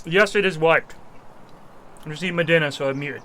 Yes, it is wiped. I'm just eating my dinner, so I'm muted.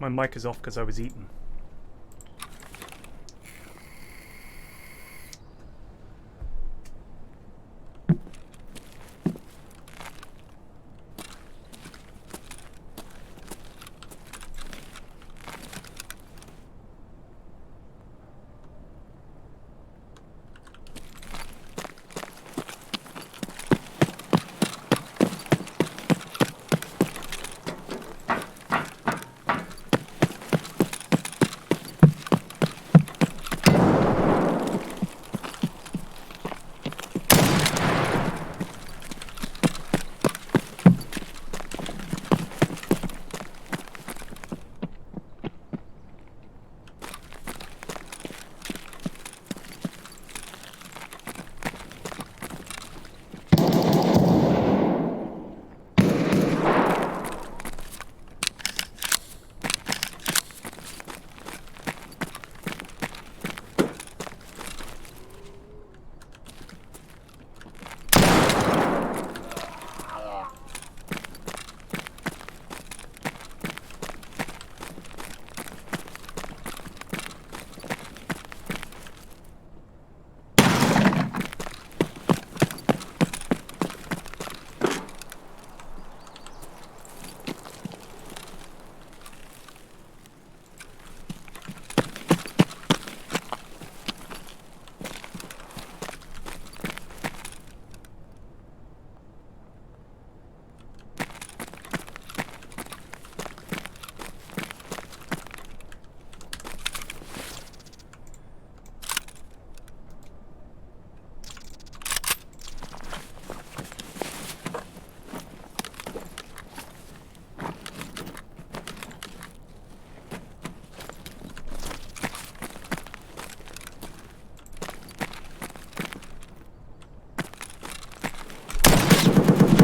My mic is off because I was eating.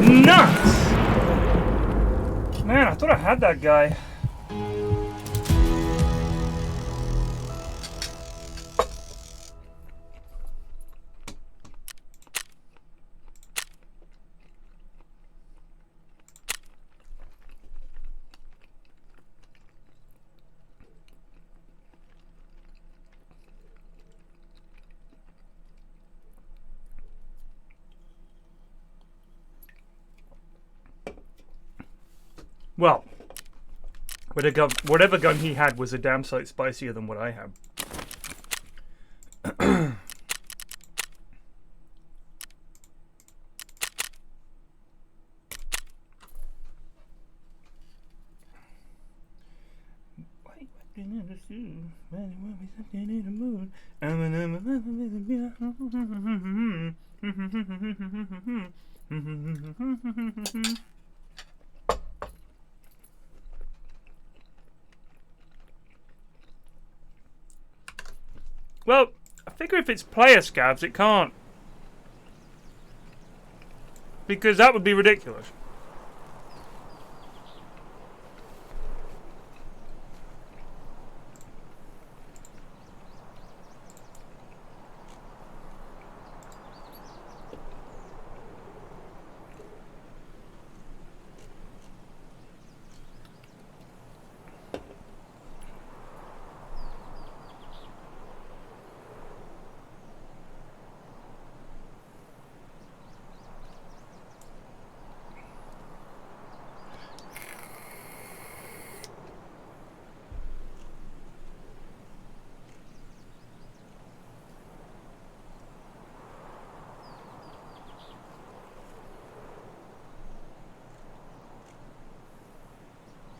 Nuts! Man, I thought I had that guy. Well, whatever gun he had was a damn sight spicier than what I have. Well, I figure if it's player scavs, it can't. Because that would be ridiculous.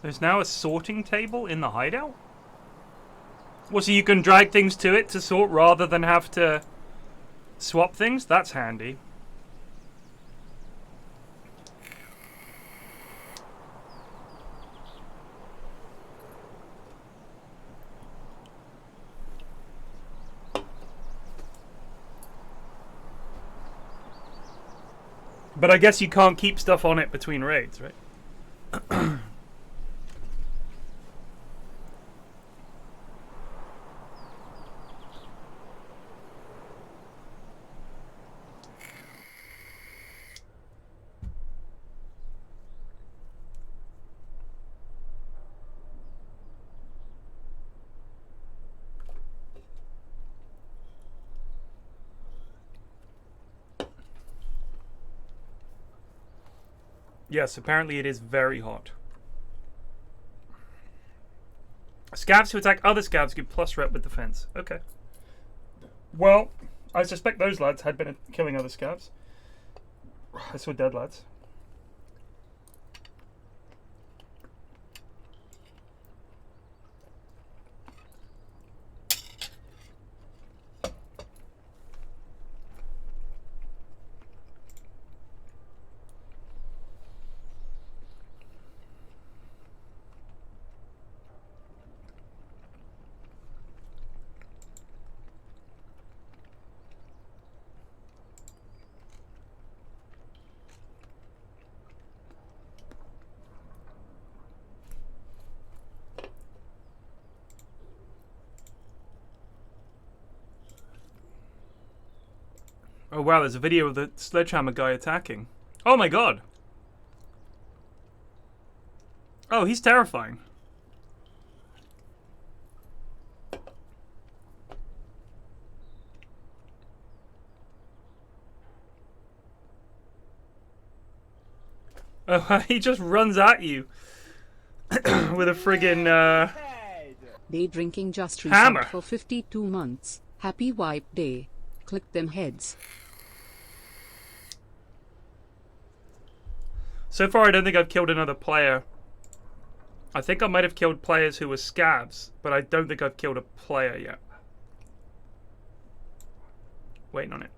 There's now a sorting table in the hideout? Well, so you can drag things to it to sort rather than have to swap things? That's handy. But I guess you can't keep stuff on it between raids, right? Yes, apparently it is very hot. Scavs who attack other scavs give plus rep with defense. Okay. Well, I suspect those lads had been killing other scavs. I saw dead lads. Oh wow, there's a video of the sledgehammer guy attacking. Oh my god! Oh, he's terrifying. Oh, he just runs at you with a friggin' Day drinking just hammer resubbed for 52 months. Happy wipe day. Click them heads. So far, I don't think I've killed another player. I think I might have killed players who were scavs, but I don't think I've killed a player yet. Waiting on it.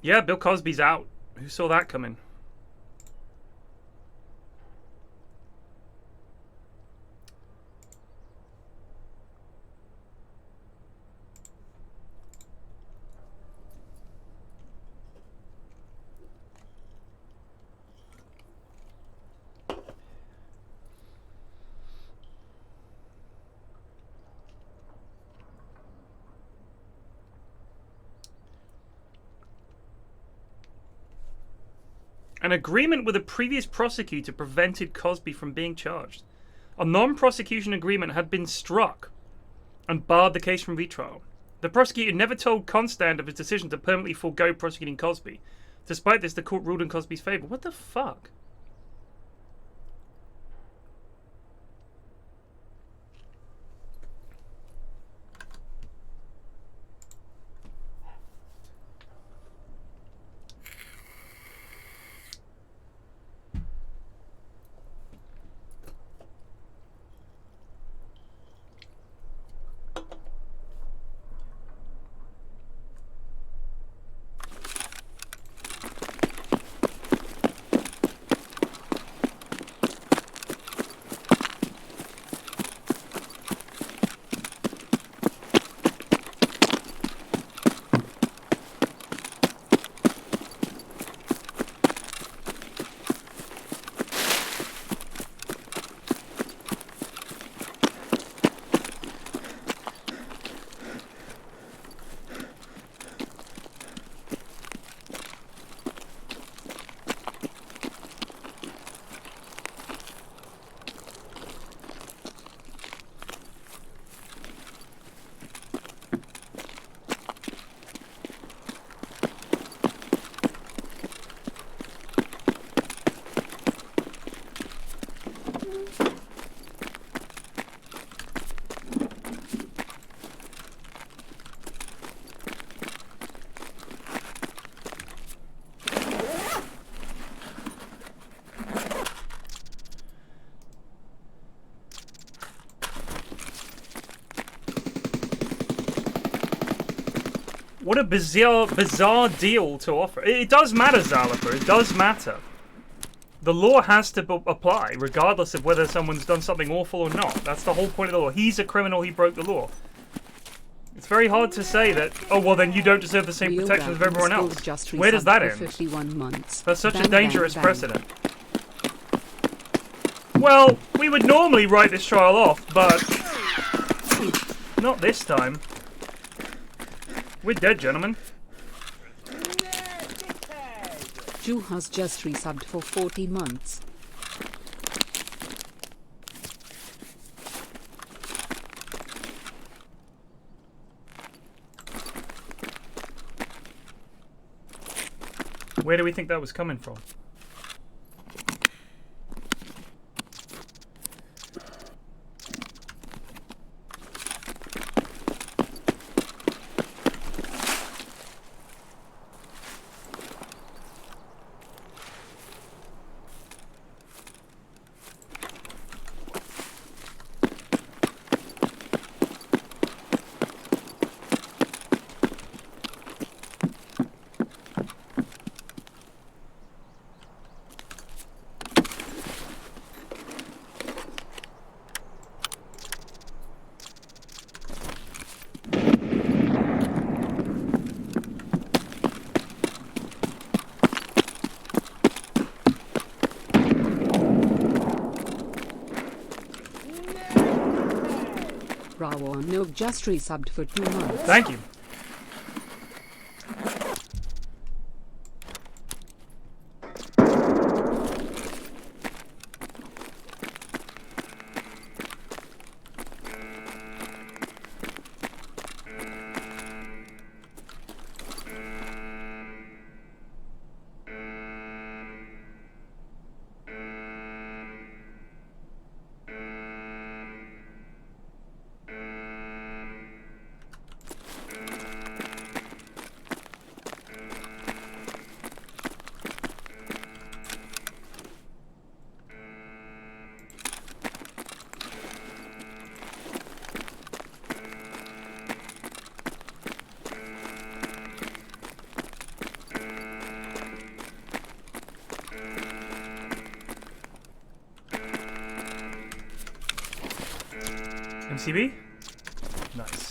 Yeah, Bill Cosby's out. Who saw that coming? An agreement with a previous prosecutor prevented Cosby from being charged. A non-prosecution agreement had been struck and barred the case from retrial. The prosecutor never told Constand of his decision to permanently forego prosecuting Cosby. Despite this, the court ruled in Cosby's favor. What the fuck? What a bizarre deal to offer. It does matter, Zalaper. It does matter. The law has to apply, regardless of whether someone's done something awful or not. That's the whole point of the law. He's a criminal. He broke the law. It's very hard to say that, oh, well, then you don't deserve the same protection as everyone else. Where does that end? 51 months. That's such a dangerous precedent. Well, we would normally write this trial off, but not this time. We're dead, gentlemen. Ju has just resubbed for 40 months. Where do we think that was coming from? Bravo Nook just resubbed for 2 months. Thank you. MCB? Nice.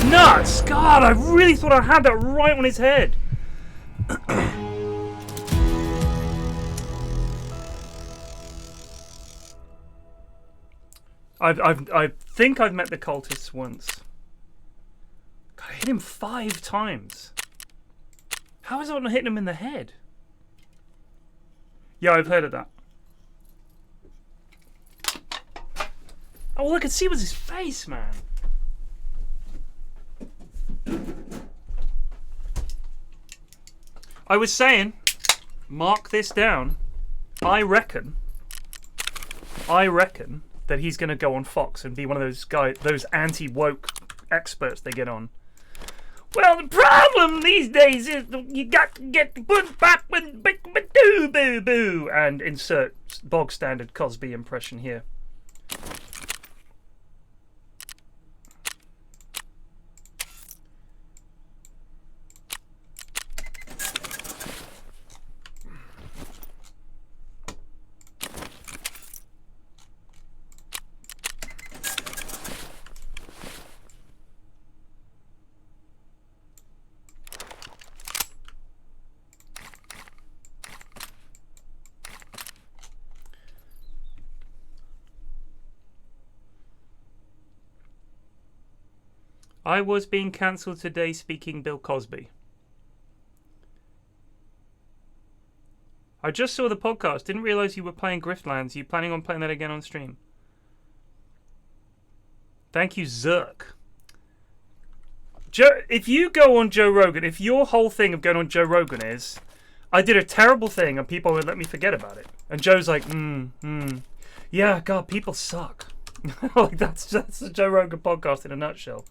Nuts! God, I really thought I had that right on his head. I think I've met the cultists once. God, I hit him 5 times. How is I not hitting him in the head? Yeah, I've heard of that. Oh, all I could see was his face, man. I was saying, mark this down. I reckon that he's going to go on Fox and be one of those guys, those anti-woke experts they get on. Well, the problem these days is you got to get put back with boo boo boo and insert bog standard Cosby impression here. I was being cancelled today speaking Bill Cosby. I just saw the podcast. Didn't realise you were playing Griftlands. You planning on playing that again on stream? Thank you, Zerk. Joe, if you go on Joe Rogan, if your whole thing of going on Joe Rogan is, I did a terrible thing and people would let me forget about it. And Joe's like, yeah, God, people suck. Like that's the Joe Rogan podcast in a nutshell.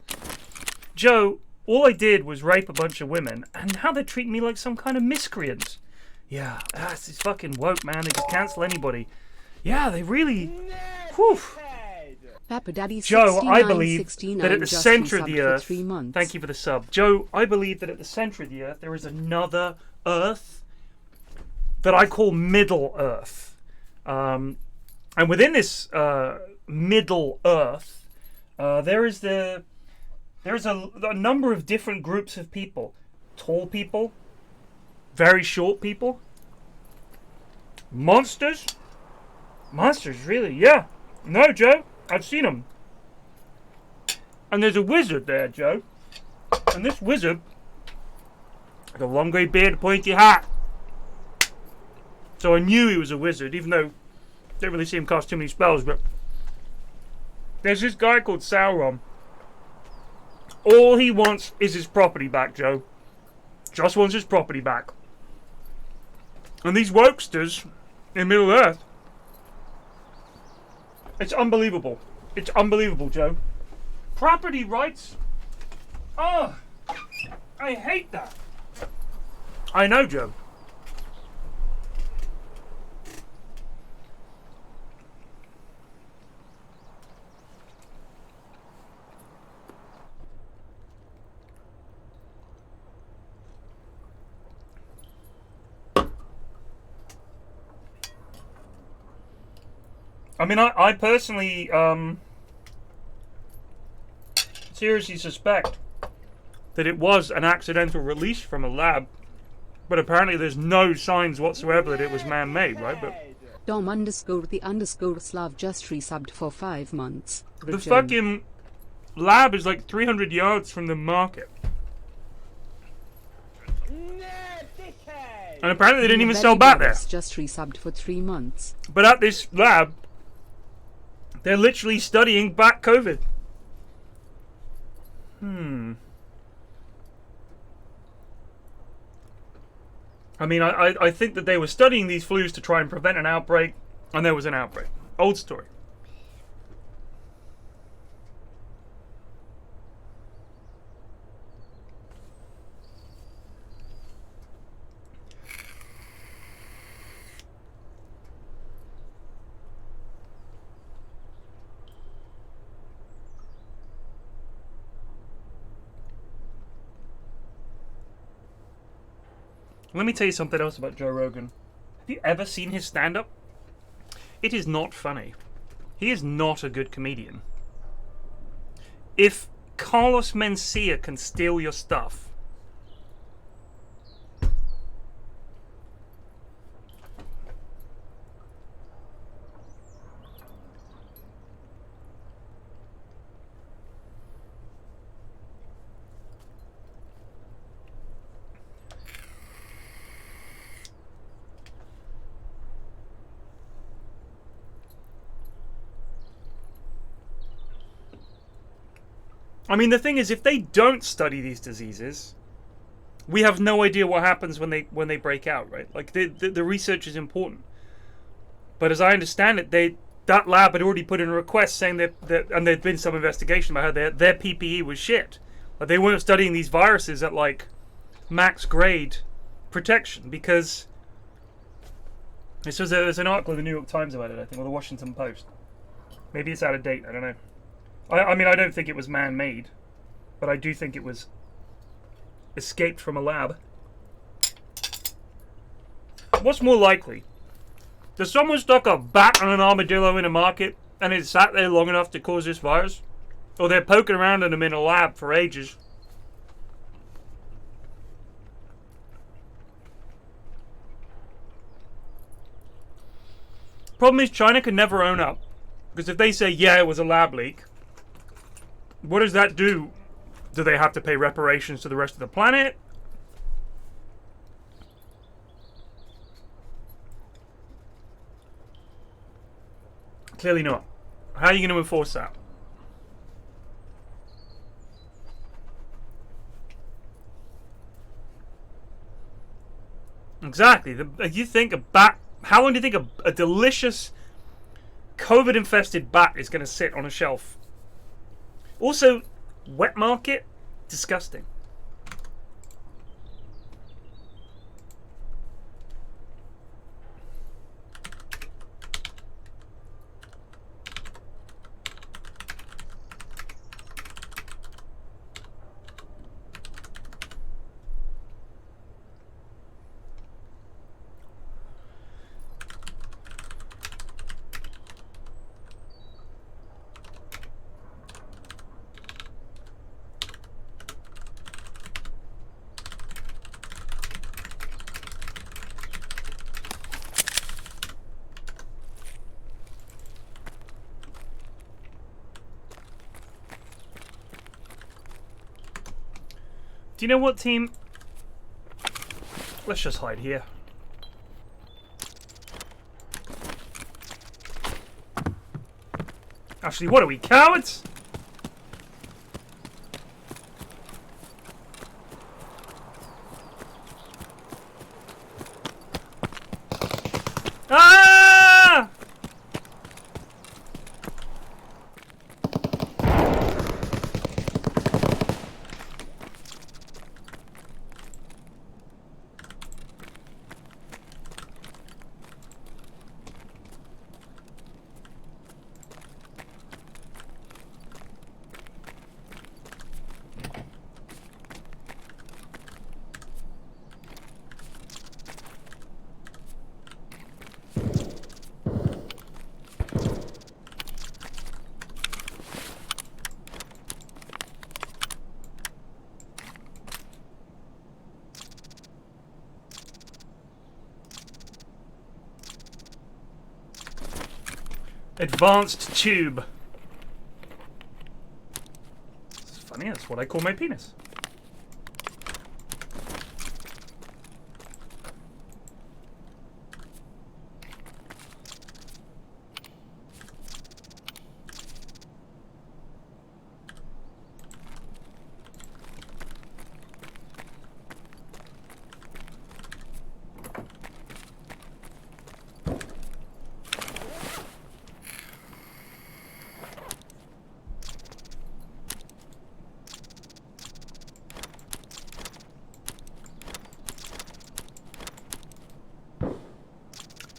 Joe, all I did was rape a bunch of women, and now they're treating me like some kind of miscreant. Yeah, that's this fucking woke, man. They just cancel anybody. Yeah, they really... Whew. Papa Daddy Joe, I 69, believe 69 that at the just center of resubbed the for Earth, 3 months. thank you for the sub. Joe, I believe that at the center of the Earth there is another Earth that I call Middle Earth. And within this Middle Earth, there's a number of different groups of people. Tall people, very short people, monsters. Monsters, really? Yeah. No, Joe, I've seen them. And there's a wizard there, Joe. And this wizard, with a long grey beard, a pointy hat. So I knew he was a wizard, even though I didn't really see him cast too many spells. But there's this guy called Sauron. All he wants is his property back, Joe. Just wants his property back. And these wokesters in Middle Earth, it's unbelievable. It's unbelievable, Joe. Property rights? Oh, I hate that. I know, Joe. I mean, I personally seriously suspect that it was an accidental release from a lab, but apparently there's no signs whatsoever that it was man-made, right? But Dom _the Slav just resubbed for 5 months. the fucking lab is like 300 yards from the market. And apparently they didn't even sell back there. Just resubbed for 3 months. But at this lab, they're literally studying back COVID. I mean, I think that they were studying these flus to try and prevent an outbreak, and there was an outbreak. Old story. Let me tell you something else about Joe Rogan. Have you ever seen his stand-up? It is not funny. He is not a good comedian. If Carlos Mencia can steal your stuff, I mean, the thing is, if they don't study these diseases, we have no idea what happens when they break out, right? Like the research is important, but as I understand it, that lab had already put in a request saying that and there'd been some investigation about how their PPE was shit. Like they weren't studying these viruses at like max grade protection because there's an article in the New York Times about it, I think, or the Washington Post. Maybe it's out of date. I don't know. I mean, I don't think it was man-made, but I do think it was escaped from a lab. What's more likely? Does someone stuck a bat on an armadillo in a market and it sat there long enough to cause this virus? Or they're poking around in them in a lab for ages? Problem is, China can never own up. Because if they say, yeah, it was a lab leak, what does that do? Do they have to pay reparations to the rest of the planet? Clearly not. How are you going to enforce that? Exactly. You think a bat... How long do you think a delicious COVID-infested bat is going to sit on a shelf? Also, wet market, disgusting. Do you know what, team? Let's just hide here. Actually, what are we, cowards? Ah! Advanced tube. It's funny, that's what I call my penis.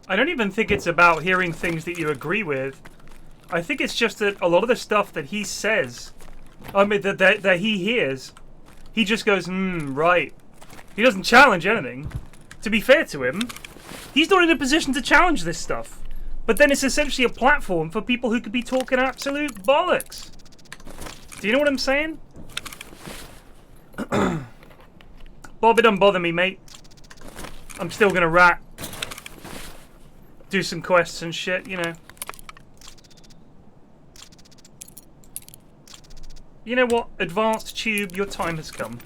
I don't even think it's about hearing things that you agree with. I think it's just that a lot of the stuff that he says, I mean, that he hears, he just goes, right. He doesn't challenge anything. To be fair to him, he's not in a position to challenge this stuff. But then it's essentially a platform for people who could be talking absolute bollocks. Do you know what I'm saying? Bob, it don't bother me, mate. I'm still gonna rat. Do some quests and shit, you know. You know what? Advanced tube, your time has come.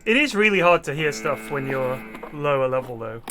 It is really hard to hear stuff when you're lower level, though.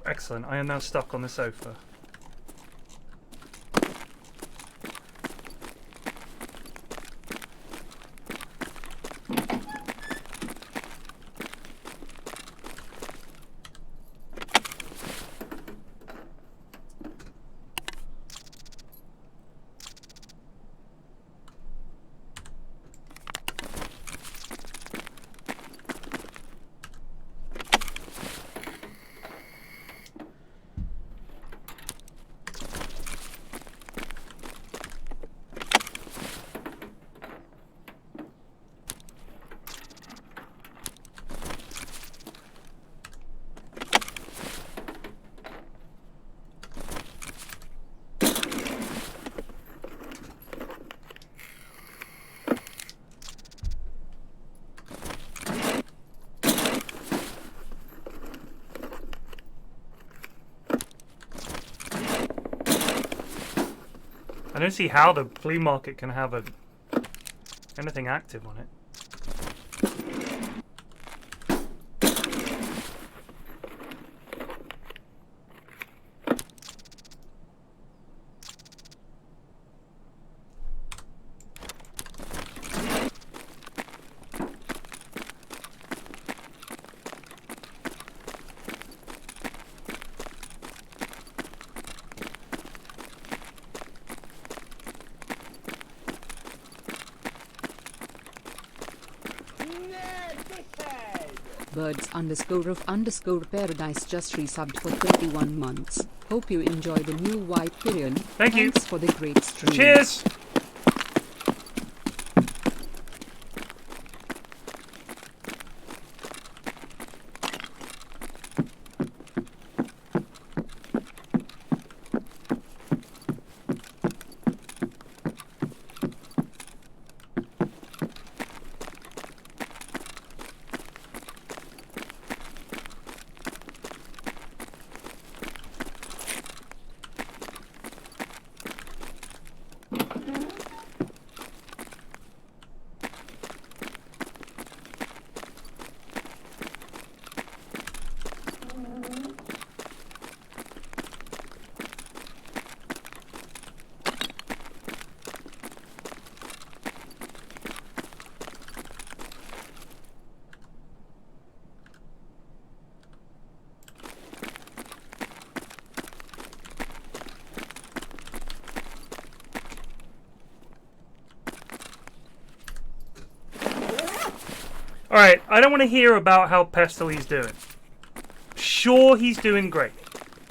Excellent, I am now stuck on the sofa. I don't see how the flea market can have anything active on it. Birds_of_paradise just resubbed for 21 months. Hope you enjoy the new white period. Thank you. Thanks for the great stream. Cheers! Alright, I don't want to hear about how Pestely's doing. Sure, he's doing great.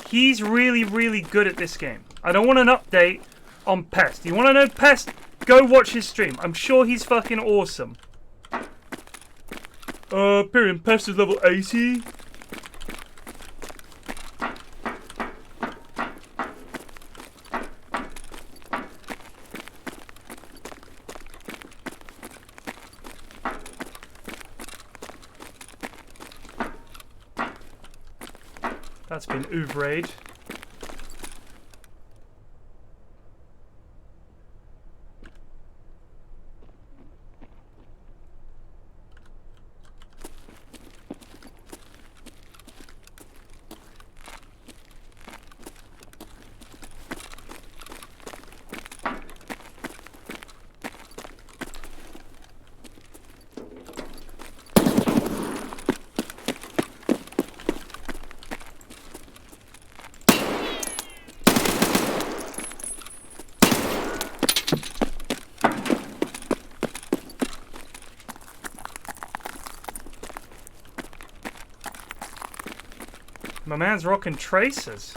He's really, really good at this game. I don't want an update on Pest. You want to know Pest? Go watch his stream. I'm sure he's fucking awesome. Pyrian, Pest is level 80. That's been ouvraged. My man's rocking traces.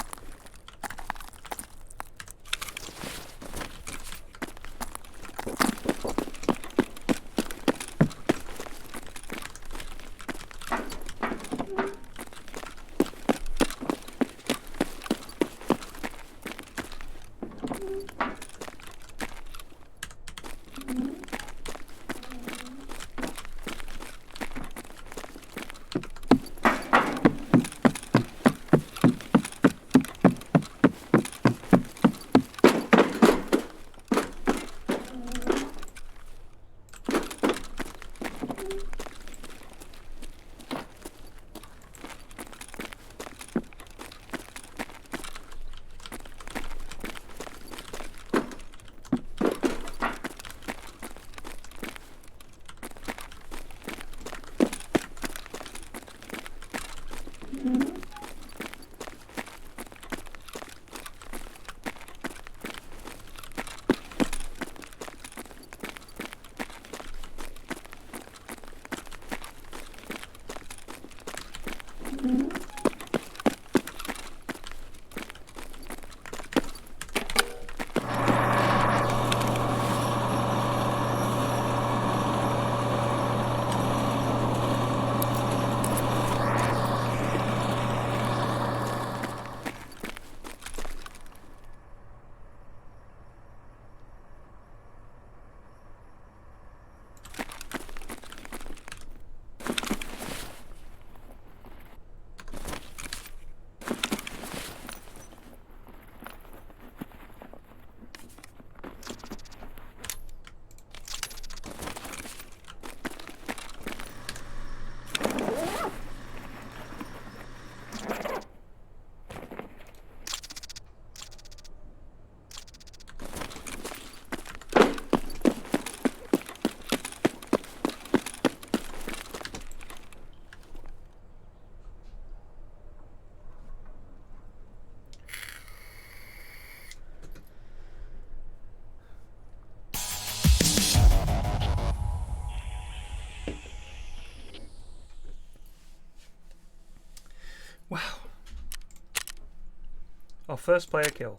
Wow. Our first player kill.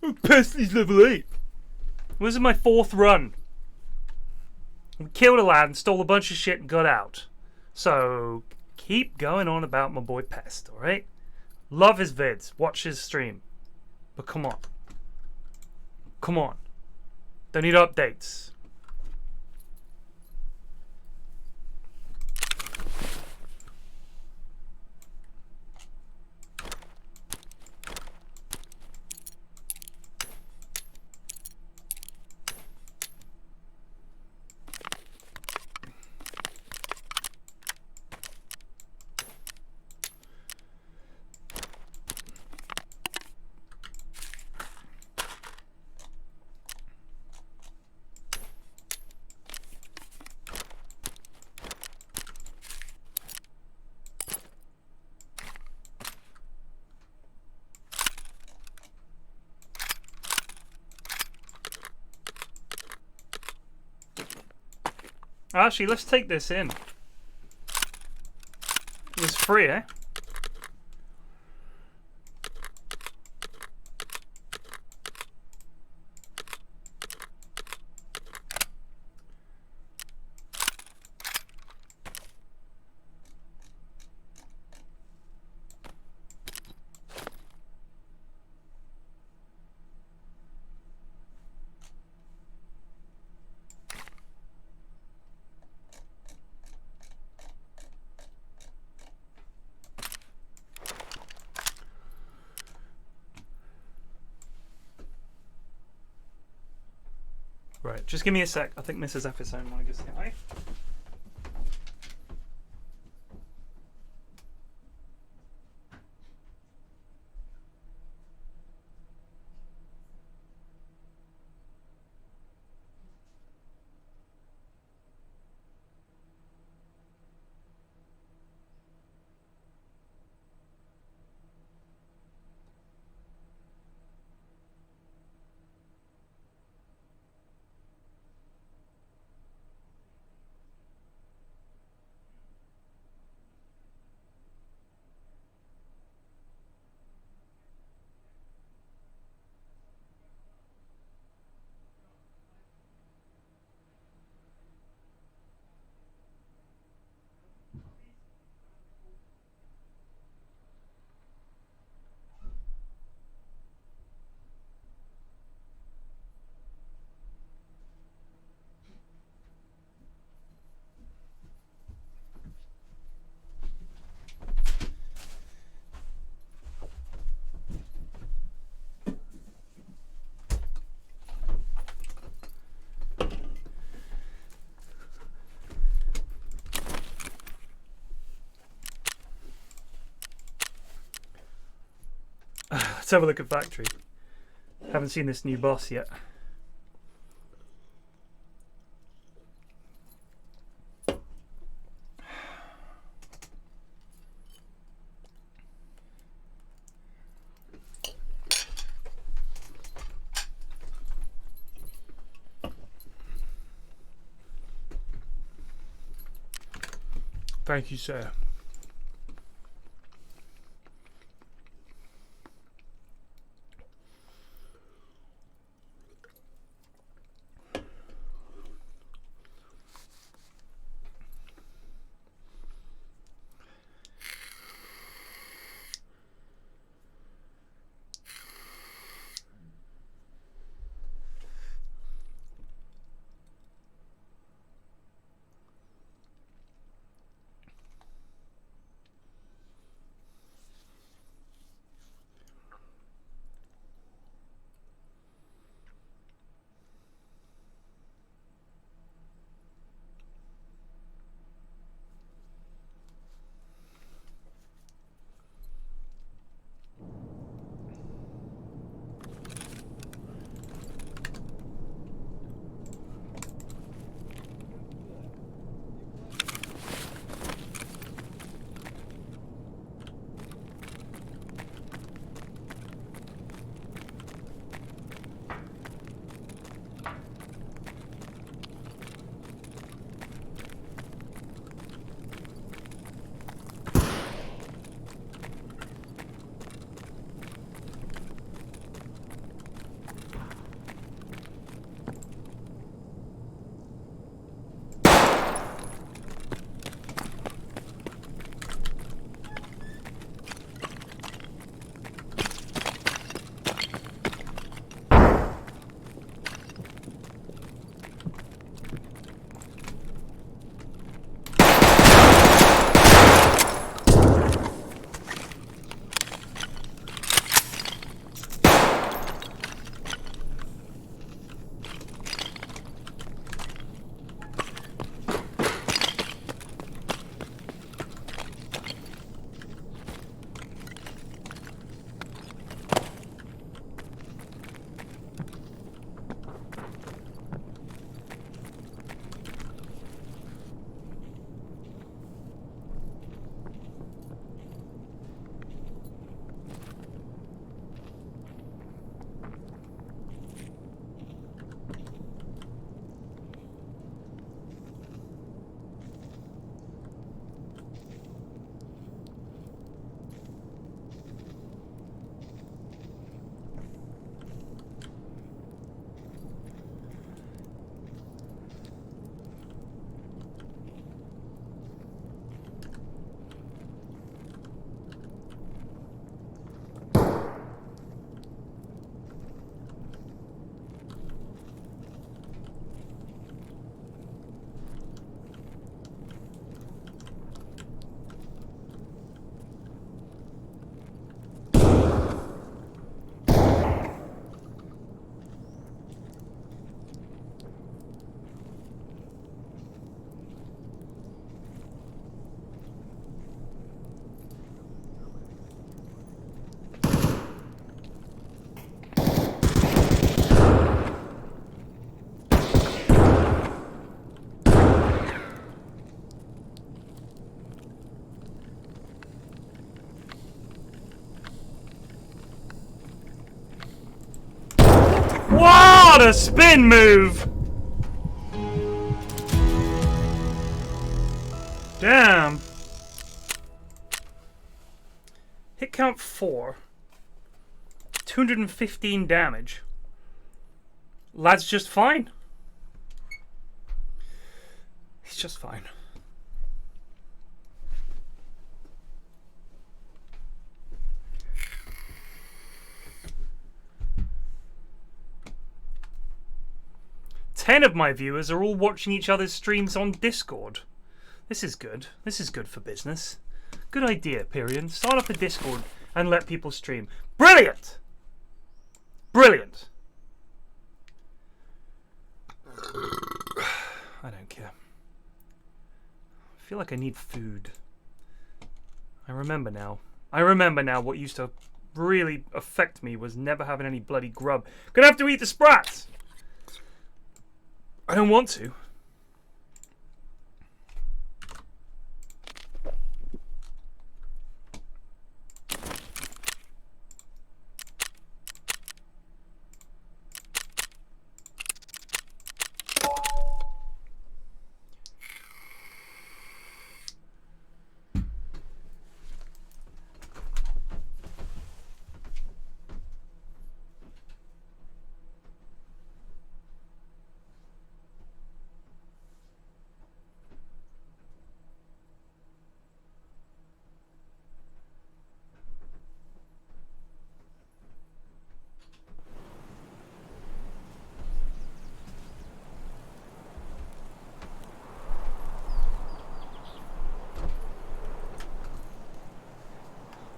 Oh, Pestly's level 8. This is my 4th run. We killed a lad and stole a bunch of shit and got out. So, keep going on about my boy Pest, alright? Love his vids. Watch his stream. But come on. Come on. Don't need updates. Actually, let's take this in. It was free, eh? Right, just give me a sec. I think Mrs. Episode might just say hi. Let's have a look at Factory. Haven't seen this new boss yet. Thank you, sir. What a spin move! Damn. Hit count 4. 215 damage. Lad's just fine. He's just fine. Ten of my viewers are all watching each other's streams on Discord. This is good. This is good for business. Good idea, Pyrian. Start up a Discord and let people stream. Brilliant! Brilliant! I don't care. I feel like I need food. I remember now. I remember now what used to really affect me was never having any bloody grub. Gonna have to eat the sprats! I don't want to.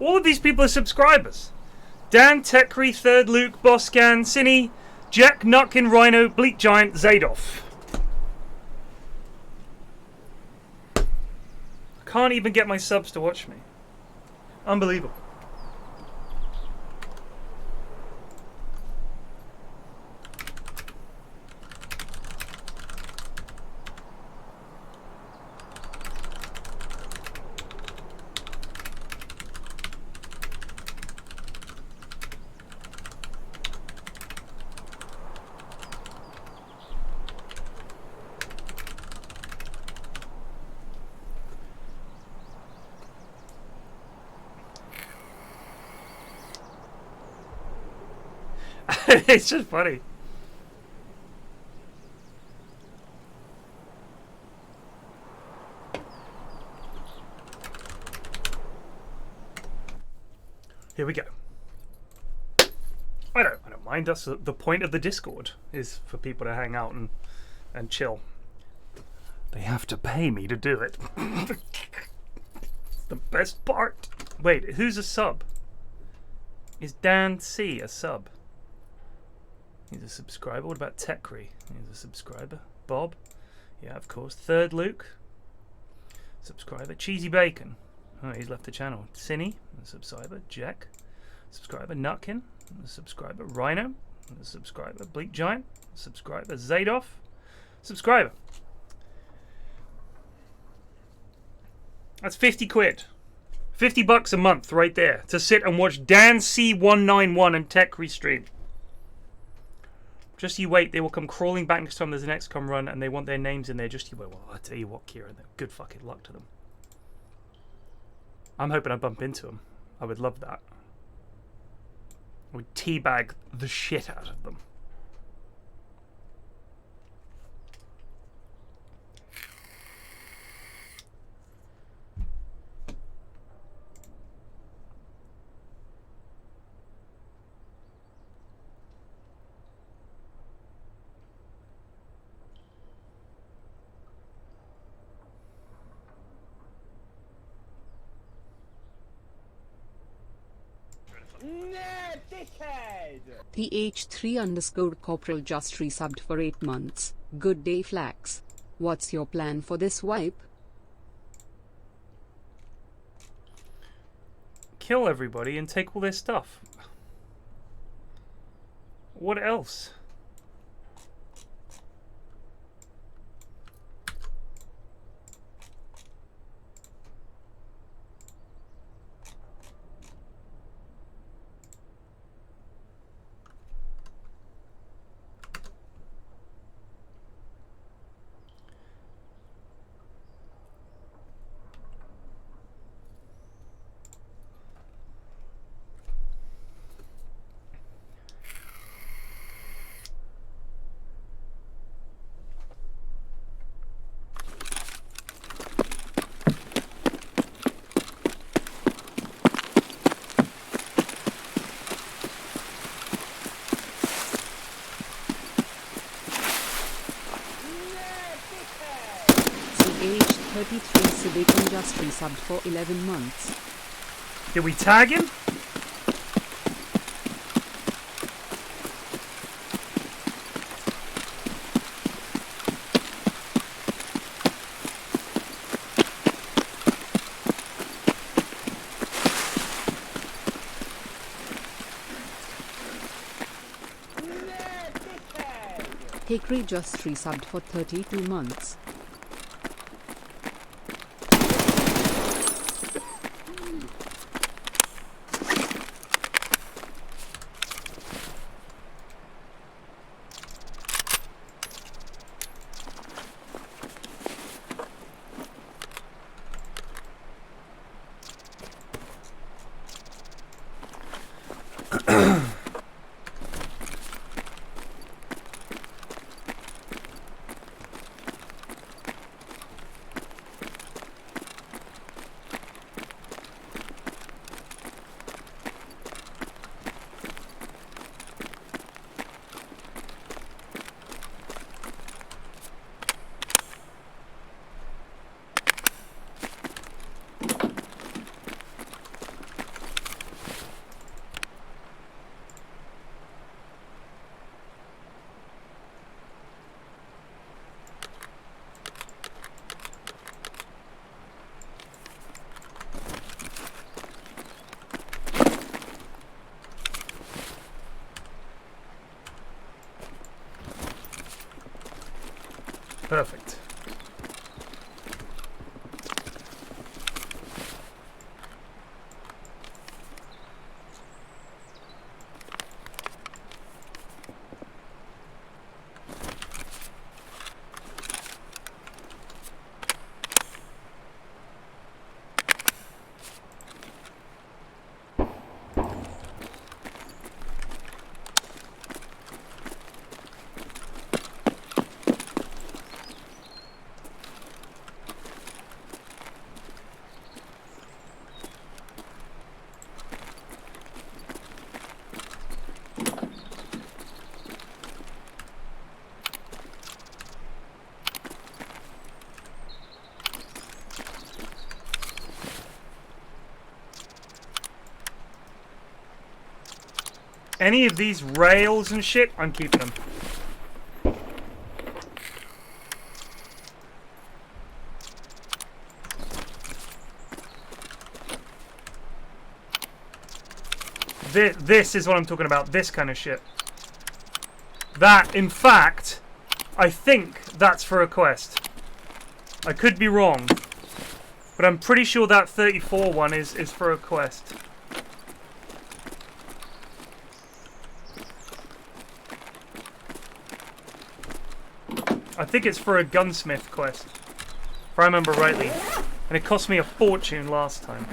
All of these people are subscribers. Dan, Tekri, Third Luke, Boscan, Cine, Jack, Nutkin, Rhino, Bleak Giant, Zadoff. I can't even get my subs to watch me. Unbelievable. It's just funny. Here we go. I don't mind. That's the point of the Discord, is for people to hang out and chill. They have to pay me to do it. The best part. Wait, who's a sub? Is Dan C a sub? He's a subscriber. What about Tekri? He's a subscriber. Bob? Yeah, of course. Third Luke? Subscriber. Cheesy Bacon? Oh, he's left the channel. Cine? A subscriber. Jack? Subscriber. Nutkin? A subscriber. Rhino? A subscriber. Bleak Giant? A subscriber. Zadoff? Subscriber. That's 50 quid. 50 bucks a month right there to sit and watch Dan C191 and Tekri stream. Just you wait, they will come crawling back next time there's an XCOM run and they want their names in there. Just you wait. Well, I'll tell you what, Kieran, good fucking luck to them. I'm hoping I bump into them. I would love that. I would teabag the shit out of them. PH3_Corporal just resubbed for 8 months. Good day, Flax. What's your plan for this wipe? Kill everybody and take all their stuff. What else? 33 Civic and just resubbed for 11 months. Did we tag him? Hickory just resubbed for 32 months. Perfect. Any of these rails and shit, I'm keeping them. This is what I'm talking about, this kind of shit. That, in fact, I think that's for a quest. I could be wrong, but I'm pretty sure that 34 one is for a quest. I think it's for a gunsmith quest, if I remember rightly. And it cost me a fortune last time.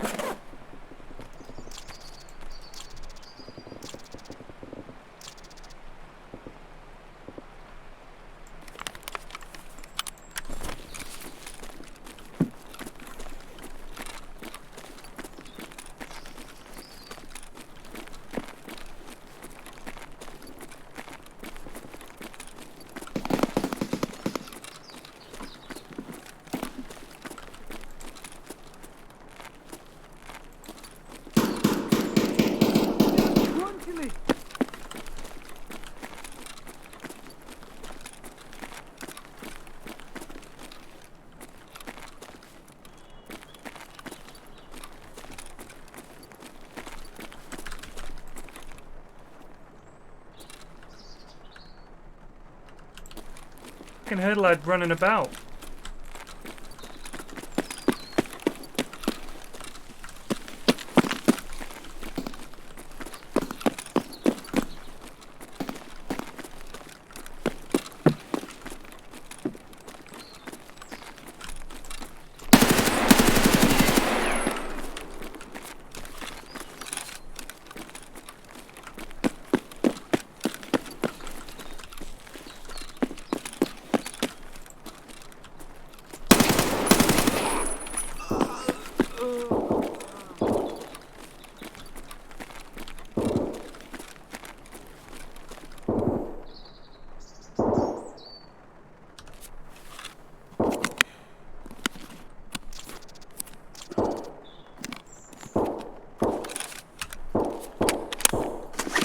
Fucking heard lad running about.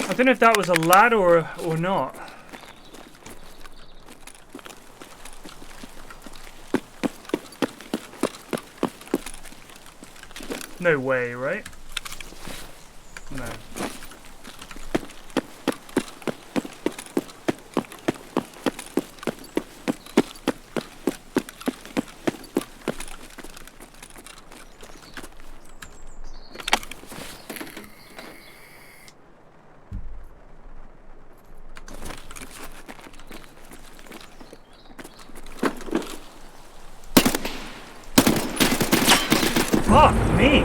I don't know if that was a lad or not. No way, right? No. Fuck me!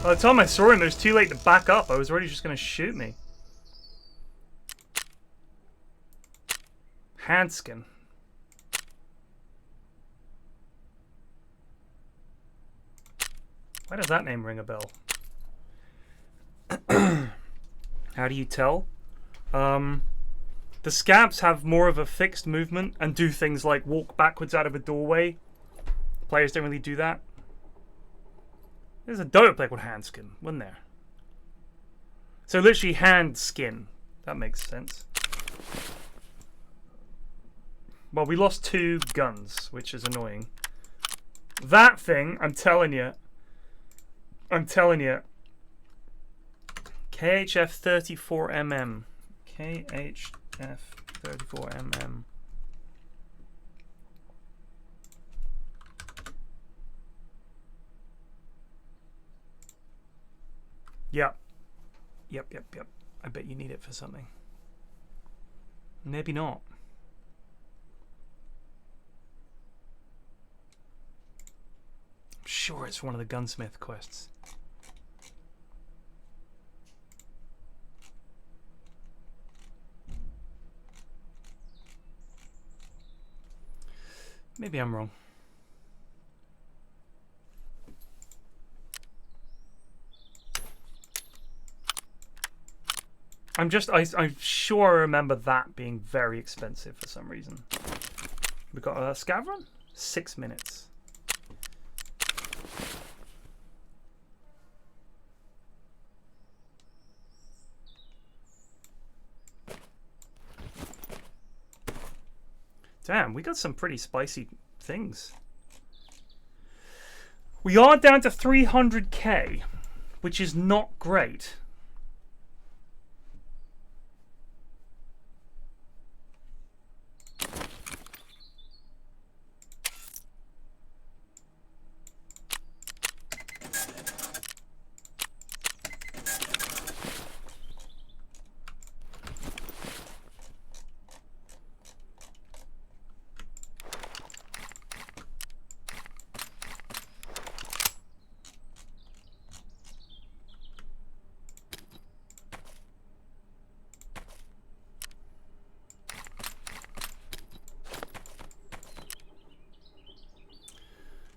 By the time I saw him, it was too late to back up. I was already just going to shoot me. Handskin. Why does that name ring a bell? How do you tell? The scabs have more of a fixed movement and do things like walk backwards out of a doorway. Players don't really do that. There's a Dota player called Handskin, wasn't there? So literally hand skin. That makes sense. Well, we lost 2 guns, which is annoying. That thing, I'm telling you. KHF 34mm. KHF 34mm. Yep. I bet you need it for something. Maybe not. I'm sure it's one of the gunsmith quests. Maybe I'm wrong. I'm sure I remember that being very expensive for some reason. We got a scav run? 6 minutes. Damn, we got some pretty spicy things. We are down to 300k, which is not great.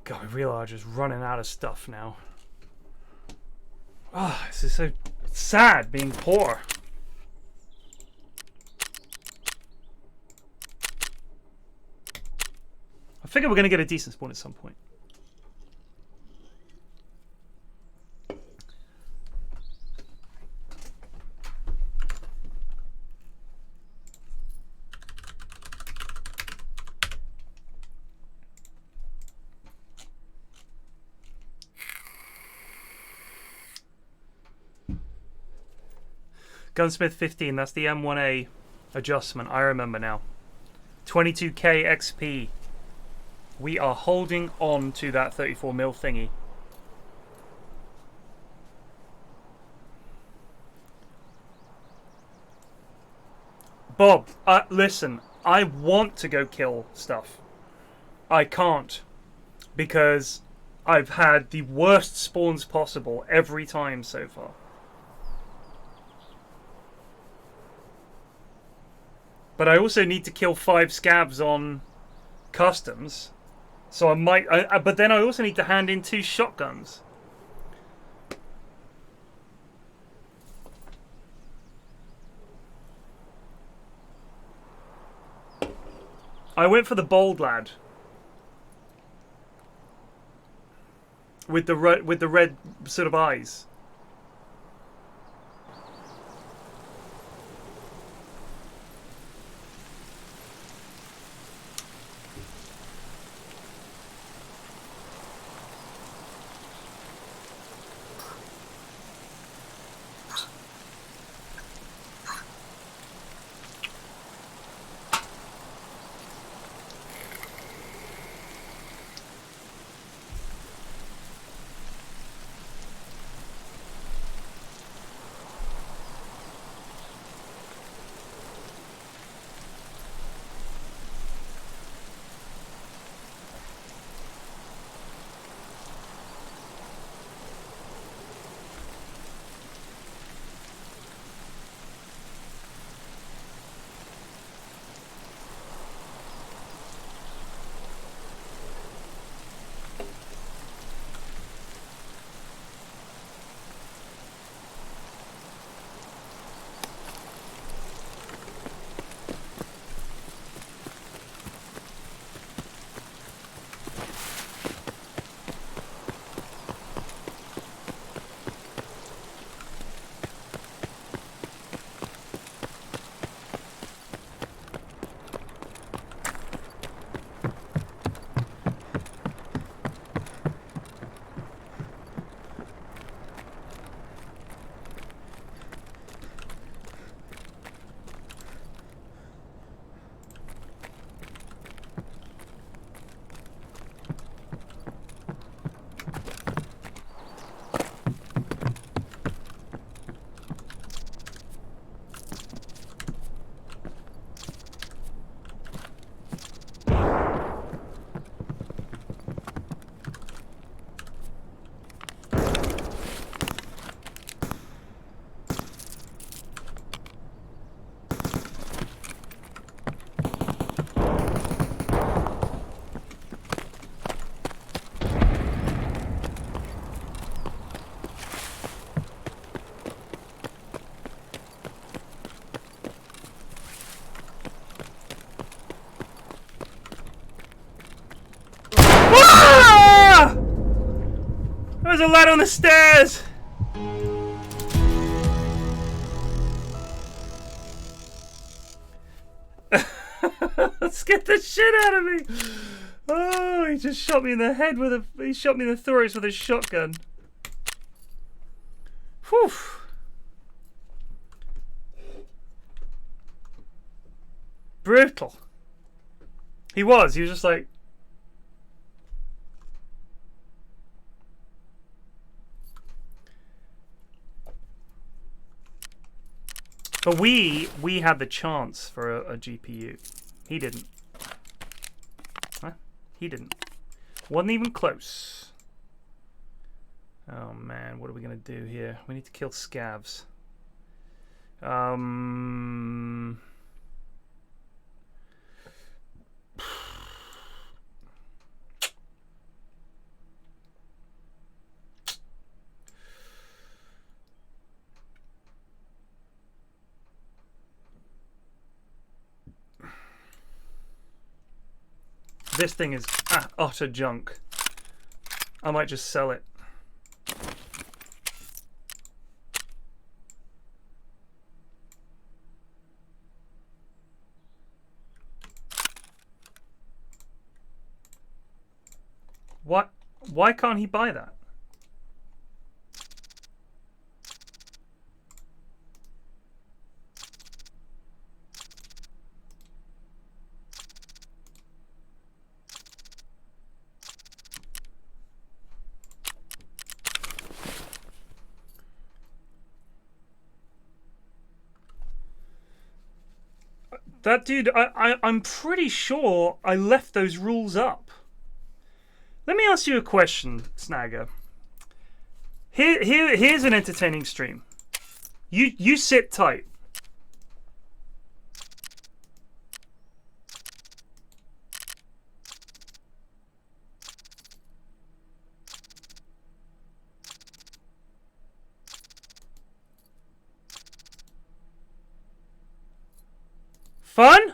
God, I realize I'm just running out of stuff now. Ah, oh, this is so sad being poor. I figure we're going to get a decent spawn at some point. Gunsmith 15, that's the M1A adjustment. I remember now. 22k XP. We are holding on to that 34mm thingy. Bob, listen, I want to go kill stuff. I can't. Because I've had the worst spawns possible every time so far. But I also need to kill 5 scabs on customs. So I might... but then I also need to hand in 2 shotguns. I went for the bold lad. with the red sort of eyes. There's a lad on the stairs! Scared the shit out of me! Oh, he just shot me in the head with a... He shot me in the thorax with a shotgun. Whew. Brutal. He was just like... But we had the chance for a GPU. He didn't. Huh? He didn't. Wasn't even close. Oh man, what are we gonna do here? We need to kill scavs. This thing is utter junk. I might just sell it. What? Why can't he buy that? That dude, I'm pretty sure I left those rules up. Let me ask you a question, Snagger. Here's an entertaining stream. You sit tight. Fun?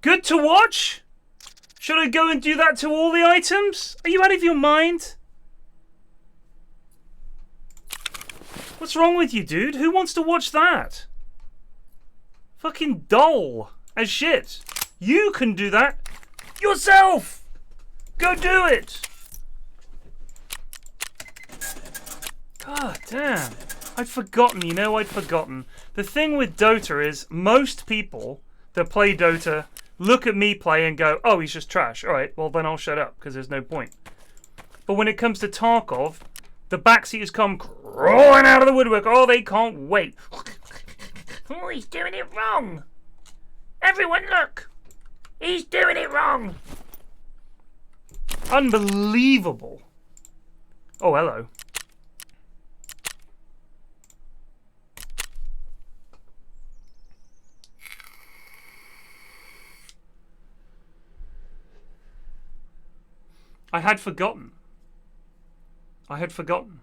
Good to watch? Should I go and do that to all the items? Are you out of your mind? What's wrong with you, dude? Who wants to watch that? Fucking dull as shit. You can do that yourself. Go do it. God damn. I'd forgotten, you know, I'd forgotten. The thing with Dota is most people that play Dota look at me play and go, oh, he's just trash. Alright, well then I'll shut up because there's no point. But when it comes to Tarkov, the backseaters come crawling out of the woodwork. Oh, they can't wait. Oh, he's doing it wrong. Everyone look. He's doing it wrong. Unbelievable. Oh, hello. I had forgotten. I had forgotten.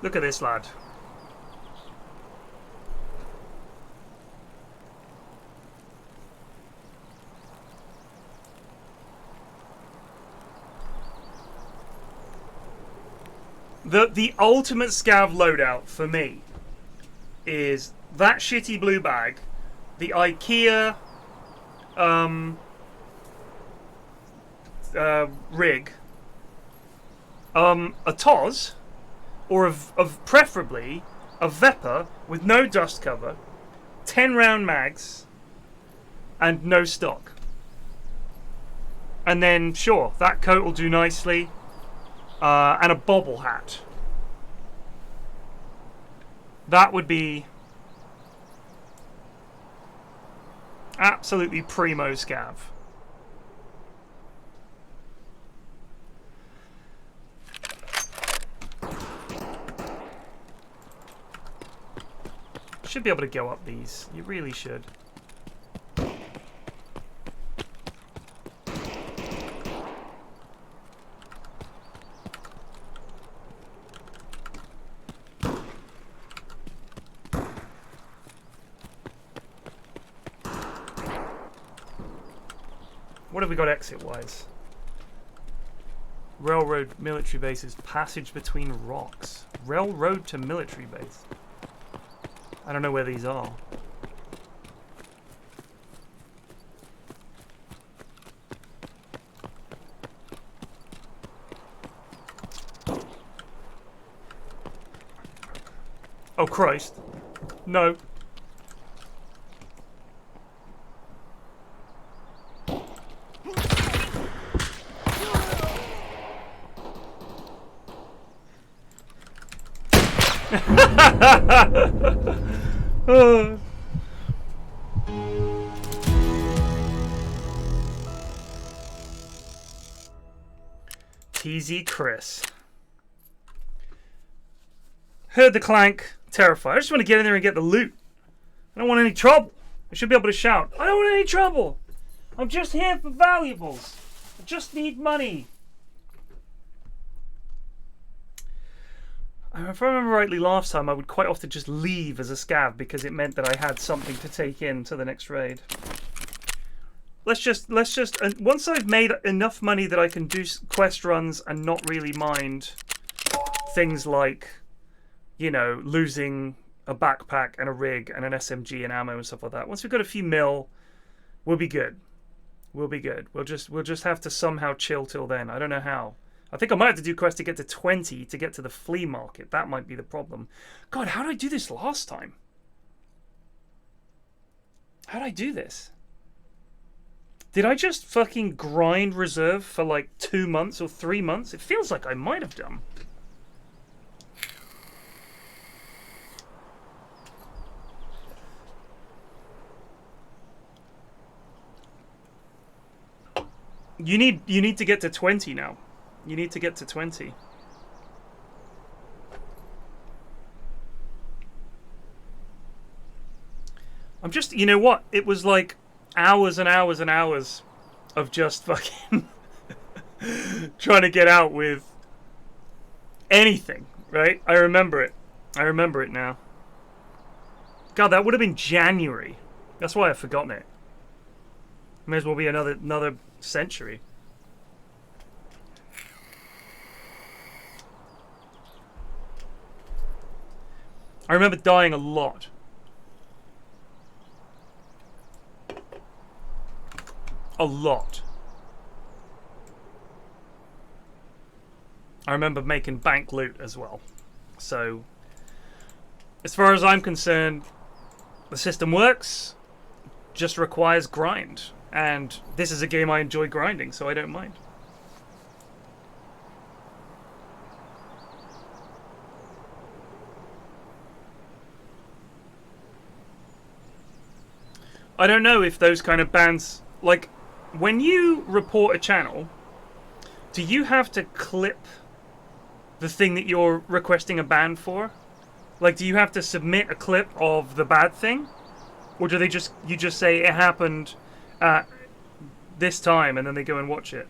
Look at this lad. The ultimate scav loadout for me is that shitty blue bag, the IKEA rig, a TOS, or of preferably a Vepper with no dust cover, 10 round mags, and no stock. And then, sure, that coat will do nicely. And a bobble hat. That would be absolutely primo scav. Should be able to go up these. You really should. What have we got exit-wise? Railroad, military bases, passage between rocks. Railroad to military base. I don't know where these are. Oh Christ. No. TZ Chris. Heard the clank. Terrified. I just want to get in there and get the loot. I don't want any trouble. I should be able to shout. I don't want any trouble. I'm just here for valuables. I just need money. If I remember rightly last time, I would quite often just leave as a scav because it meant that I had something to take in to the next raid. Let's just once I've made enough money that I can do quest runs and not really mind things like, you know, losing a backpack and a rig and an SMG and ammo and stuff like that. Once we've got a few mil, we'll be good. We'll be good. We'll just have to somehow chill till then. I don't know how. I think I might have to do quests to get to 20 to get to the flea market. That might be the problem. God, how did I do this last time? How did I do this? Did I just fucking grind reserve for like 2 months or 3 months? It feels like I might have done. You need to get to 20 now. You need to get to 20. I'm just, you know what? It was like hours and hours and hours of just fucking trying to get out with anything, right? I remember it. I remember it now. God, that would have been January. That's why I've forgotten it. May as well be another century. I remember dying a lot. A lot. I remember making bank loot as well. So, as far as I'm concerned, the system works, just requires grind. And this is a game I enjoy grinding, so I don't mind. I don't know if those kind of bans, like, when you report a channel, do you have to clip the thing that you're requesting a ban for? Like, do you have to submit a clip of the bad thing? Or do you just say it happened at this time and then they go and watch it?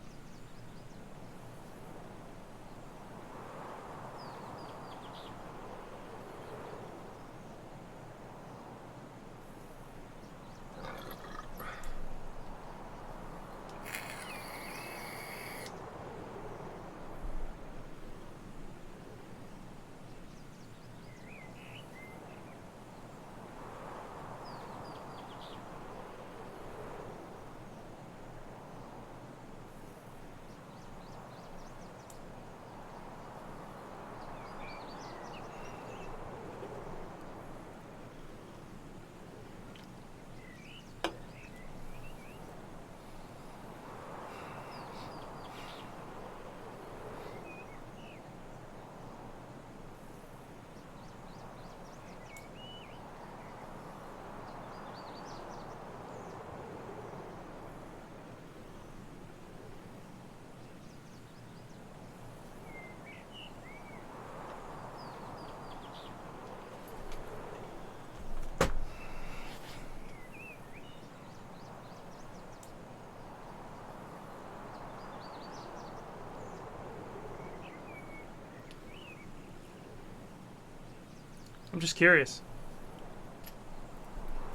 I'm just curious.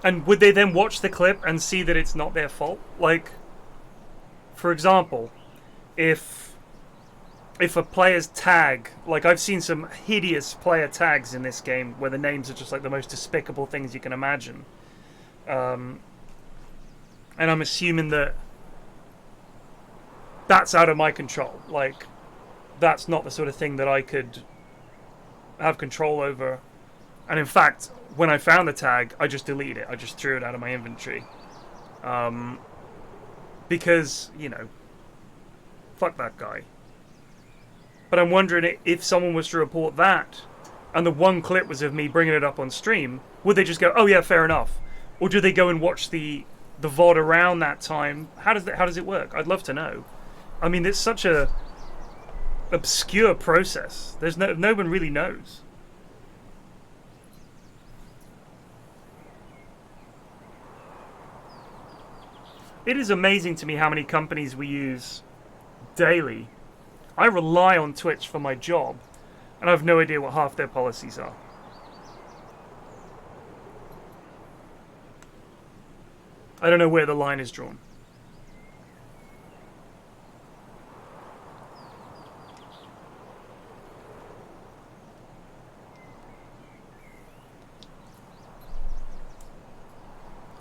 And would they then watch the clip and see that it's not their fault? Like, for example, if a player's tag, like I've seen some hideous player tags in this game where the names are just like the most despicable things you can imagine. And I'm assuming that that's out of my control. Like, that's not the sort of thing that I could have control over. And in fact, when I found the tag, I just deleted it. I just threw it out of my inventory. Because, you know, fuck that guy. But I'm wondering if someone was to report that, and the one clip was of me bringing it up on stream, would they just go, oh yeah, fair enough? Or do they go and watch the VOD around that time? How does it work? I'd love to know. I mean, it's such a obscure process. There's no one really knows. It is amazing to me how many companies we use daily. I rely on Twitch for my job, and I have no idea what half their policies are. I don't know where the line is drawn.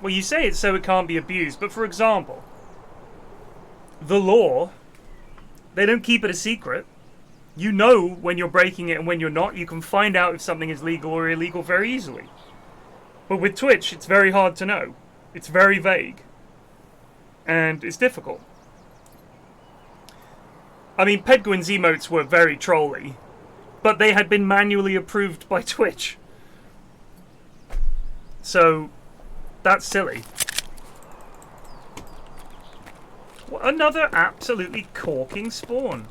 Well, you say it's so it can't be abused, but for example, the law, they don't keep it a secret. You know when you're breaking it and when you're not. You can find out if something is legal or illegal very easily. But with Twitch, it's very hard to know. It's very vague. And it's difficult. I mean, Pedguin's emotes were very trolly, but they had been manually approved by Twitch. So, that's silly. Another absolutely corking spawn.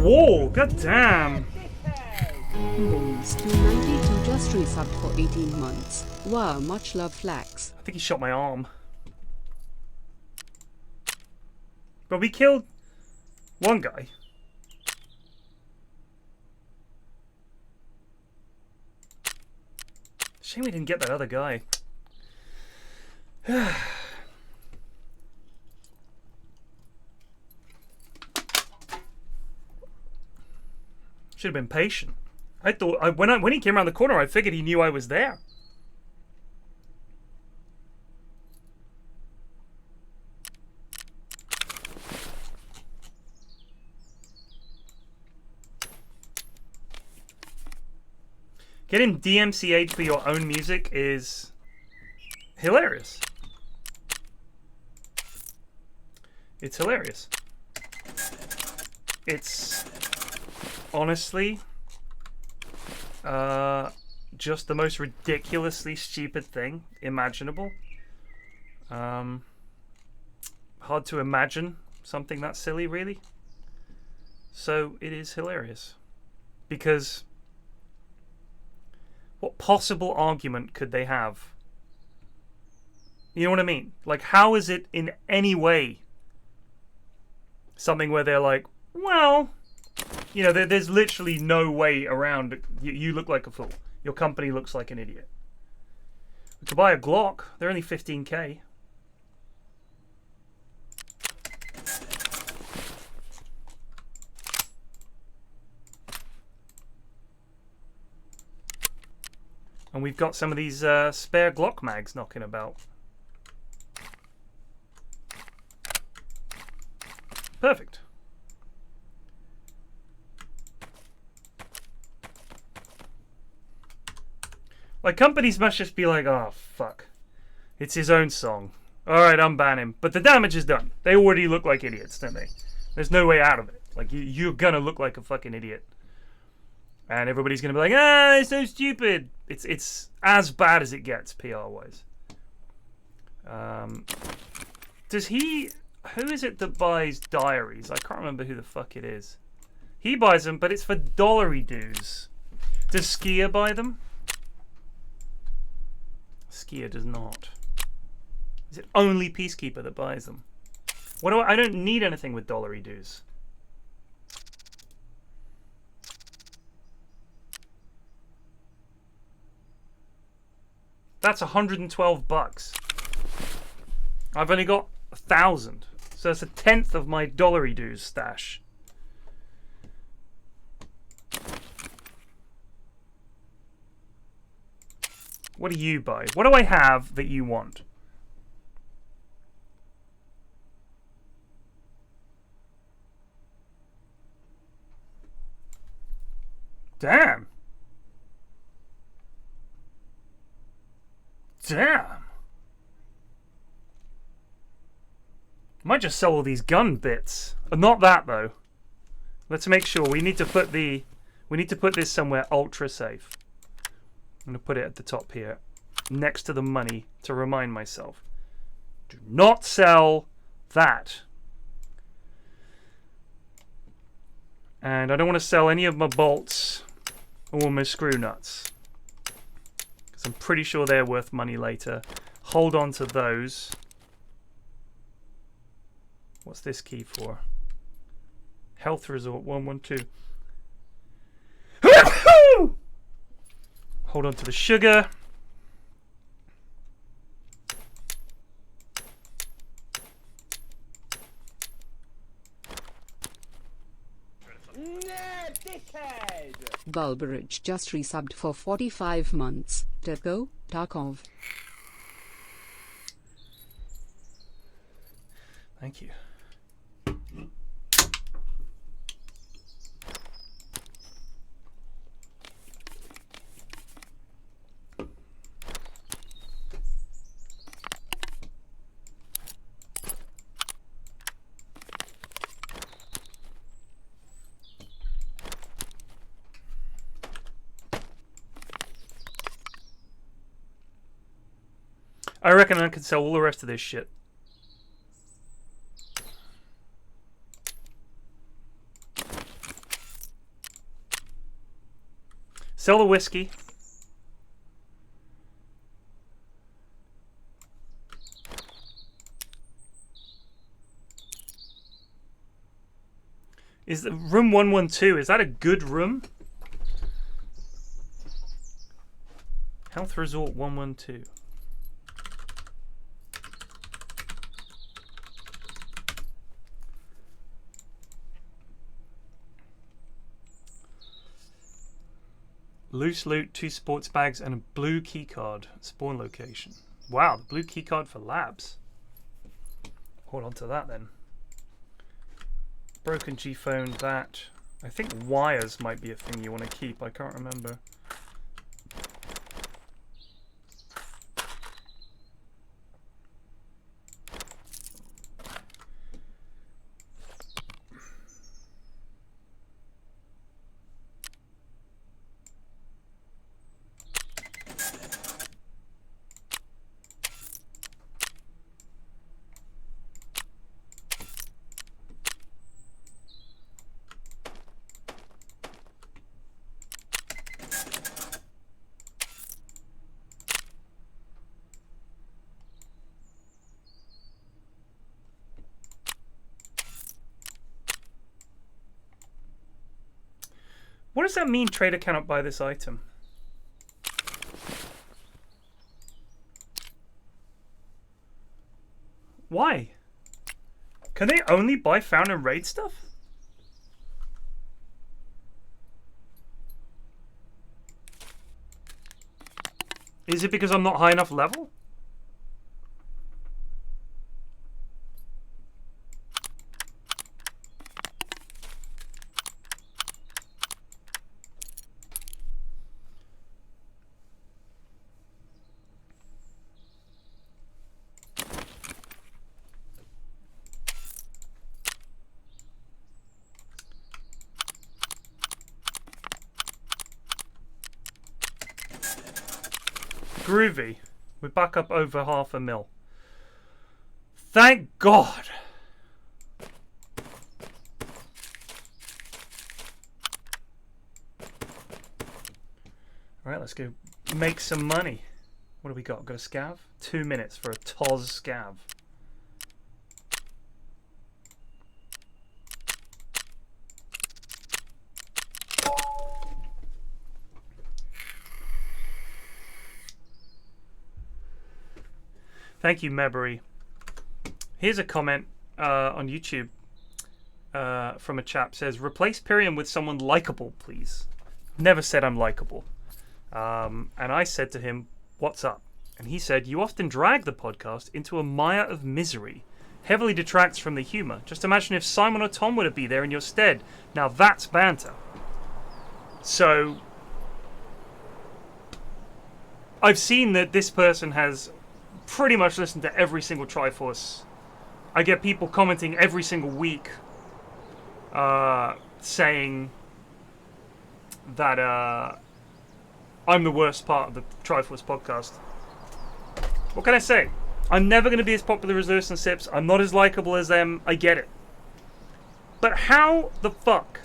wall. God damn. Bones 292 just resubbed for 18 months. Wow, much love, Flax. I think he shot my arm. But we killed one guy. Shame we didn't get that other guy. Should have been patient. I thought when he came around the corner, I figured he knew I was there. Getting DMCA'd for your own music is hilarious. It's hilarious. It's honestly just the most ridiculously stupid thing imaginable. Hard to imagine something that silly, really. So it is hilarious. Because what possible argument could they have? You know what I mean? Like, how is it in any way something where they're like, well, you know, there's literally no way around. You look like a fool. Your company looks like an idiot. We could buy a Glock. They're only 15k. And we've got some of these spare Glock mags knocking about. Perfect. Like, companies must just be like, oh, fuck. It's his own song. Alright, unban him. But the damage is done. They already look like idiots, don't they? There's no way out of it. Like, you're gonna look like a fucking idiot. And everybody's gonna be like, ah, it's so stupid. It's as bad as it gets, PR-wise. Does he... Who is it that buys diaries? I can't remember who the fuck it is. He buys them, but it's for dollary dues. Does Skier buy them? Skier does not. Is it only Peacekeeper that buys them? What do I don't need anything with dollary dues. That's 112 bucks. I've only got 1,000. So it's 1/10 of my dollary dues stash. What do you buy? What do I have that you want? Damn. Damn. Might just sell all these gun bits. Not that though. Let's make sure we need to put this somewhere ultra safe. I'm gonna put it at the top here, next to the money, to remind myself. Do not sell that. And I don't want to sell any of my bolts or my screw nuts, because I'm pretty sure they're worth money later. Hold on to those. What's this key for? Health resort 112. Hold on to the sugar. Bulberich just resubbed for 45 months. Go, Tarkov. Thank you. I reckon I could sell all the rest of this shit. Sell the whiskey. Is the room 112, is that a good room? Health Resort 112. Loose loot, 2 sports bags, and a blue keycard. Spawn location. Wow, the blue keycard for labs. Hold on to that then. Broken G phone, that. I think wires might be a thing you want to keep. I can't remember. What does that mean, trader cannot buy this item? Why? Can they only buy found and raid stuff? Is it because I'm not high enough level? Groovy. We're back up over 500,000. Thank God. Alright, let's go make some money. What do we got? Got a scav? 2 minutes for a Toz scav. Thank you, Mebbery. Here's a comment on YouTube from a chap. Says, replace Pyrium with someone likable, please. Never said I'm likable. And I said to him, what's up? And he said, you often drag the podcast into a mire of misery. Heavily detracts from the humor. Just imagine if Simon or Tom were to be there in your stead. Now that's banter. So, I've seen that this person has pretty much listened to every single Triforce. I get people commenting every single week saying that I'm the worst part of the Triforce podcast. What can I say? I'm never going to be as popular as Lewis and Sips. I'm not as likable as them. I get it. But how the fuck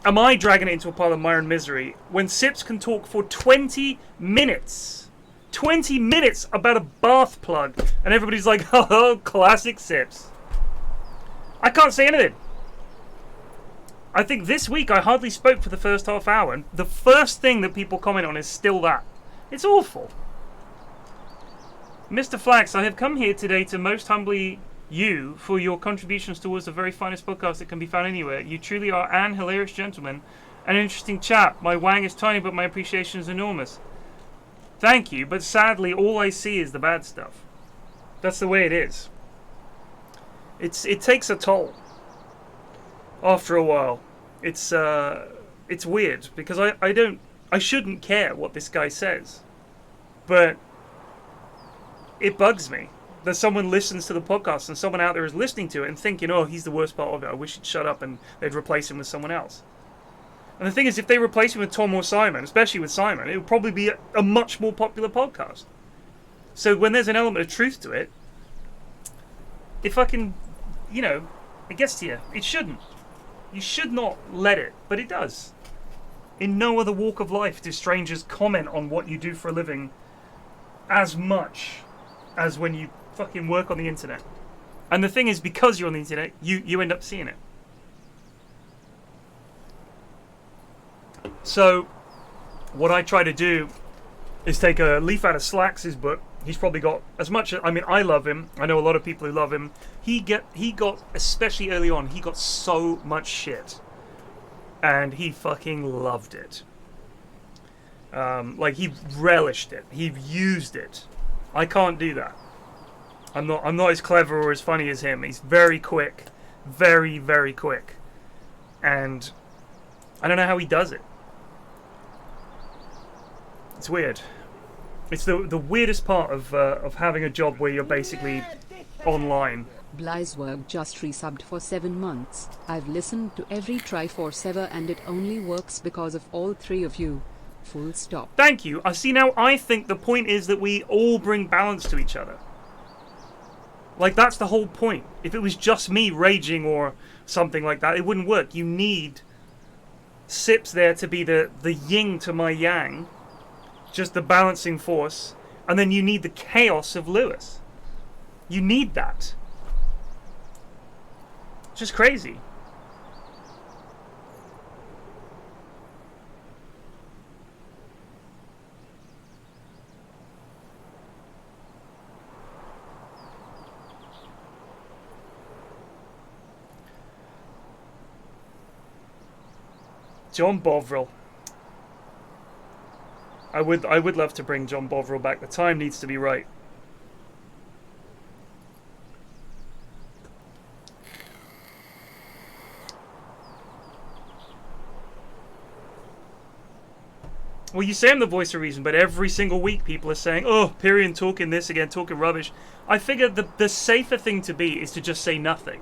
am I dragging it into a pile of mire and misery when Sips can talk for 20 minutes? 20 minutes about a bath plug, and everybody's like, oh, classic Sips. I can't say anything. I think this week I hardly spoke for the first half hour, and the first thing that people comment on is still that. It's awful. Mr. Flax, I have come here today to most humbly you for your contributions towards the very finest podcast that can be found anywhere. You truly are an hilarious gentleman, an interesting chap. My wang is tiny, but my appreciation is enormous. Thank you, but sadly all I see is the bad stuff. That's the way it is. It takes a toll. After a while. It's weird because I shouldn't care what this guy says. But it bugs me that someone listens to the podcast and someone out there is listening to it and thinking, oh, he's the worst part of it. I wish he'd shut up, and they'd replace him with someone else. And the thing is, if they replace him with Tom or Simon, especially with Simon, it would probably be a much more popular podcast. So when there's an element of truth to it, it fucking, it gets to you. It shouldn't. You should not let it, but it does. In no other walk of life do strangers comment on what you do for a living as much as when you fucking work on the internet. And the thing is, because you're on the internet, you end up seeing it. So, what I try to do is take a leaf out of Slax's book. He's probably got as much. I mean, I love him. I know a lot of people who love him. He got, especially early on, he got so much shit, and he fucking loved it. Like, he relished it. He used it. I can't do that. I'm not as clever or as funny as him. He's very quick, very, very quick, and I don't know how he does it. It's weird. It's the weirdest part of having a job where you're basically online. Blizzwork just resubbed for 7 months. I've listened to every Triforce ever and it only works because of all three of you. Full stop. Thank you. I see now. I think the point is that we all bring balance to each other. Like, that's the whole point. If it was just me raging or something like that, it wouldn't work. You need Sips there to be the yin to my yang, just the balancing force, and then you need the chaos of Lewis. You need that. It's just crazy. John Bovril. I would love to bring John Bovril back. The time needs to be right. Well, you say I'm the voice of reason, but every single week people are saying, oh, Pyrian talking this again, talking rubbish. I figured the safer thing to be is to just say nothing.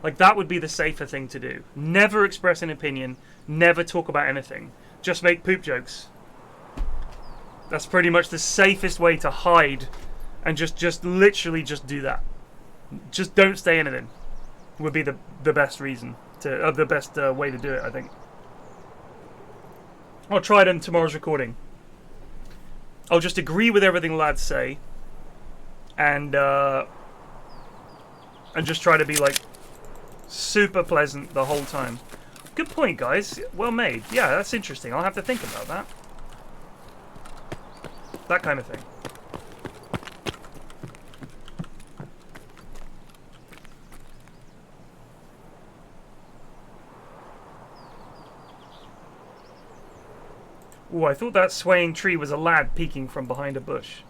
Like, that would be the safer thing to do. Never express an opinion. Never talk about anything. Just make poop jokes. That's pretty much the safest way to hide. And just literally just do that. Just don't say anything. Would be the best reason. The best way to do it, I think. I'll try it in tomorrow's recording. I'll just agree with everything lads say. And just try to be, like, super pleasant the whole time. Good point, guys. Well made. Yeah, that's interesting. I'll have to think about that. That kind of thing. Ooh, I thought that swaying tree was a lad peeking from behind a bush.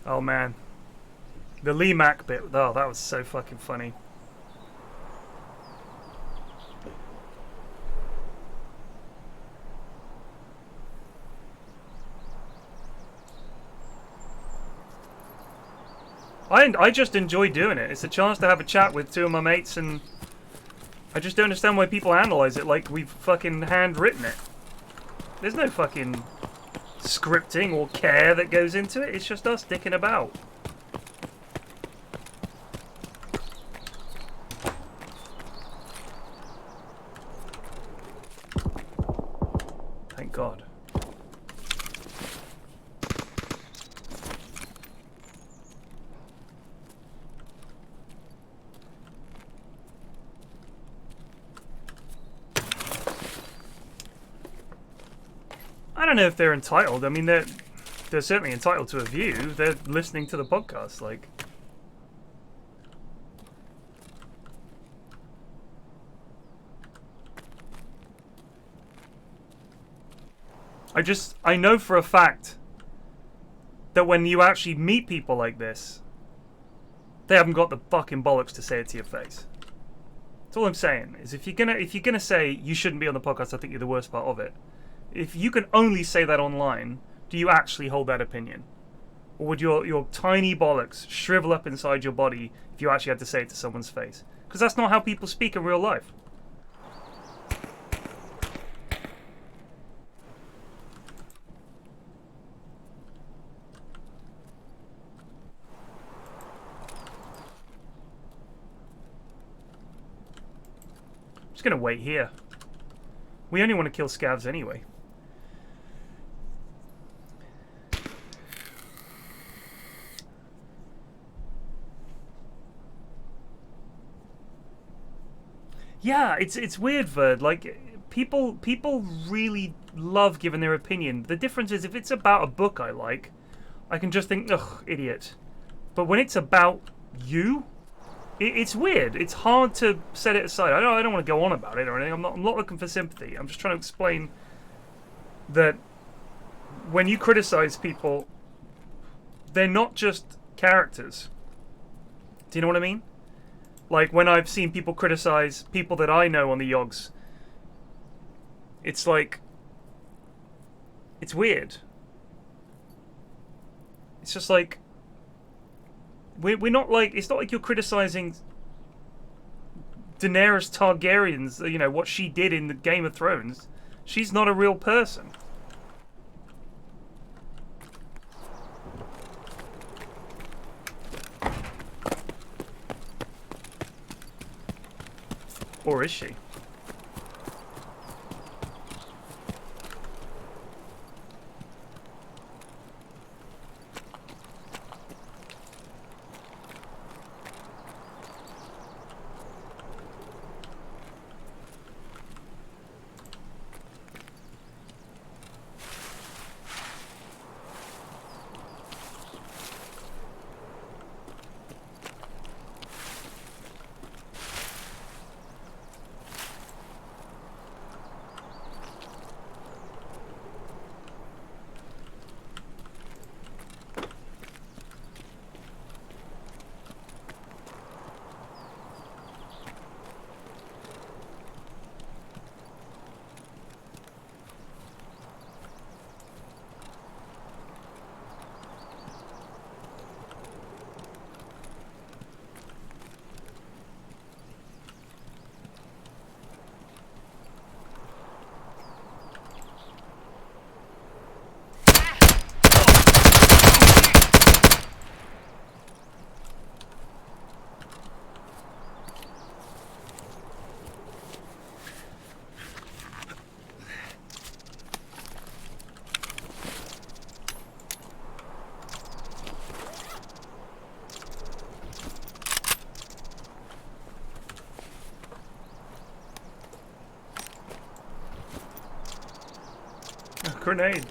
Oh man. The Lee Mack bit, oh, that was so fucking funny. I just enjoy doing it. It's a chance to have a chat with two of my mates, and I just don't understand why people analyze it like we've fucking handwritten it. There's no fucking scripting or care that goes into it. It's just us dicking about. Thank God. I don't know if they're entitled. I mean, they're certainly entitled to a view. They're listening to the podcast, like. I know for a fact that when you actually meet people like this, they haven't got the fucking bollocks to say it to your face. That's all I'm saying. Is if you're gonna say you shouldn't be on the podcast, I think you're the worst part of it. If you can only say that online, do you actually hold that opinion? Or would your tiny bollocks shrivel up inside your body if you actually had to say it to someone's face? Because that's not how people speak in real life. just gonna wait here. We only want to kill scavs anyway. Yeah, it's weird, Verd. Like, people really love giving their opinion. The difference is, if it's about a book I like, I can just think, ugh, idiot. But when it's about you, it's weird. It's hard to set it aside. I don't want to go on about it or anything. I'm not looking for sympathy. I'm just trying to explain that when you criticize people, they're not just characters. Do you know what I mean? Like, when I've seen people criticize people that I know on the Yogs, it's like, it's weird. It's just like, we're not like, it's not like you're criticizing Daenerys Targaryen's, you know, what she did in the Game of Thrones. She's not a real person. Or is she? Grenade.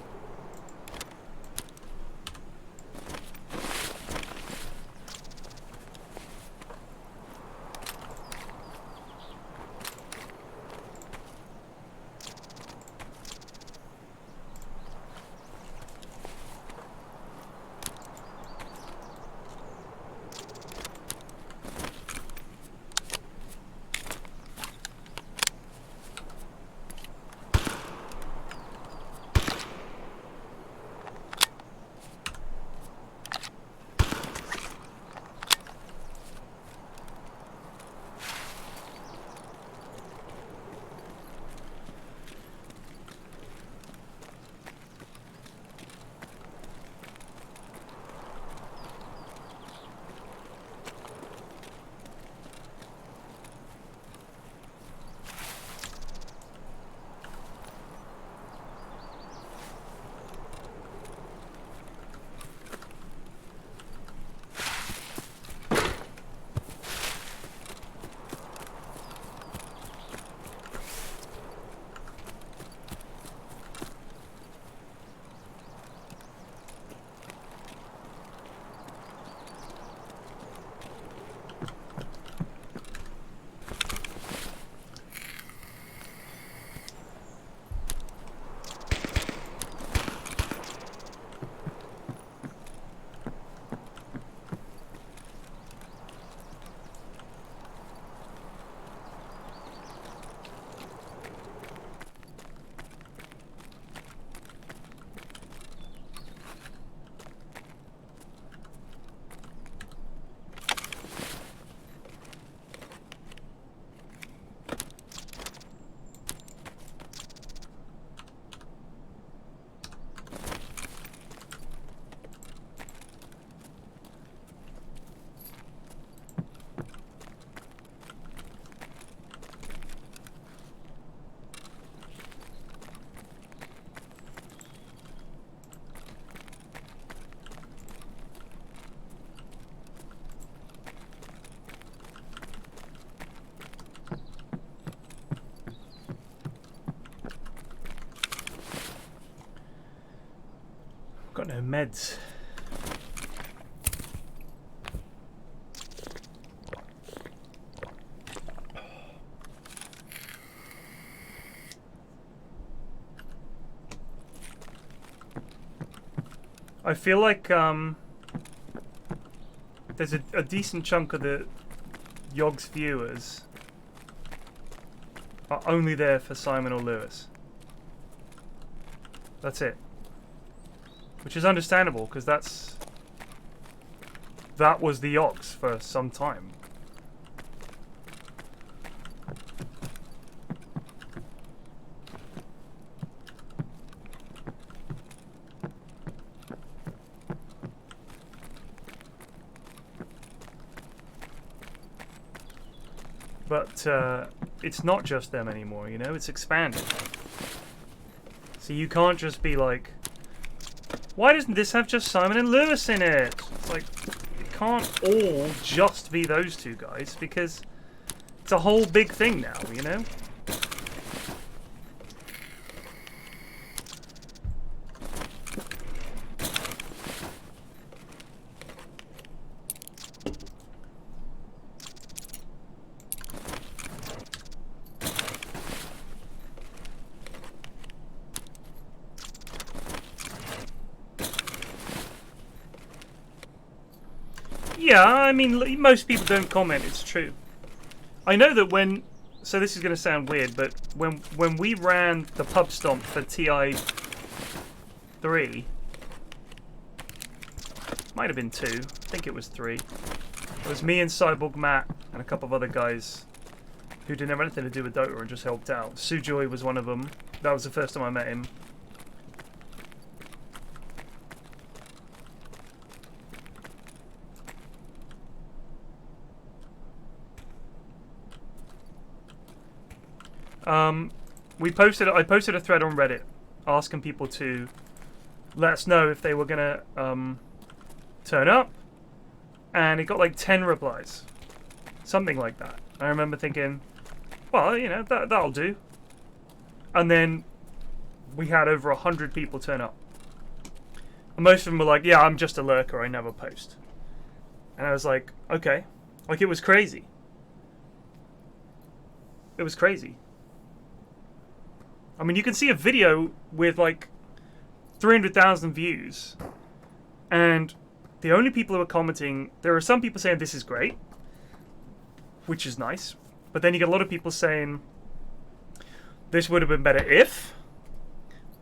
Got no meds. I feel like there's a decent chunk of the Yogg's viewers are only there for Simon or Lewis. That's it. Which is understandable, because that was the Yogs for some time. But it's not just them anymore, you know? It's expanded. So you can't just be like, why doesn't this have just Simon and Lewis in it? It's like, it can't all just be those two guys, because it's a whole big thing now, you know? Yeah, I mean, most people don't comment, it's true. I know that when... So this is going to sound weird, but when we ran the pub stomp for TI 3... Might have been 2. I think it was 3. It was me and Cyborg Matt and a couple of other guys who didn't have anything to do with Dota and just helped out. Sujoy was one of them. That was the first time I met him. I posted a thread on Reddit asking people to let us know if they were gonna turn up, and it got like 10 replies, something like that. I remember thinking, well, you know, that'll do. And then we had over 100 people turn up, and most of them were like, yeah, I'm just a lurker, I never post. And I was like, okay. Like, it was crazy. It was crazy. I mean, you can see a video with like 300,000 views, and the only people who are commenting, there are some people saying this is great, which is nice, but then you get a lot of people saying this would have been better if,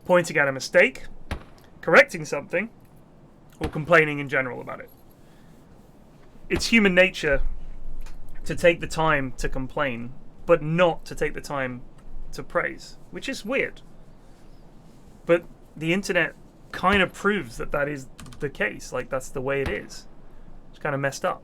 pointing out a mistake, correcting something, or complaining in general about it. It's human nature to take the time to complain, but not to take the time to praise, which is weird. But the internet kind of proves that that is the case. Like, that's the way it is. It's kind of messed up.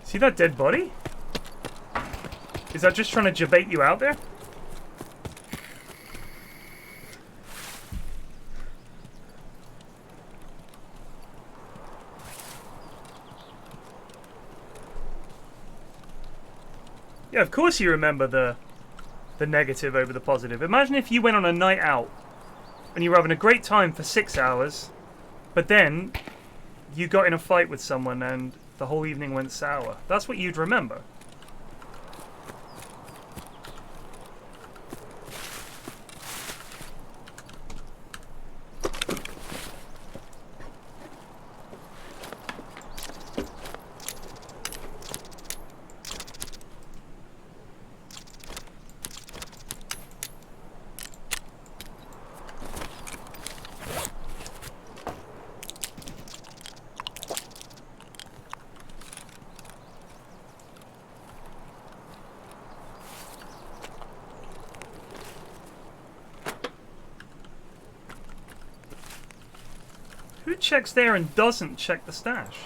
See that dead body? Is that just trying to jabait you out there? Yeah, of course you remember the negative over the positive. Imagine if you went on a night out and you were having a great time for 6 hours, but then you got in a fight with someone and The whole evening went sour. That's what you'd remember. Who checks there and doesn't check the stash?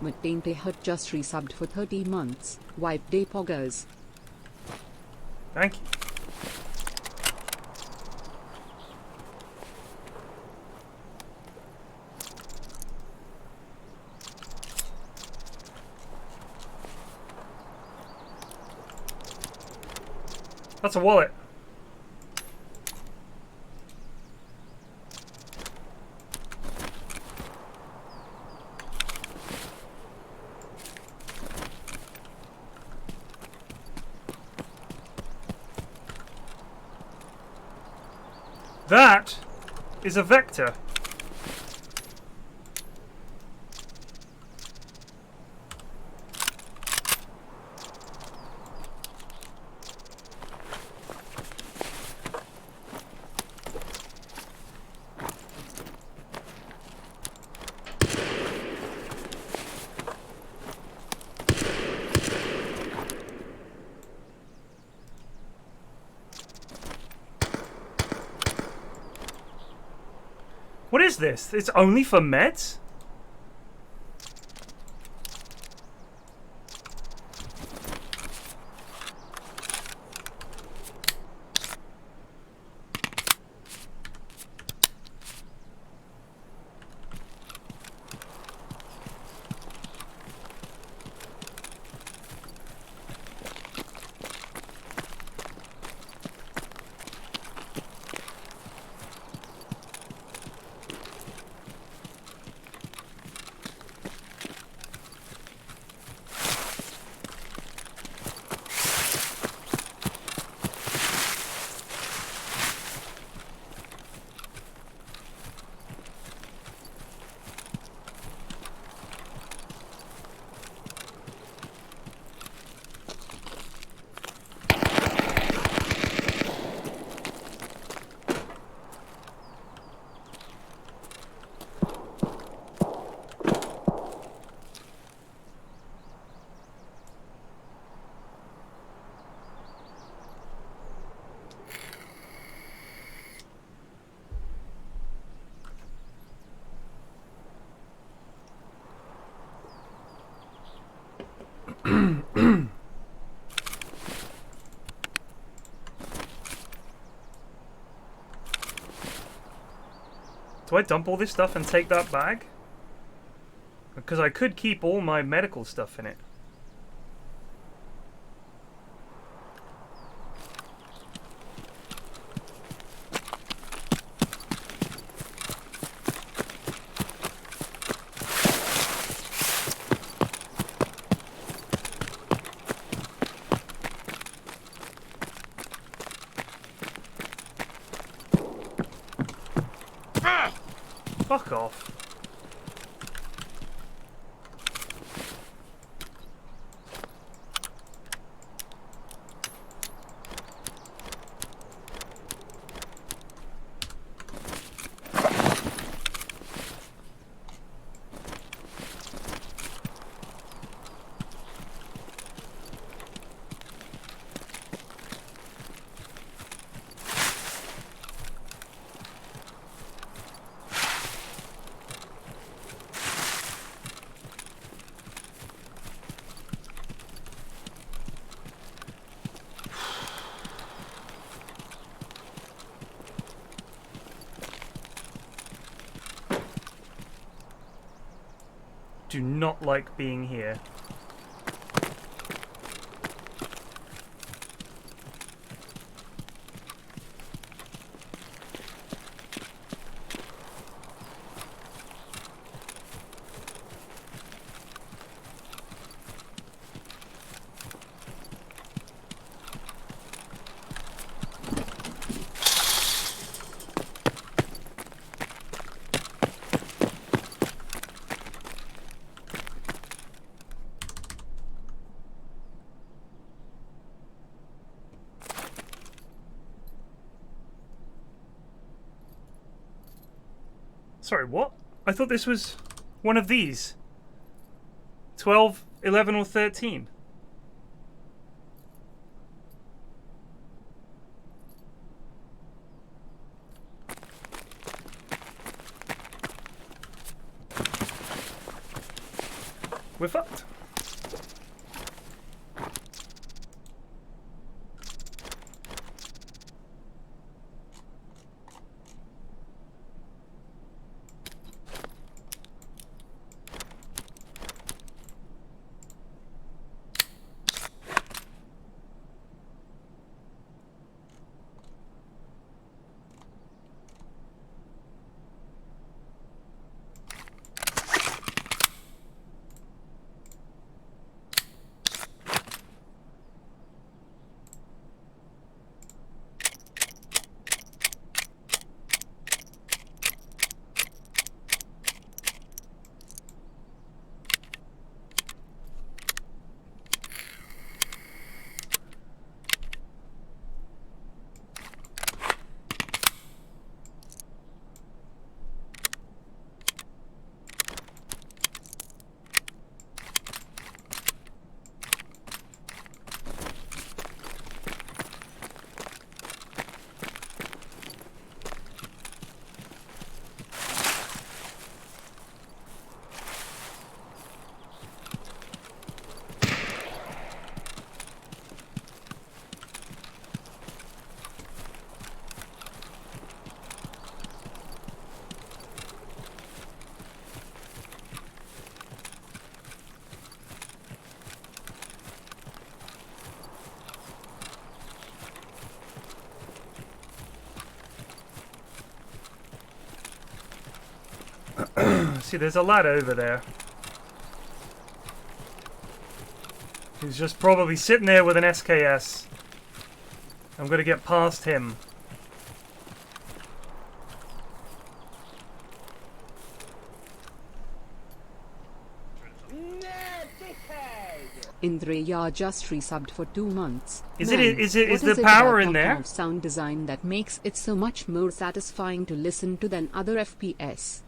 Matente had just resubbed for 30 months. Wipe day poggers. Thank you. That's a wallet. That is a vector. What is this? It's only for meds? Do I dump all this stuff and take that bag? Because I could keep all my medical stuff in it. fuck off. Do not like being here. Sorry, what? I thought this was one of these. 12, 11, or 13. We're fucked. See, there's a lad over there. He's just probably sitting there with an SKS. I'm gonna get past him. Indreya just resubbed for 2 months. Is Man, is what the it power about in there? Tarkov sound design that makes it so much more satisfying to listen to than other FPS?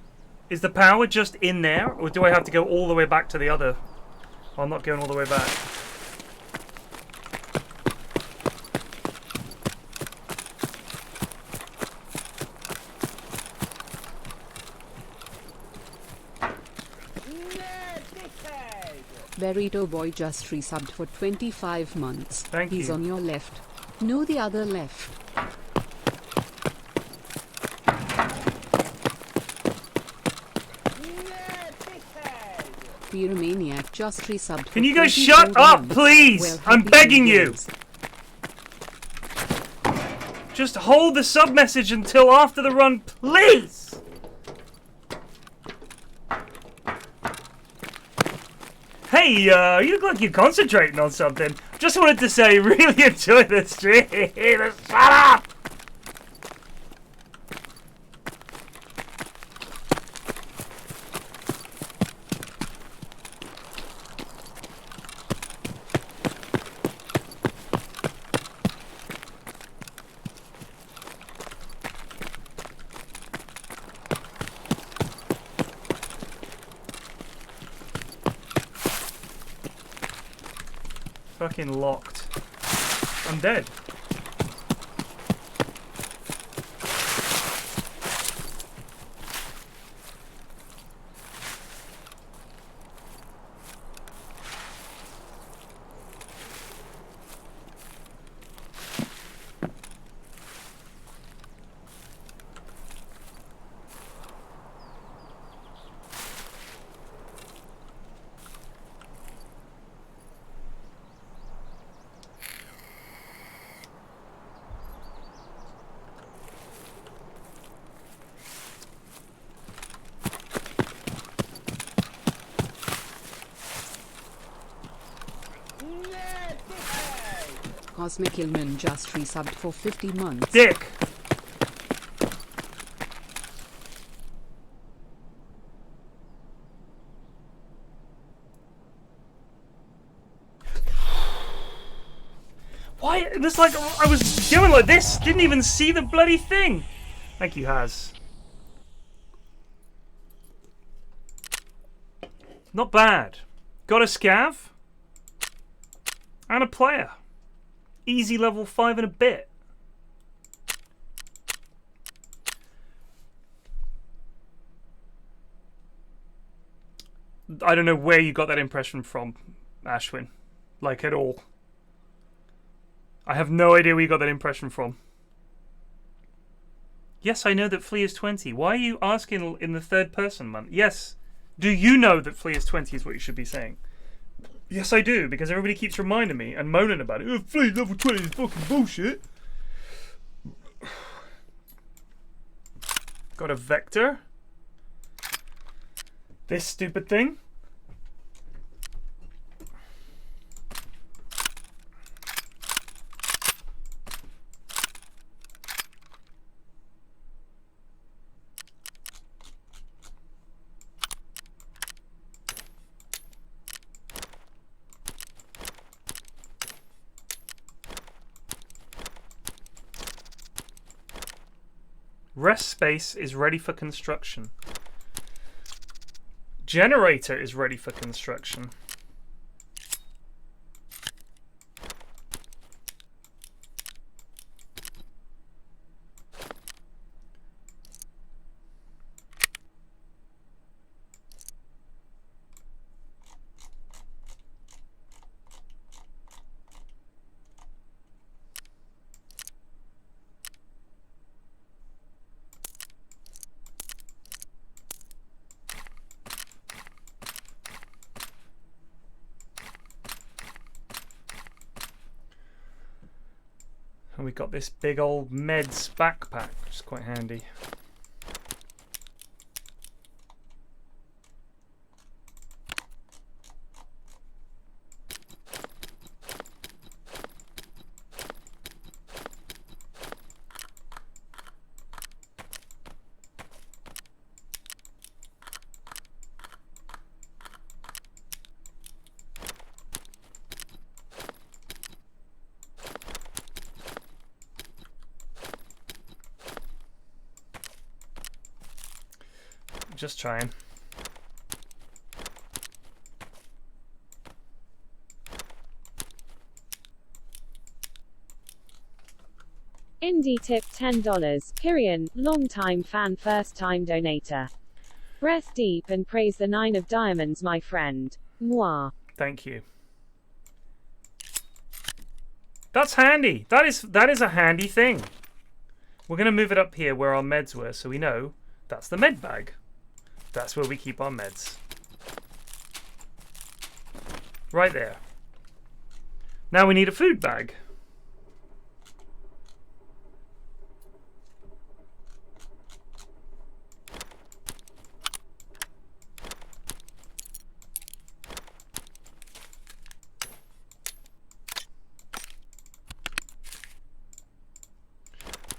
Is the power just in there, or do I have to go all the way back to the other? I'm not going all the way back. Burrito Boy just resubbed for 25 months. Thank He's you. on your left. No, the other left. Pyromaniac just resubbed for Can you guys 24 shut up, months. please? Well, I'm happy begging you. holidays. Just hold the sub message until after the run, please. Hey, you look like you're concentrating on something. Just wanted to say, really enjoy the stream. Shut up! Fucking locked. I'm dead. Cosmic Ilman just resubbed for 50 months. Dick! Why? It was like I was doing like this. Didn't even see the bloody thing. Thank you, Haz. Not bad. Got a scav. And a player. Easy level 5 and a bit. I don't know where you got that impression from, Ashwin. Like, at all. I have no idea where you got that impression from. Yes, I know that Flea is 20. Why are you asking in the third person, man? Yes. Do you know that Flea is 20 is what you should be saying? Yes, I do, because everybody keeps reminding me and moaning about it. Oh, Flea level 20 is fucking bullshit. Got a vector. This stupid thing. Rest space is ready for construction. Generator is ready for construction. And we got this big old meds backpack, which is quite handy. Just trying. Indie tip $10. Kyrian, long-time fan, first-time donator. Breath deep and praise the 9 of diamonds, my friend. Moi. Thank you. That's handy. That is a handy thing. We're going to move it up here where our meds were, so we know that's the med bag. That's where we keep our meds. Right there. Now we need a food bag.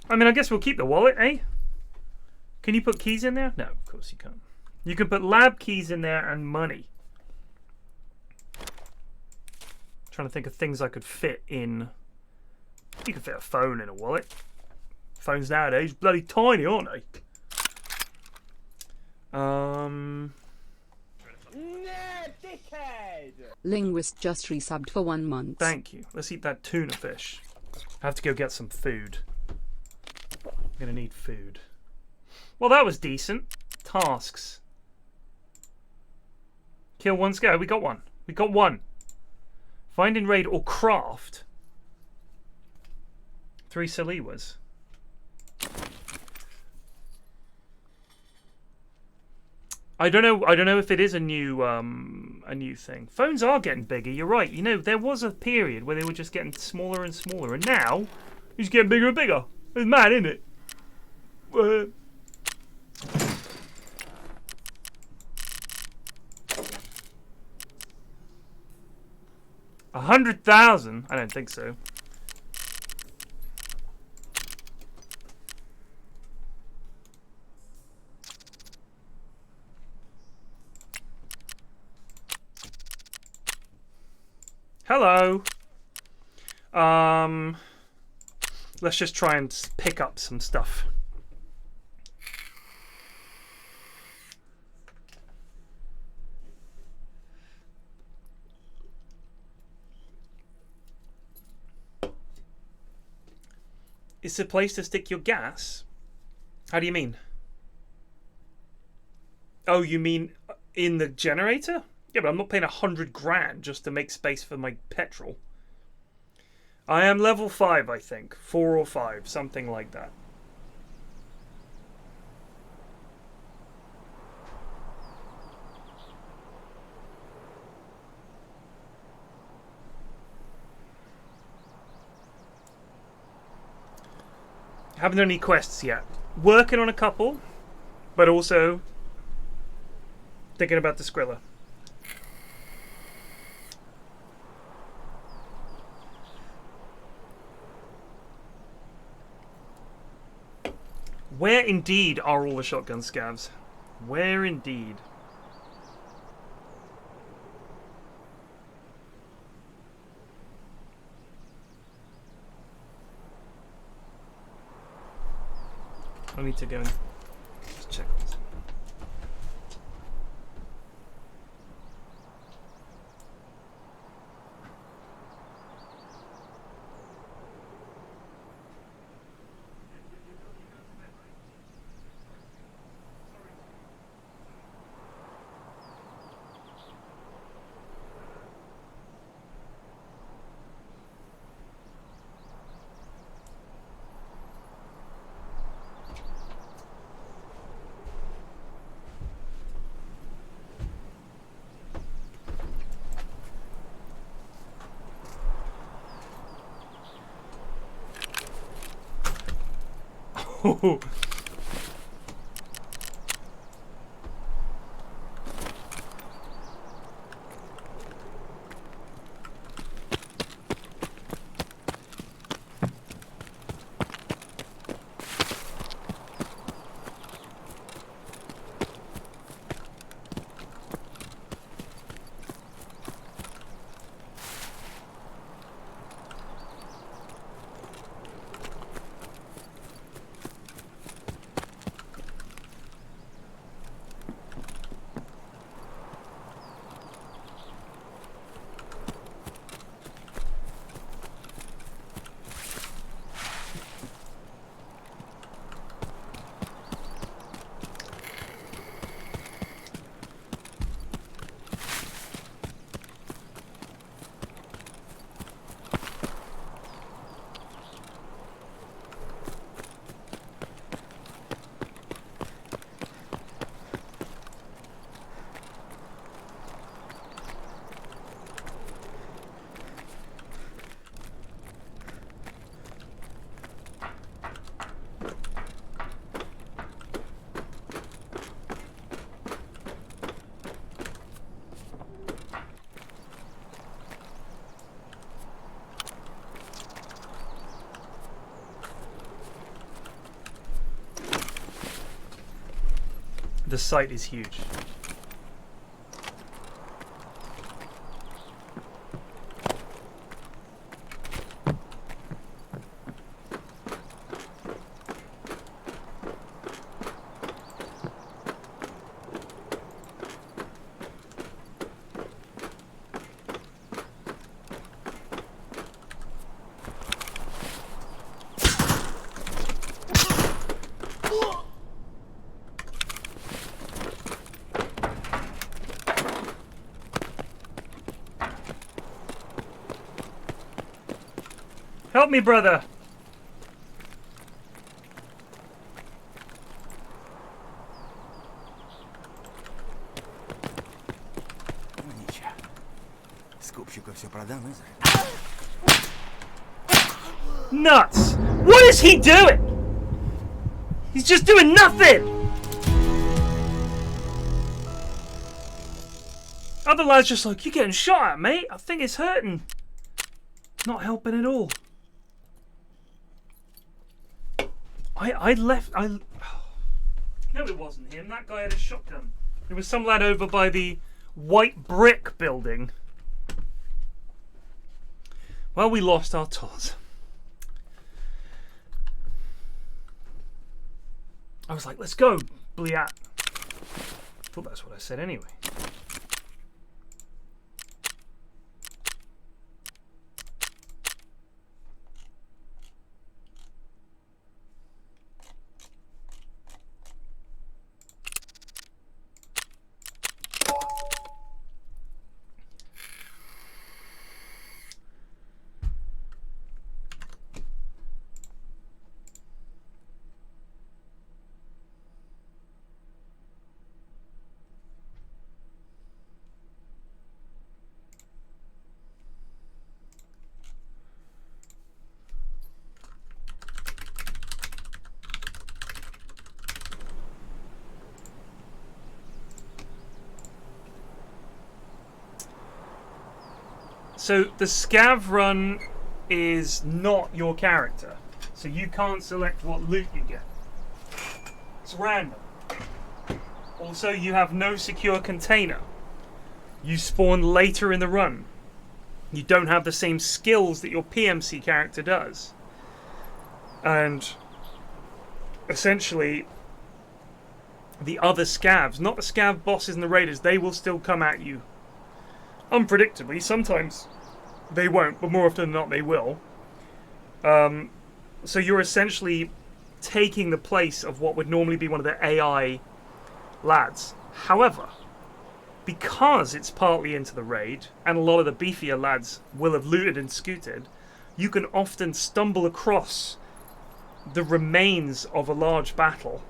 I mean, I guess we'll keep the wallet, eh? Can you put keys in there? No, of course you can't. You can put lab keys in there and money. Trying to think of things I could fit in. You could fit a phone in a wallet. Phones nowadays bloody tiny, aren't they? Nah, dickhead! Linguist just resubbed for 1 month. Thank you. Let's eat that tuna fish. I have to go get some food. I'm gonna need food. Well, that was decent. Tasks. Kill one scout. We got one. We got one. Find in raid or craft 3 Saliwas. I don't know if it is a new thing. Phones are getting bigger. You're right. You know, there was a period where they were just getting smaller and smaller, and now it's getting bigger and bigger. It's mad, isn't it? 100,000? I don't think so. Hello. Let's just try and pick up some stuff. It's a place to stick your gas? How do you mean? Oh, you mean in the generator? Yeah, but I'm not paying 100 grand just to make space for my petrol. I am level 5, I think. 4 or 5, something like that. Haven't done any quests yet. Working on a couple, but also thinking about the Skrilla. Where indeed are all the shotgun scavs? Where indeed? I need to go and just check this. The site is huge. Help me, brother. Nuts! What is he doing? He's just doing nothing! Other lad's just like, you're getting shot at, mate. I think it's hurting. Not helping at all. No, it wasn't him. That guy had a shotgun. There was some lad over by the white brick building. Well, we lost our toz. I was like, let's go, Bliat. Thought that's what I said anyway. So the scav run is not your character. So you can't select what loot you get. It's random. Also, you have no secure container. You spawn later in the run. You don't have the same skills that your PMC character does. And essentially, the other scavs, not the scav bosses and the raiders, they will still come at you unpredictably. Sometimes they won't, but more often than not they will. So you're essentially taking the place of what would normally be one of the AI lads. However, because it's partly into the raid, and a lot of the beefier lads will have looted and scooted, you can often stumble across the remains of a large battle.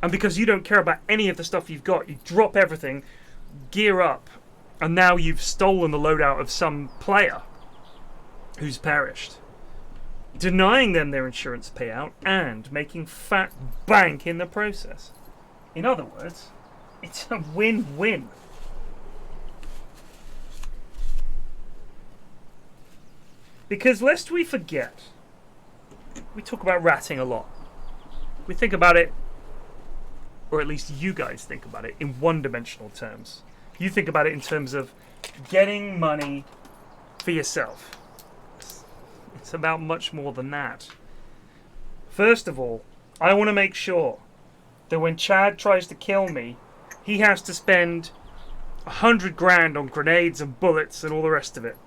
And because you don't care about any of the stuff you've got, you drop everything, gear up, and now you've stolen the loadout of some player who's perished, denying them their insurance payout and making fat bank in the process. In other words, it's a win-win. Because lest we forget, we talk about ratting a lot. We think about it, or at least you guys think about it, in one-dimensional terms. You think about it in terms of getting money for yourself. It's about much more than that. First of all, I want to make sure that when Chad tries to kill me, he has to spend 100 grand on grenades and bullets and all the rest of it.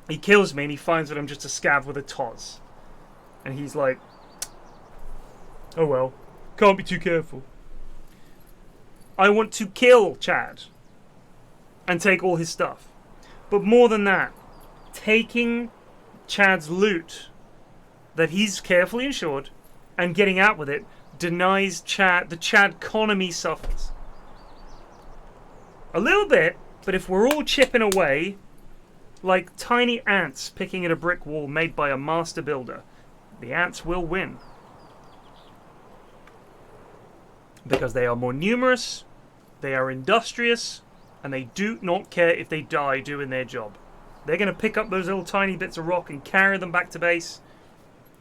He kills me and he finds that I'm just a scav with a toz. And he's like, oh well, can't be too careful. I want to kill Chad and take all his stuff. But more than that, taking Chad's loot that he's carefully insured and getting out with it denies Chad, the Chad economy suffers. A little bit, but if we're all chipping away like tiny ants picking at a brick wall made by a master builder, the ants will win. Because they are more numerous, they are industrious, and they do not care if they die doing their job. They're going to pick up those little tiny bits of rock and carry them back to base.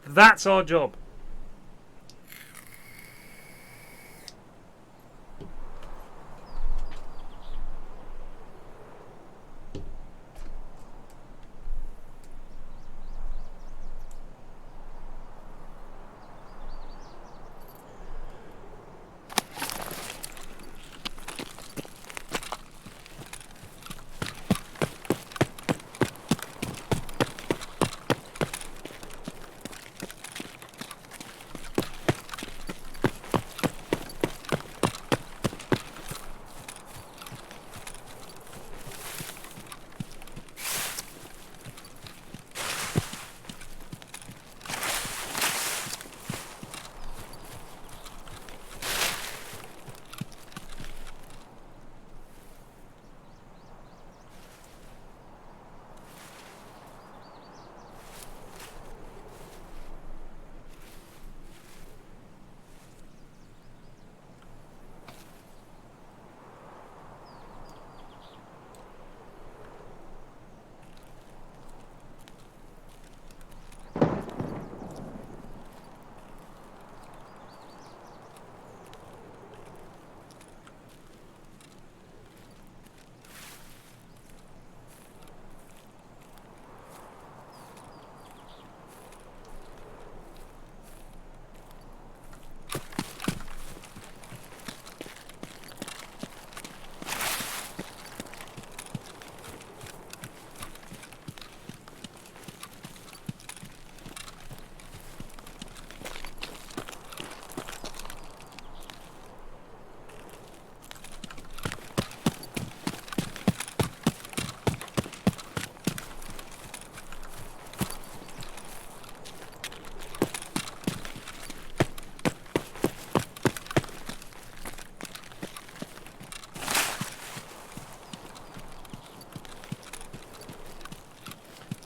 That's our job.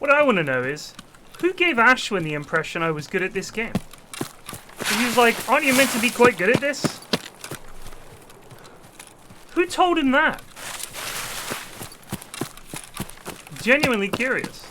What I want to know is, who gave Ashwin the impression I was good at this game? He was like, aren't you meant to be quite good at this? Who told him that? Genuinely curious.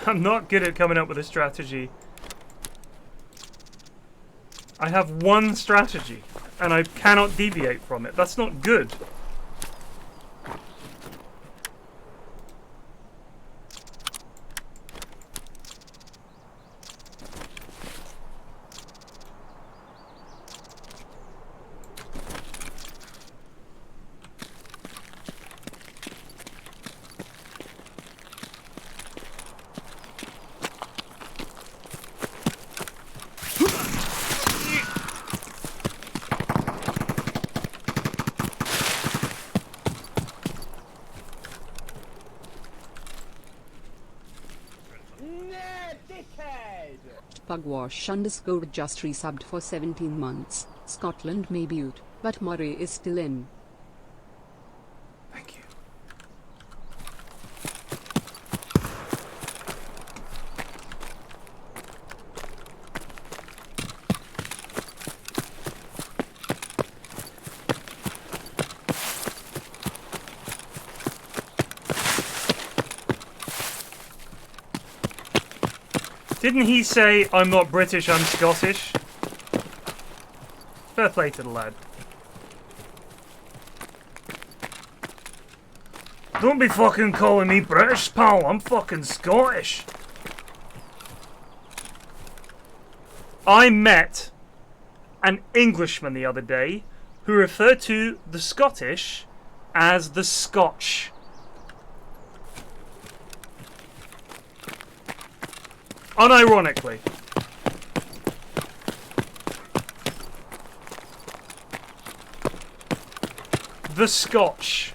I'm not good at coming up with a strategy. I have one strategy, and I cannot deviate from it. That's not good. Pugwash_ just resubbed for 17 months. Scotland may be out, but Murray is still in. Thank you. Didn't he say, I'm not British, I'm Scottish? Fair play to the lad. Don't be fucking calling me British, pal. I'm fucking Scottish. I met an Englishman the other day who referred to the Scottish as the Scotch. Unironically. The Scotch.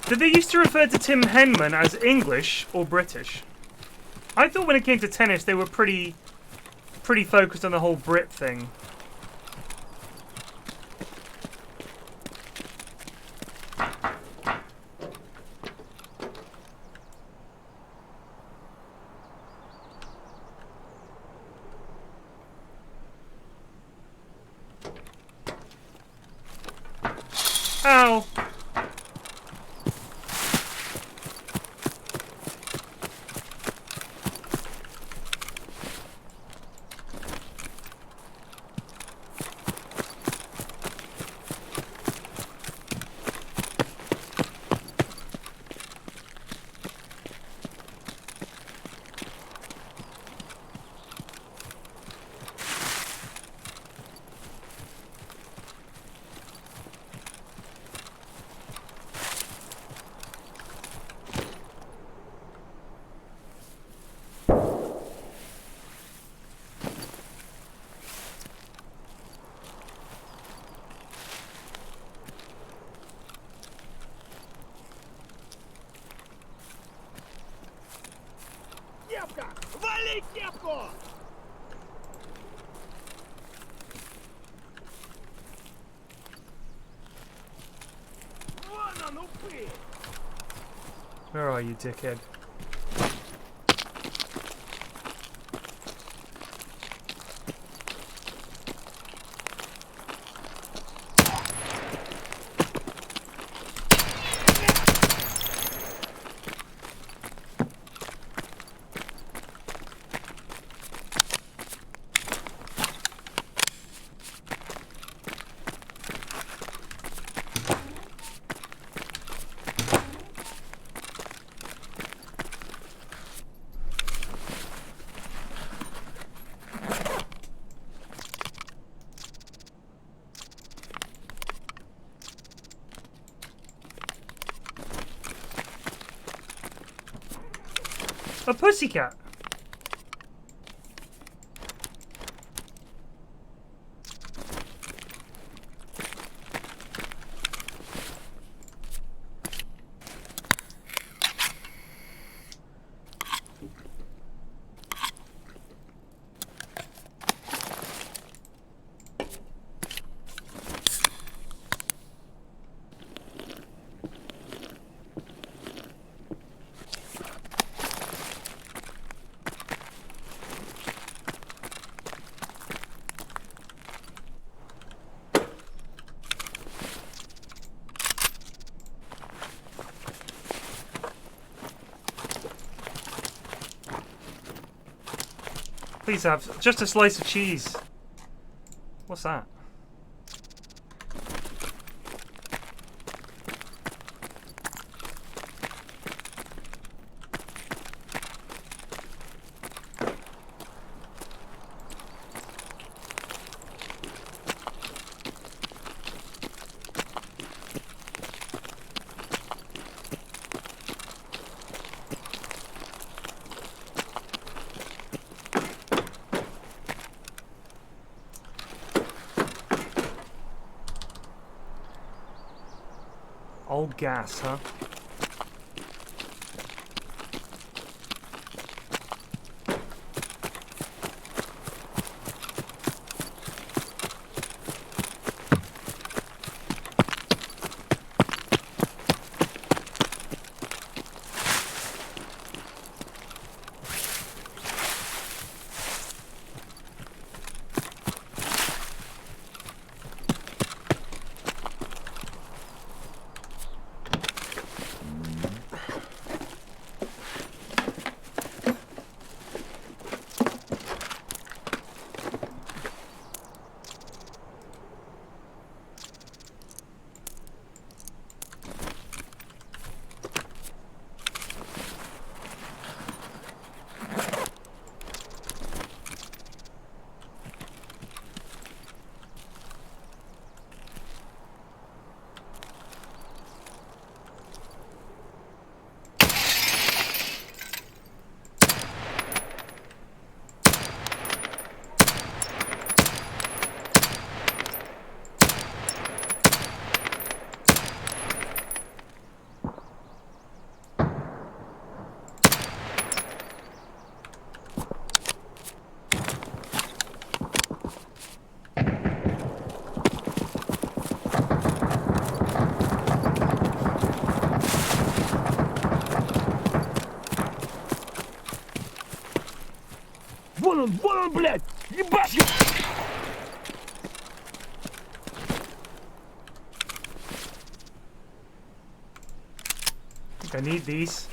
Did they used to refer to Tim Henman as English or British? I thought when it came to tennis they were pretty focused on the whole Brit thing. Ow! Where are you, dickhead? A pussycat. Please have just a slice of cheese. What's that? All gas, huh? Вон он, блядь! Ебать! I need these.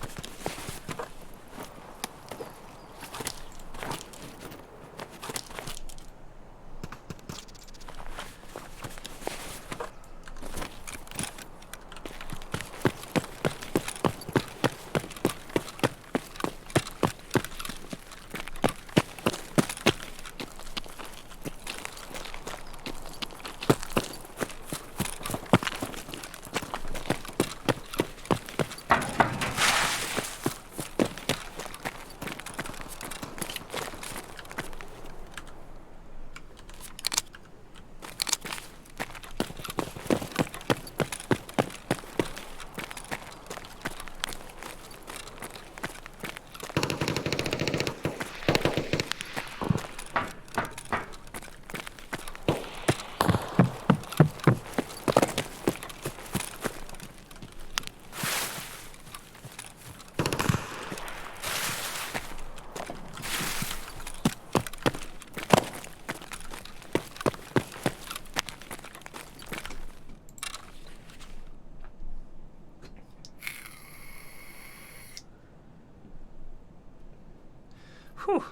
Whew.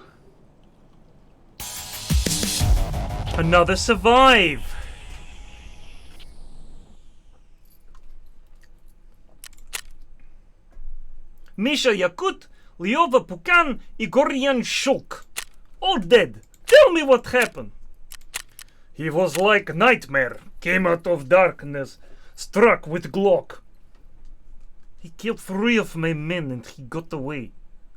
Another survive. Misha Yakut, Lyova Pukan, Igoryan Shulk. All dead. Tell me what happened. He was like nightmare. Came out of darkness. Struck with Glock. He killed 3 of my men and he got away.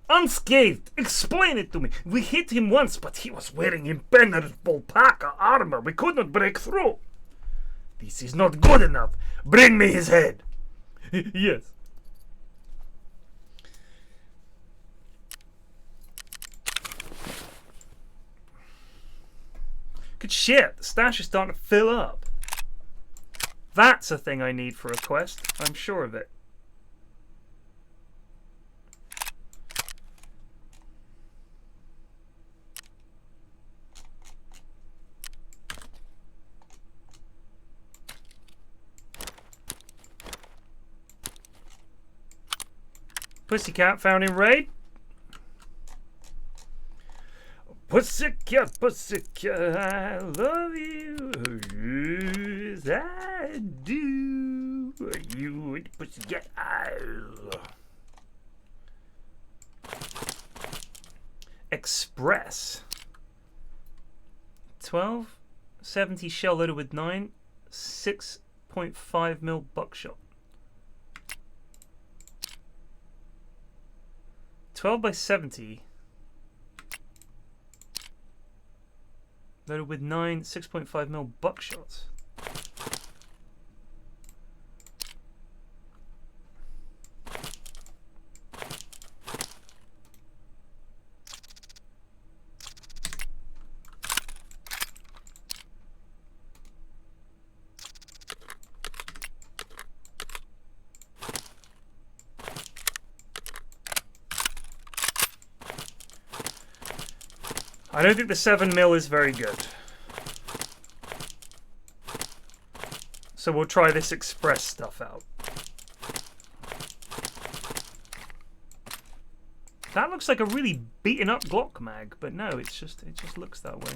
Unscathed. Explain it to me. We hit him once, but he was wearing impenetrable Paka armor. We could not break through. This is not good enough. Bring me his head. Yes. Good shit. The stash is starting to fill up. That's a thing I need for a quest. I'm sure of it. Pussycat found in raid. Pussycat, pussycat, I love you. Yes, I do. You pussycat. Express. 1270 shell loaded with 9, 6.5 mil buckshot. 12 by 70. Loaded with 9, 6.5 mil buckshots. I don't think the 7 mil is very good. So we'll try this express stuff out. That looks like a really beaten up Glock mag, but no, it just looks that way.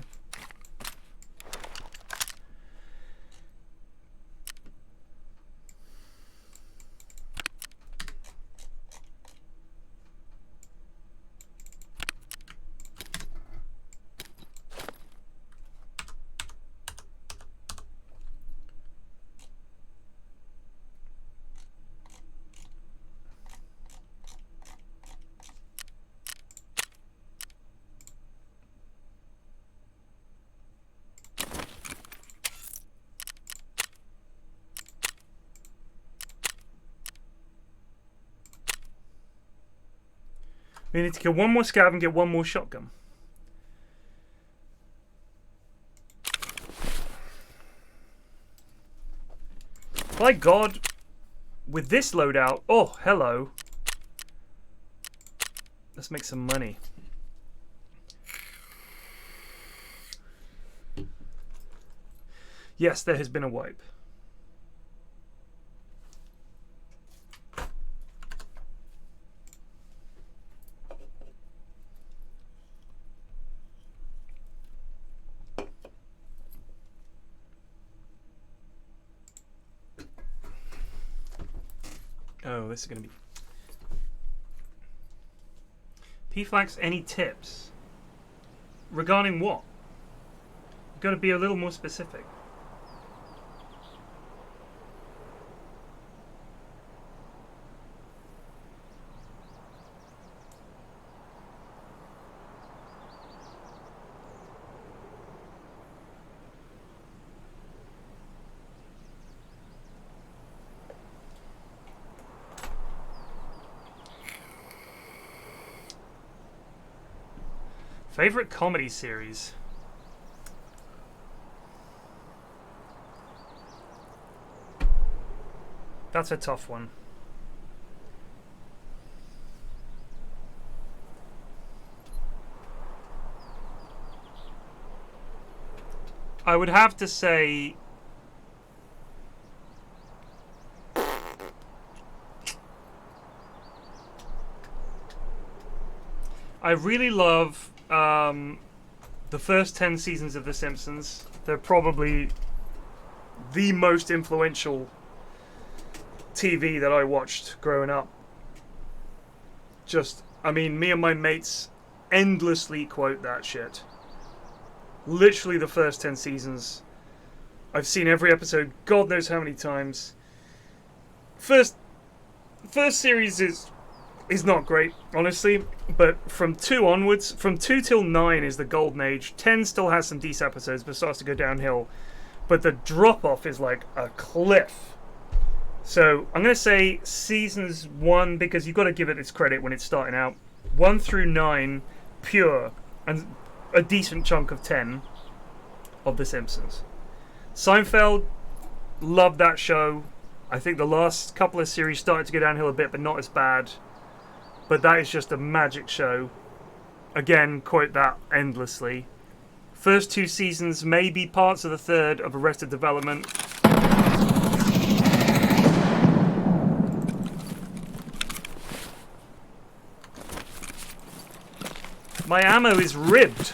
We need to kill one more scav and get one more shotgun. By God, with this loadout, oh, hello. Let's make some money. Yes, there has been a wipe. Oh, this is going to be... PFlax, any tips? Regarding what? You've got to be a little more specific. Favorite comedy series? That's a tough one. I would have to say I really love the first 10 seasons of The Simpsons. They're probably the most influential TV that I watched growing up. Just, I mean, me and my mates endlessly quote that shit. Literally the first 10 seasons. I've seen every episode God knows how many times. First series is not great, honestly, but from 2 onwards, from 2 till 9 is the golden age. 10 still has some decent episodes, but starts to go downhill. But the drop-off is like a cliff. So, I'm going to say seasons 1, because you've got to give it its credit when it's starting out. 1 through 9, pure, and a decent chunk of 10 of The Simpsons. Seinfeld, loved that show. I think the last couple of series started to go downhill a bit, but not as bad. But that is just a magic show. Again, quote that endlessly. First 2 seasons, maybe parts of the third of Arrested Development. My ammo is ribbed.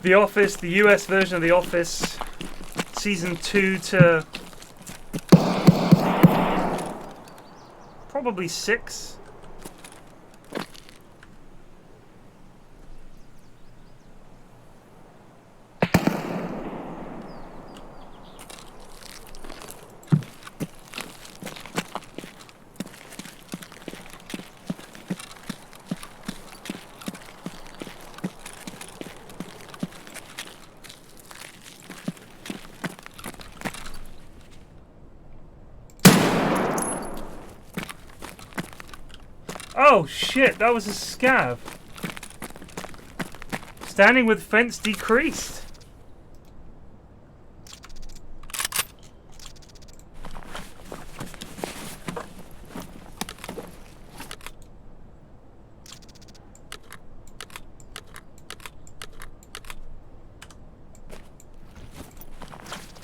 The Office, the US version of The Office, season 2 to probably 6. Oh shit, that was a scav. Standing with fence decreased.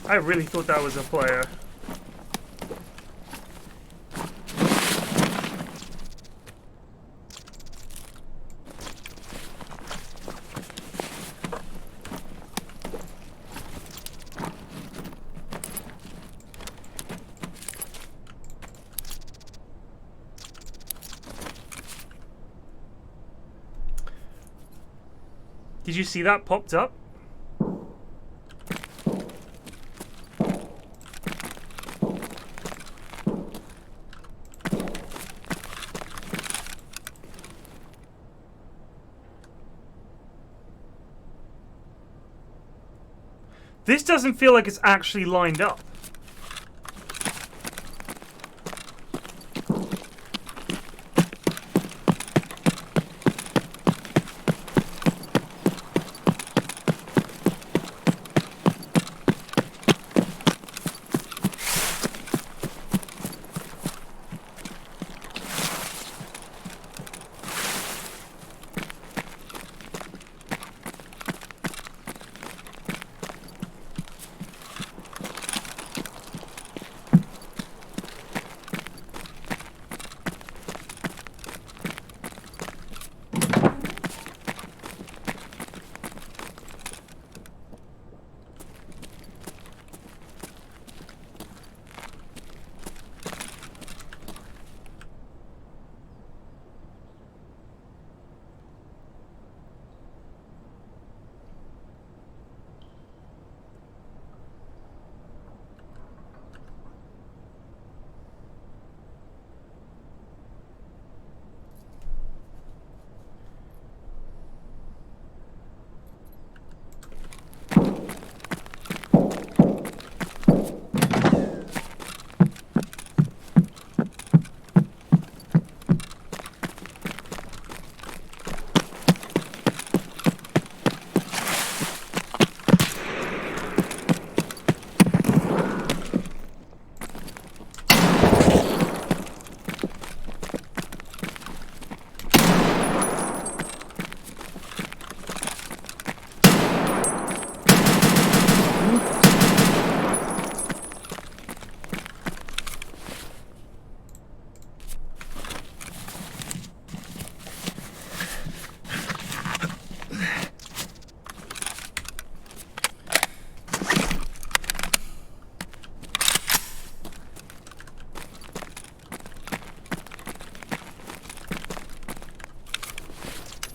I really thought that was a player. Did you see that popped up? This doesn't feel like it's actually lined up.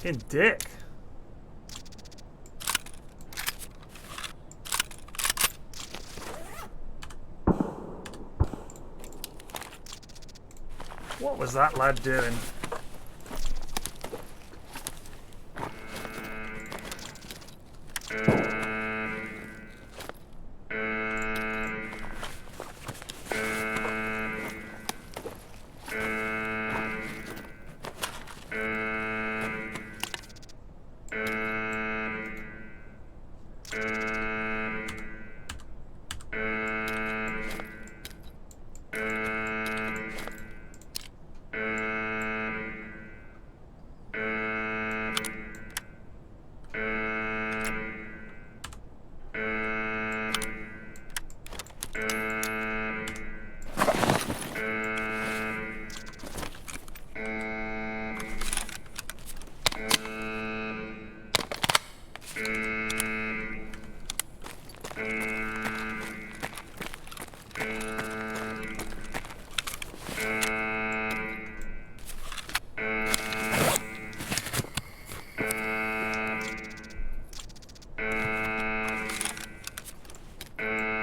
Fucking dick. What was that lad doing?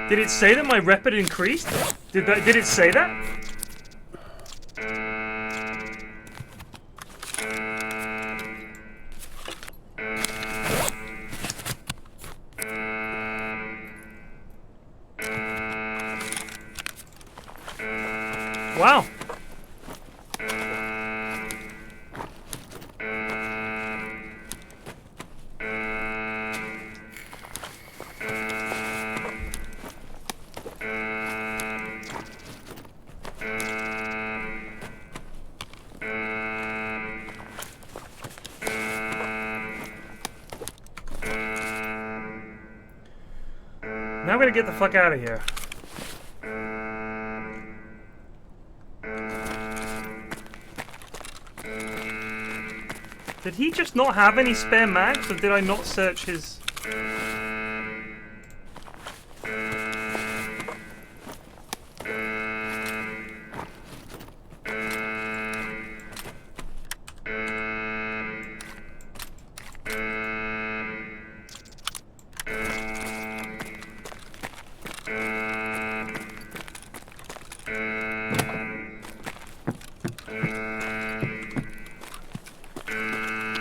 Did it say that my rep had increased? Did it say that? Wow. Now I'm gonna get the fuck out of here. Did he just not have any spare mags, or did I not search his...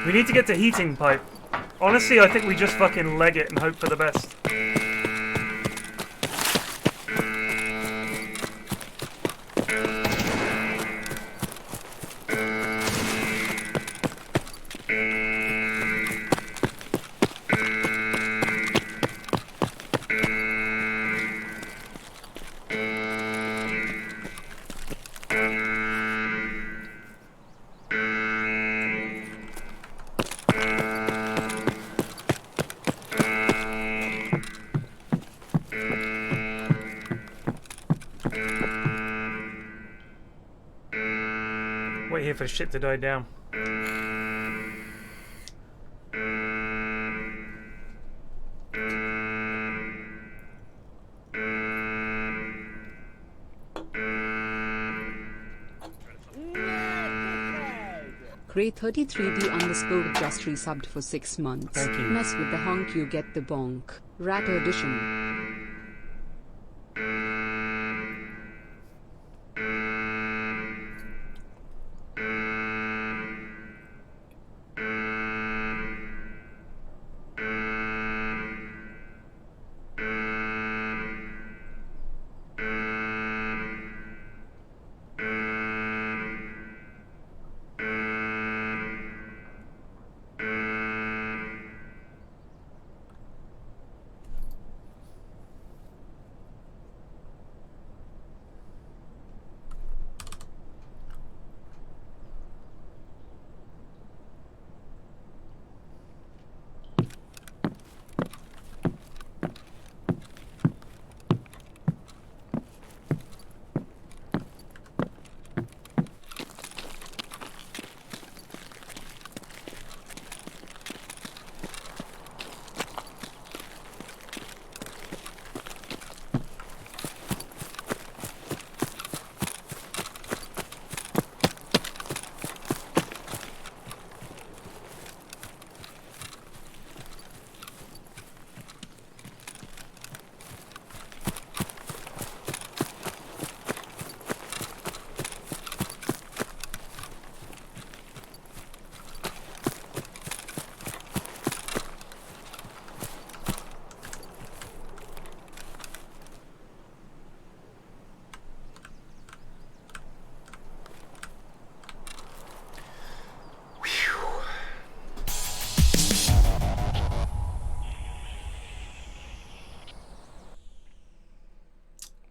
We need to get to heating pipe. Honestly, I think we just fucking leg it and hope for the best. Wait here for shit to die down. Gray33D_ just resubbed for 6 months. Thank you. Mess with the honk, you get the bonk. Rat edition.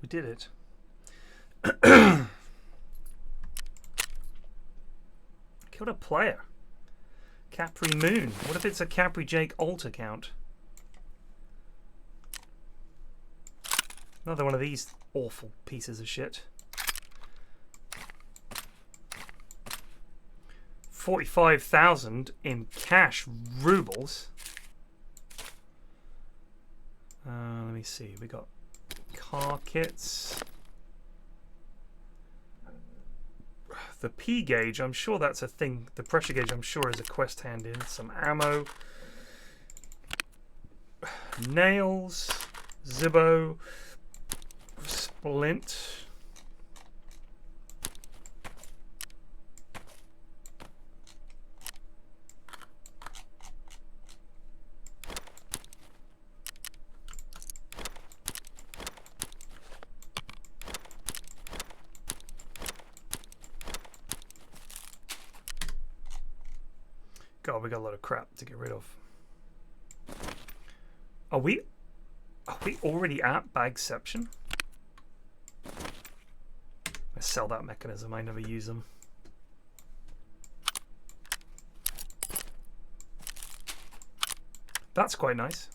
did it. Killed a player. Capri Moon. What if it's a Capri Jake alt account? Another one of these awful pieces of shit. 45,000 in cash rubles. Let me see. We got car kits. The P gauge, I'm sure that's a thing. The pressure gauge, I'm sure, is a quest hand in. Some ammo. Nails. Zibbo. Splint. God, we got a lot of crap to get rid of. Are we already at Bagception? I sell that mechanism, I never use them. That's quite nice.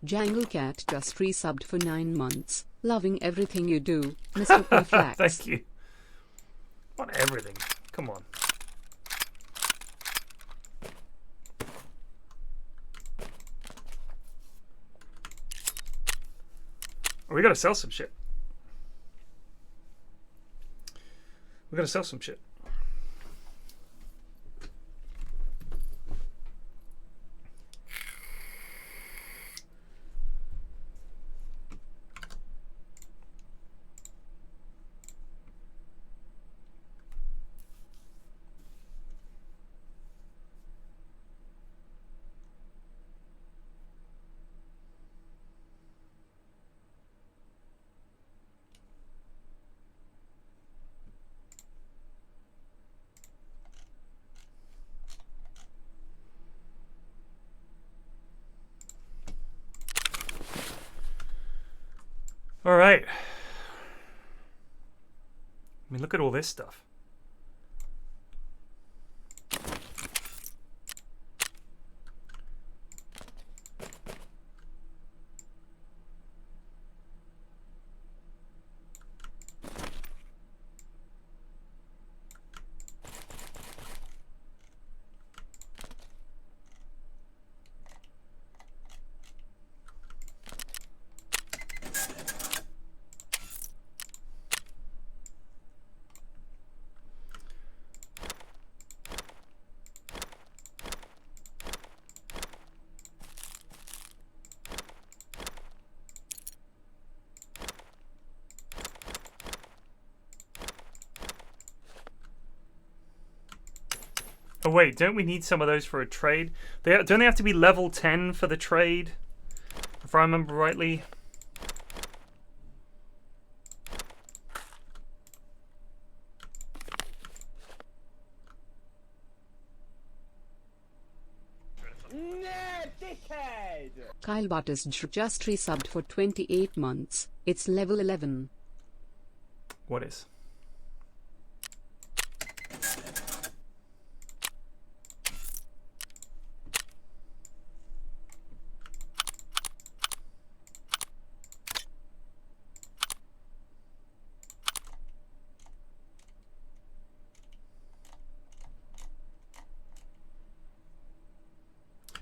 Jangle Cat just resubbed for 9 months. Loving everything you do, Mr. PFlax. Thank you. Not everything. Come on. We gotta sell some shit. We gotta sell some shit. All right. I mean, look at all this stuff. Oh wait, don't we need some of those for a trade? Don't they have to be level 10 for the trade? If I remember rightly. Kyle Butters just resubbed for 28 months. It's level 11. What is?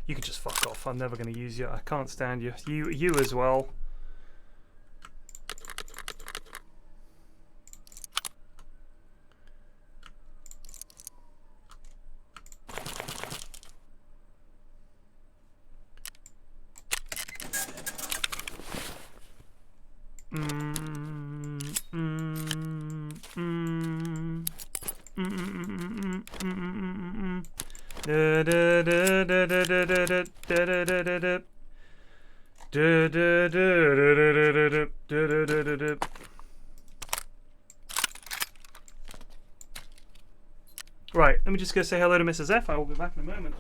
You can just fuck off. I'm never going to use you. I can't stand you. You as well. Right, let me just go say hello to Mrs. F. I will be back in a moment.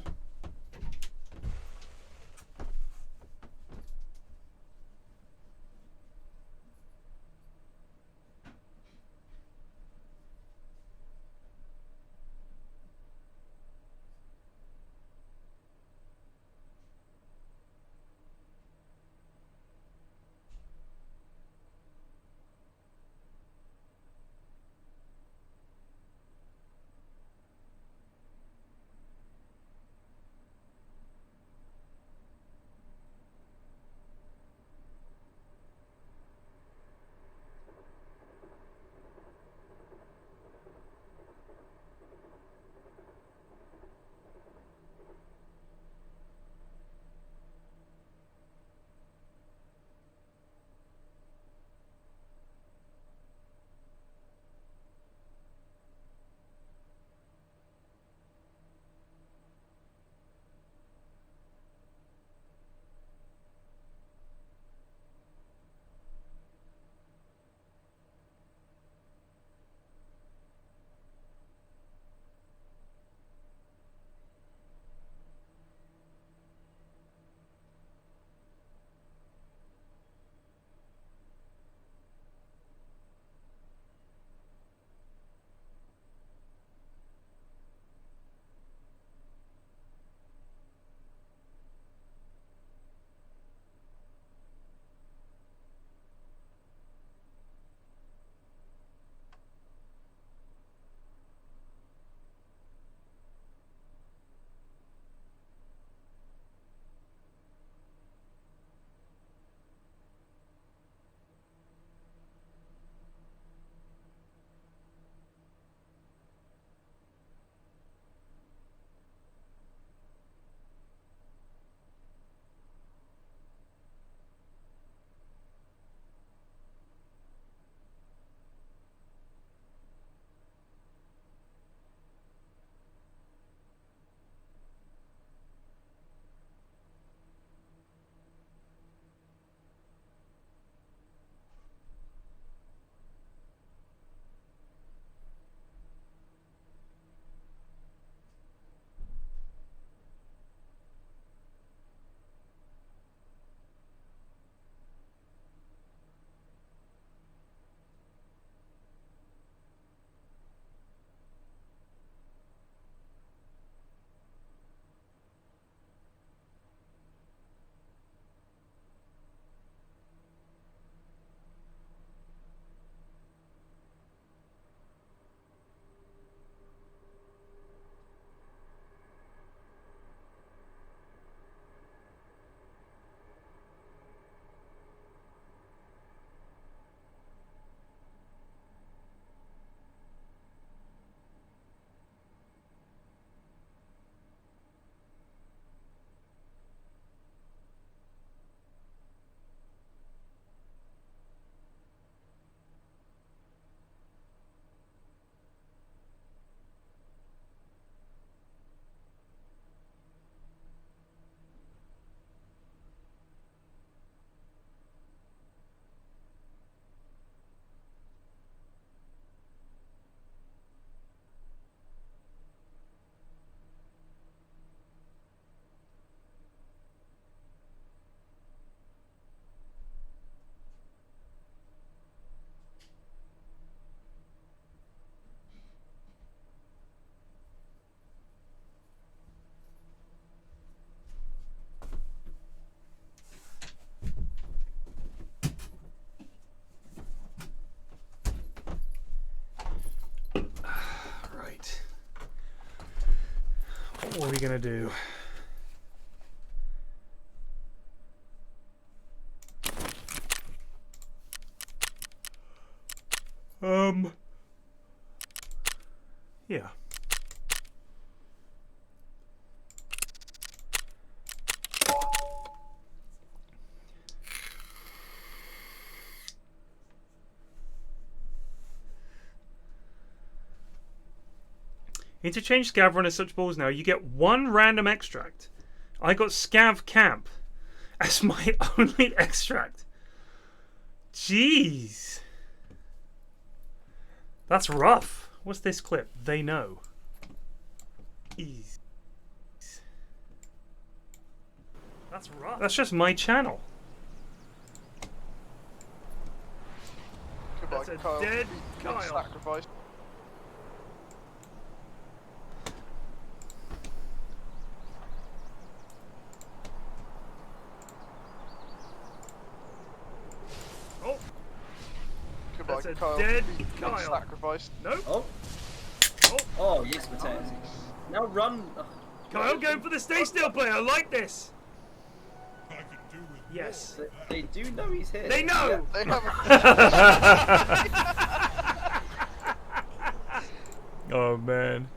What are we gonna do? Yeah. Interchange Scav Run as such balls now. You get 1 random extract. I got Scav Camp as my only extract. Jeez. That's rough. What's this clip? They know. Ease. That's rough. That's just my channel. Goodbye, That's a Kyle. dead Big Kyle. Sacrifice. Oh, Goodbye, that's a Kyle. dead Big Kyle. Sacrifice. nope. Oh, Oh, oh yes, Mateus. Now run. Kyle going for the stay still play. I like this. Yes. They do know he's here. They know. They haven't. Oh man.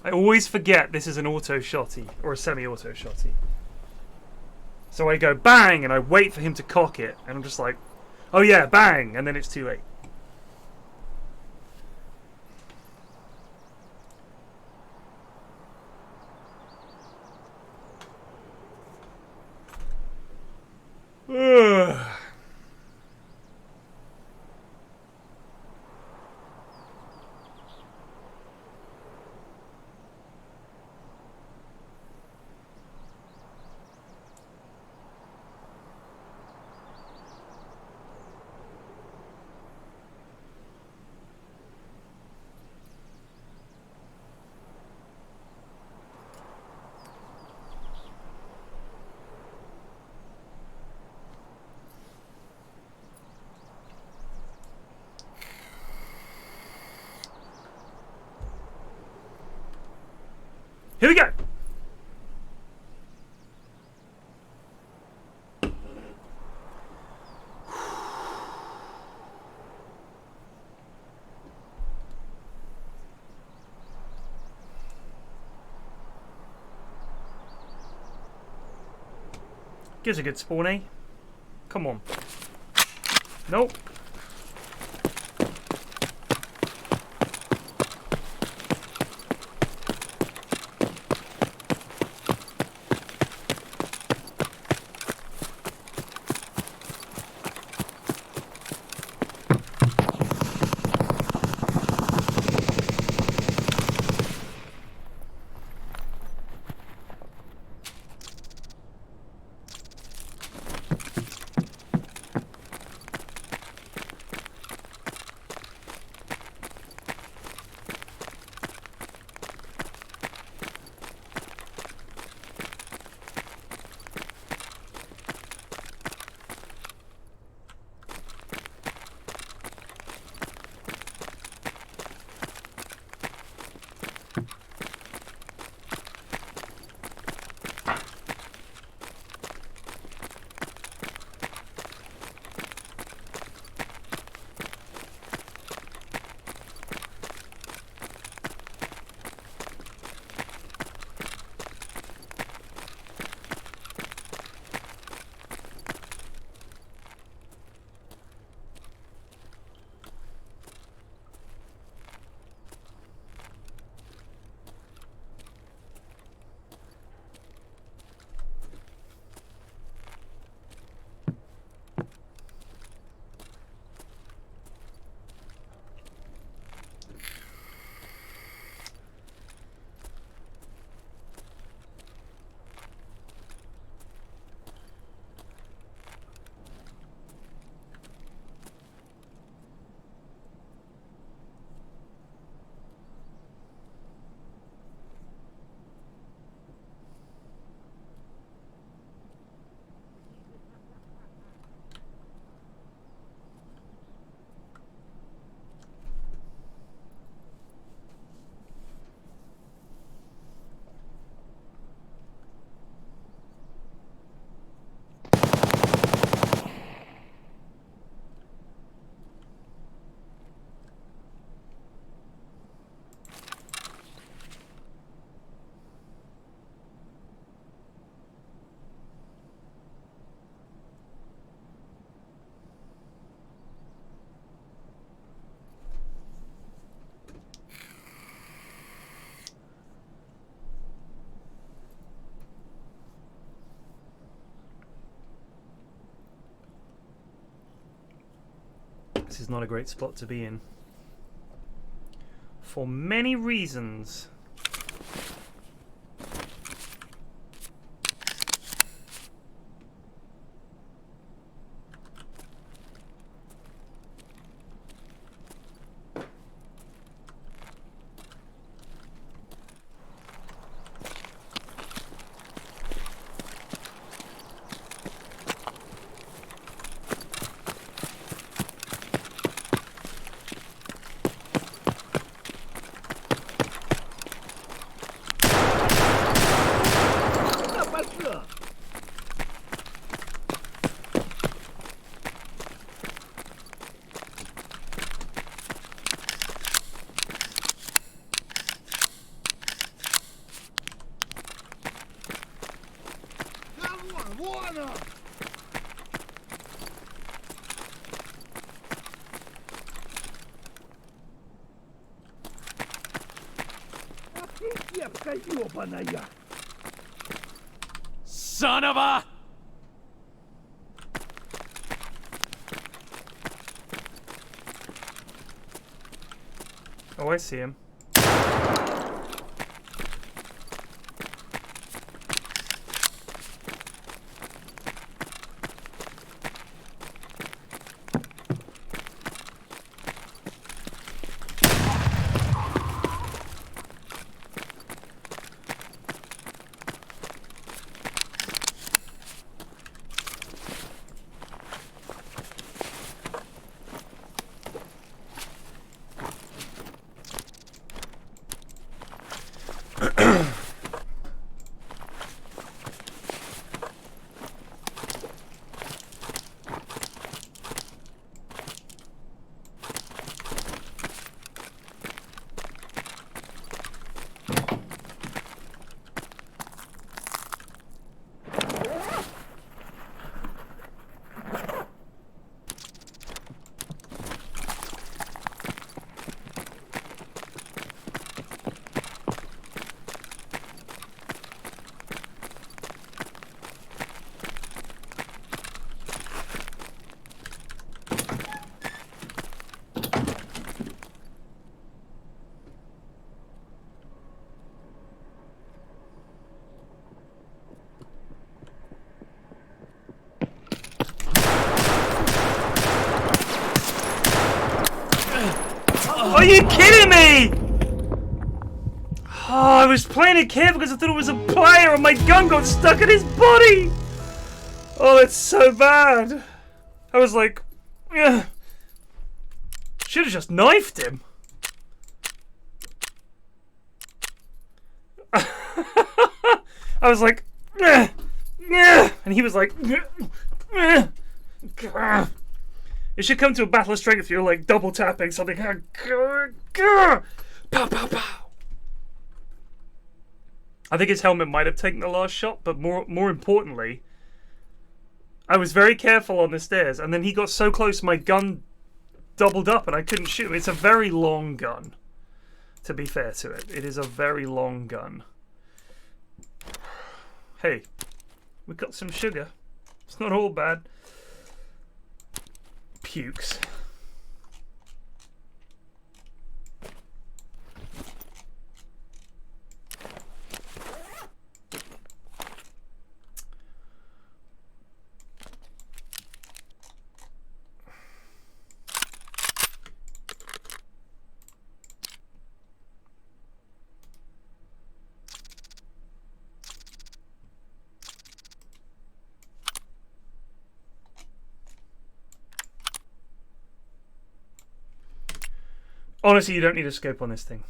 I always forget this is an auto shotty or a semi-auto shotty. So I go bang and I wait for him to cock it and I'm just like, oh yeah, bang, and then it's too late. Ugh. Here we go. Gives a good spawn, eh? Come on. Nope. is not a great spot to be in. For many reasons. Son of a... Oh, I see him. Are you kidding me? Oh, I was playing it careful because I thought it was a player and my gun got stuck in his body. Oh, that's so bad. I was like, yeah. Should have just knifed him. I was like, yeah, and he was like, it should come to a battle of strength if you're like double tapping something. Pow, pow, pow. I think his helmet might have taken the last shot, but more importantly, I was very careful on the stairs, and then he got so close my gun doubled up and I couldn't shoot him. It's a very long gun, to be fair to it. It is a very long gun. Hey, we got some sugar. It's not all bad. Pukes. Honestly, you don't need a scope on this thing.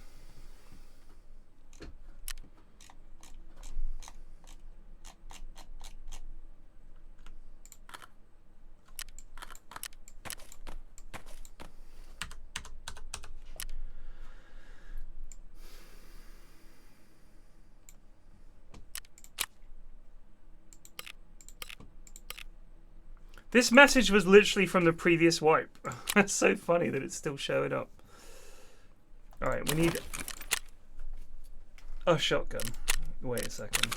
This message was literally from the previous wipe. That's so funny that it's still showing up. Alright, we need a shotgun. Wait a second.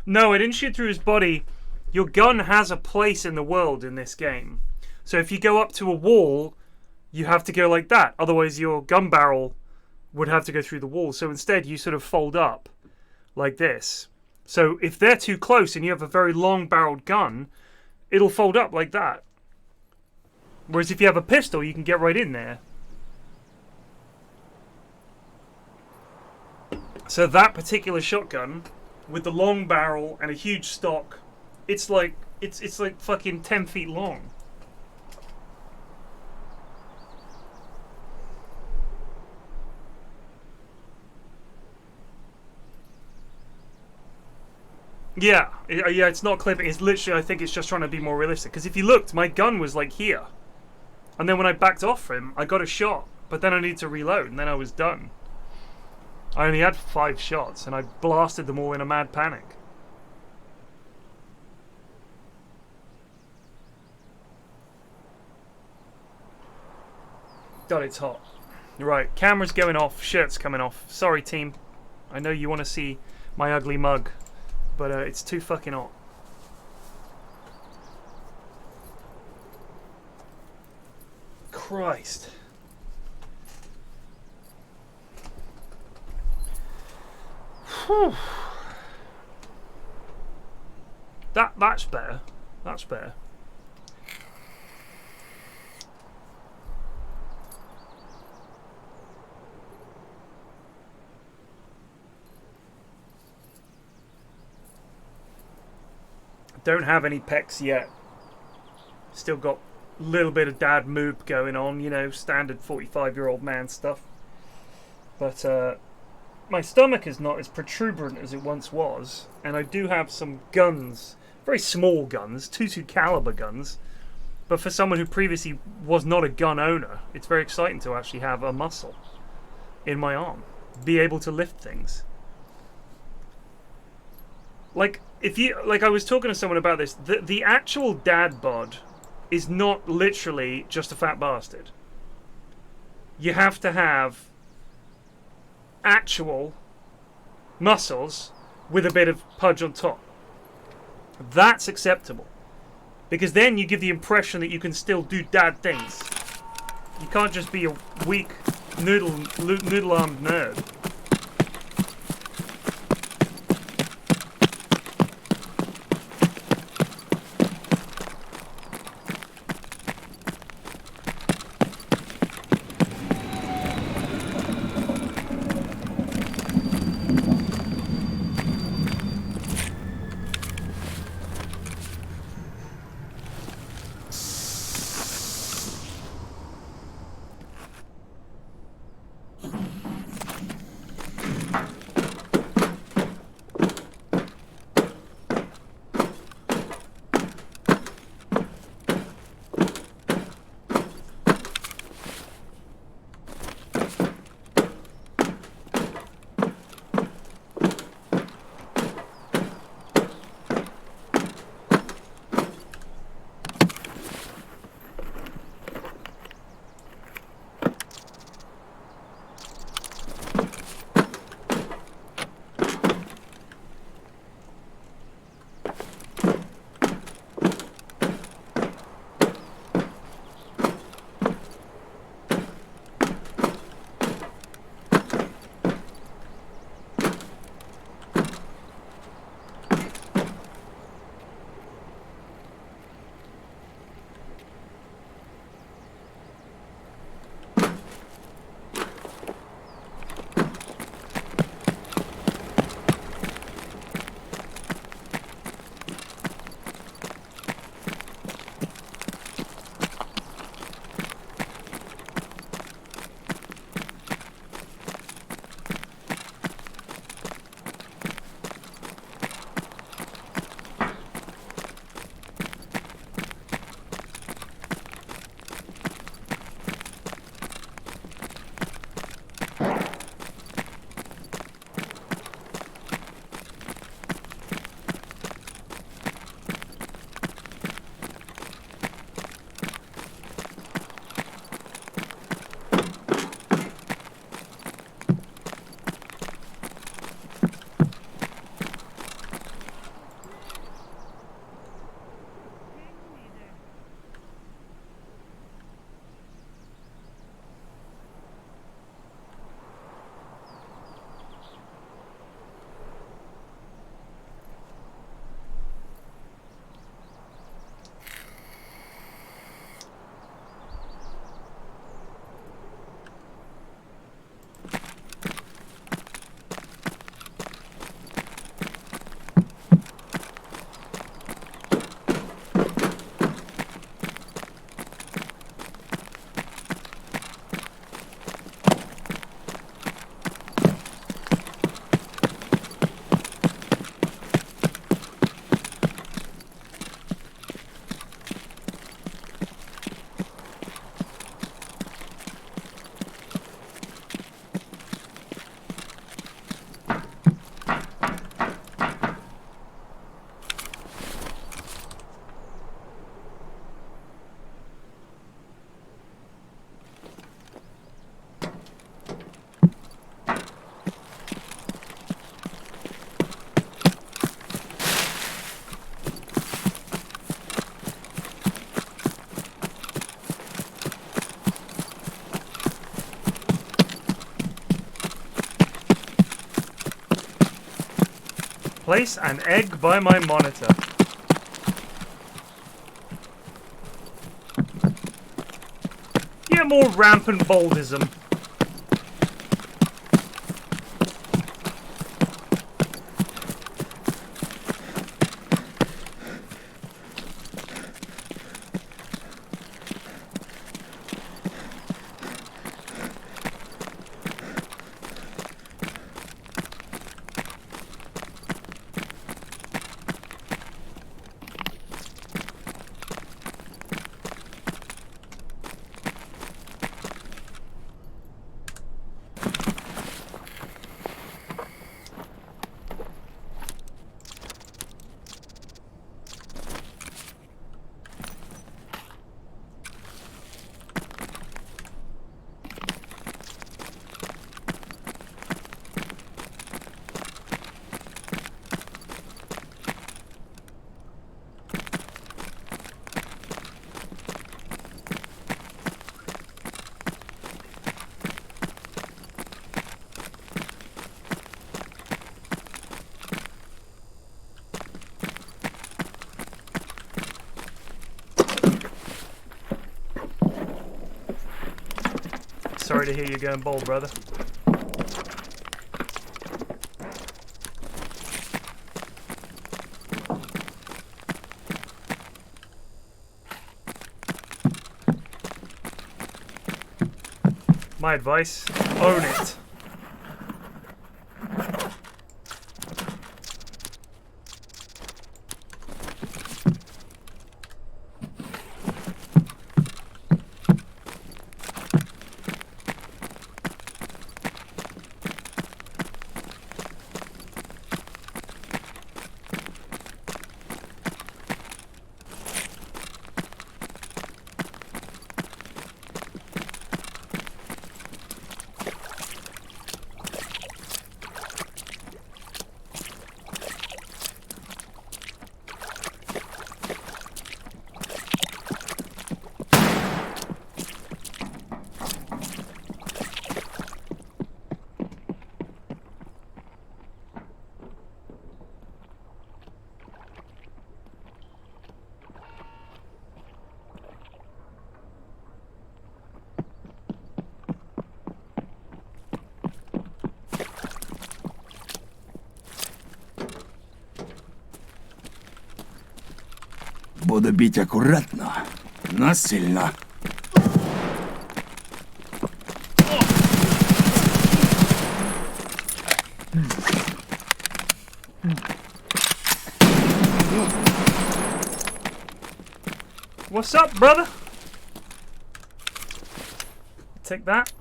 No, I didn't shoot through his body. Your gun has a place in the world in this game. So if you go up to a wall, you have to go like that. Otherwise, your gun barrel would have to go through the wall. So instead, you sort of fold up like this. So if they're too close and you have a very long-barreled gun, it'll fold up like that. Whereas if you have a pistol, you can get right in there. So that particular shotgun, with the long barrel and a huge stock, it's like fucking 10 feet long. Yeah, it's not clipping. It's literally, I think it's just trying to be more realistic. Because if you looked, my gun was like here. And then when I backed off from him, I got a shot. But then I needed to reload, and then I was done. I only had 5 shots, and I blasted them all in a mad panic. God, it's hot. Right, camera's going off, shirt's coming off. Sorry, team. I know you want to see my ugly mug, but it's too fucking hot. Christ. Whew. That's better. That's better. Don't have any pecs yet. Still got a little bit of dad moob going on, you know, standard 45-year-old man stuff. But my stomach is not as protuberant as it once was, and I do have some guns, very small guns, .22 caliber guns. But for someone who previously was not a gun owner, it's very exciting to actually have a muscle in my arm, be able to lift things. Like, I was talking to someone about this, the actual dad bod is not literally just a fat bastard. You have to have actual muscles with a bit of pudge on top. That's acceptable. Because then you give the impression that you can still do dad things. You can't just be a weak, noodle-armed nerd. Place an egg by my monitor. Yeah, more rampant boldism. Sorry to hear you going bold, brother. My advice, own it. Буду бить аккуратно, но сильно. What's up, brother? Take that.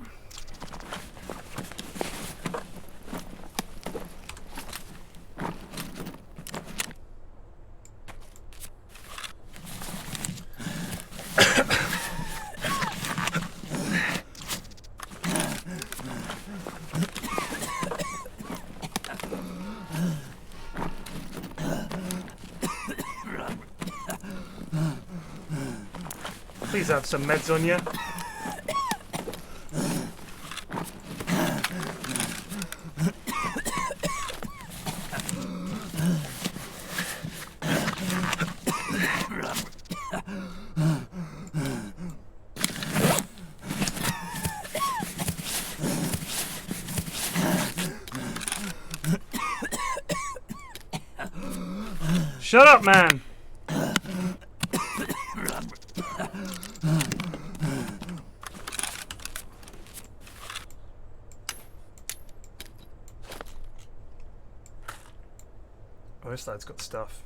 Please have some meds on you. Shut up, man. Oh, this side's got stuff.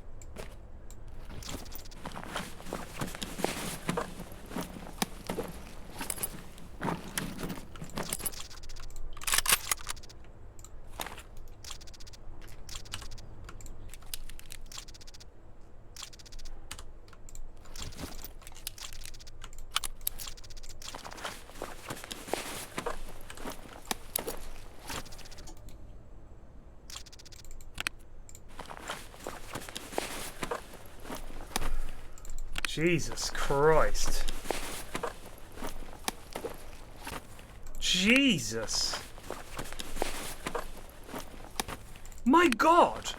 Jesus Christ. Jesus. My God.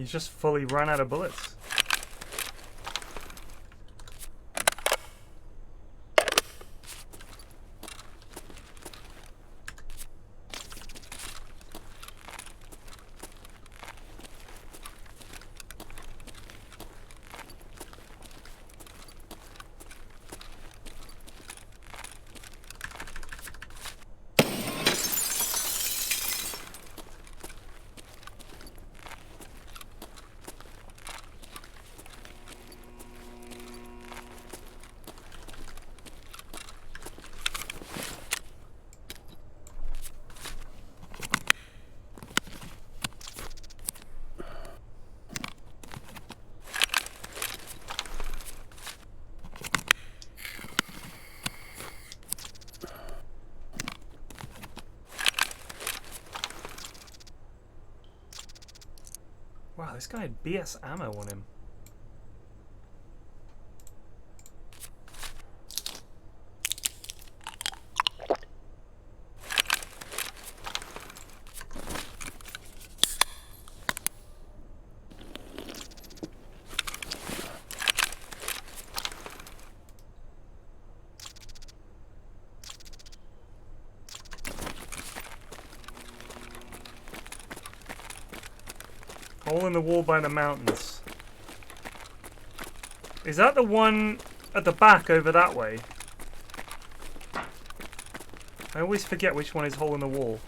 He's just fully run out of bullets. Wow, this guy had BS ammo on him. Hole in the wall by the mountains. Is that the one at the back over that way? I always forget which one is hole in the wall.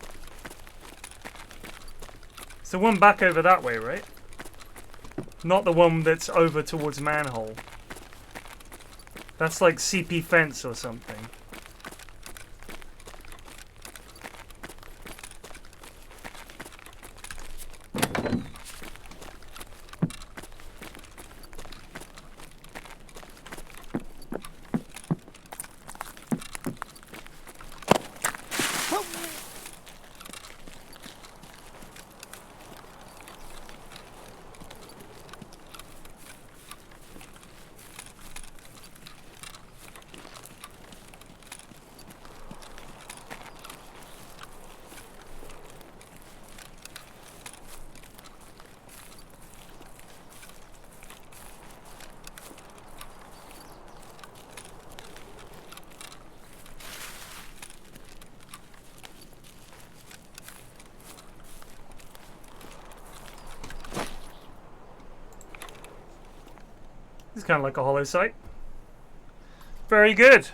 It's the one back over that way, right? Not the one that's over towards manhole. That's like CP fence or something. It's kind of like a hollow site. Very good.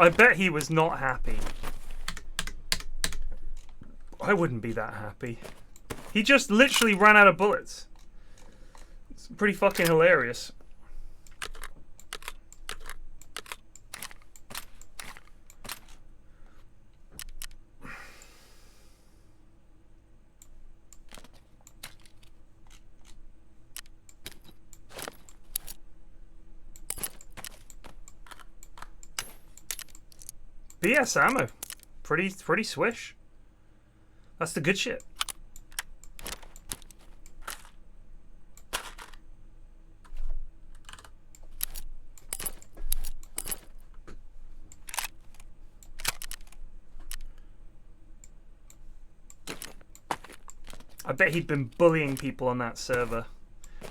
I bet he was not happy. I wouldn't be that happy. He just literally ran out of bullets. It's pretty fucking hilarious. BS ammo. Pretty swish. That's the good shit. I bet he'd been bullying people on that server.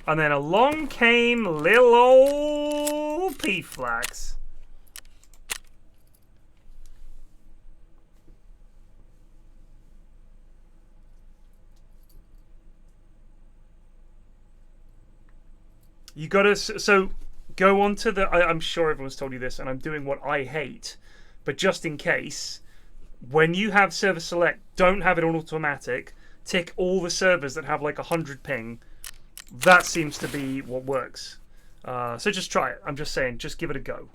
And then along came lil ol' PFlax. You gotta, so go on to the, I'm sure everyone's told you this, and I'm doing what I hate, but just in case, when you have server select, don't have it on automatic, tick all the servers that have like 100 ping. That seems to be what works. So just try it. I'm just saying, just give it a go.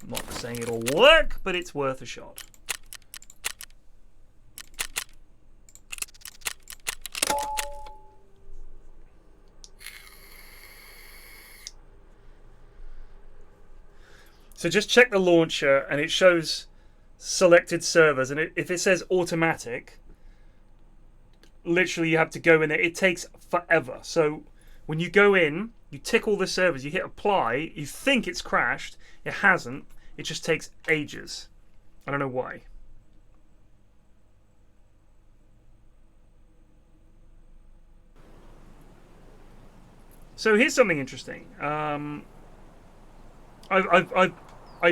I'm not saying it'll work, but it's worth a shot. So just check the launcher and it shows selected servers, and if it says automatic, literally you have to go in there. It takes forever. So when you go in, you tick all the servers, you hit apply, you think it's crashed, it hasn't, it just takes ages. I don't know why. So here's something interesting. I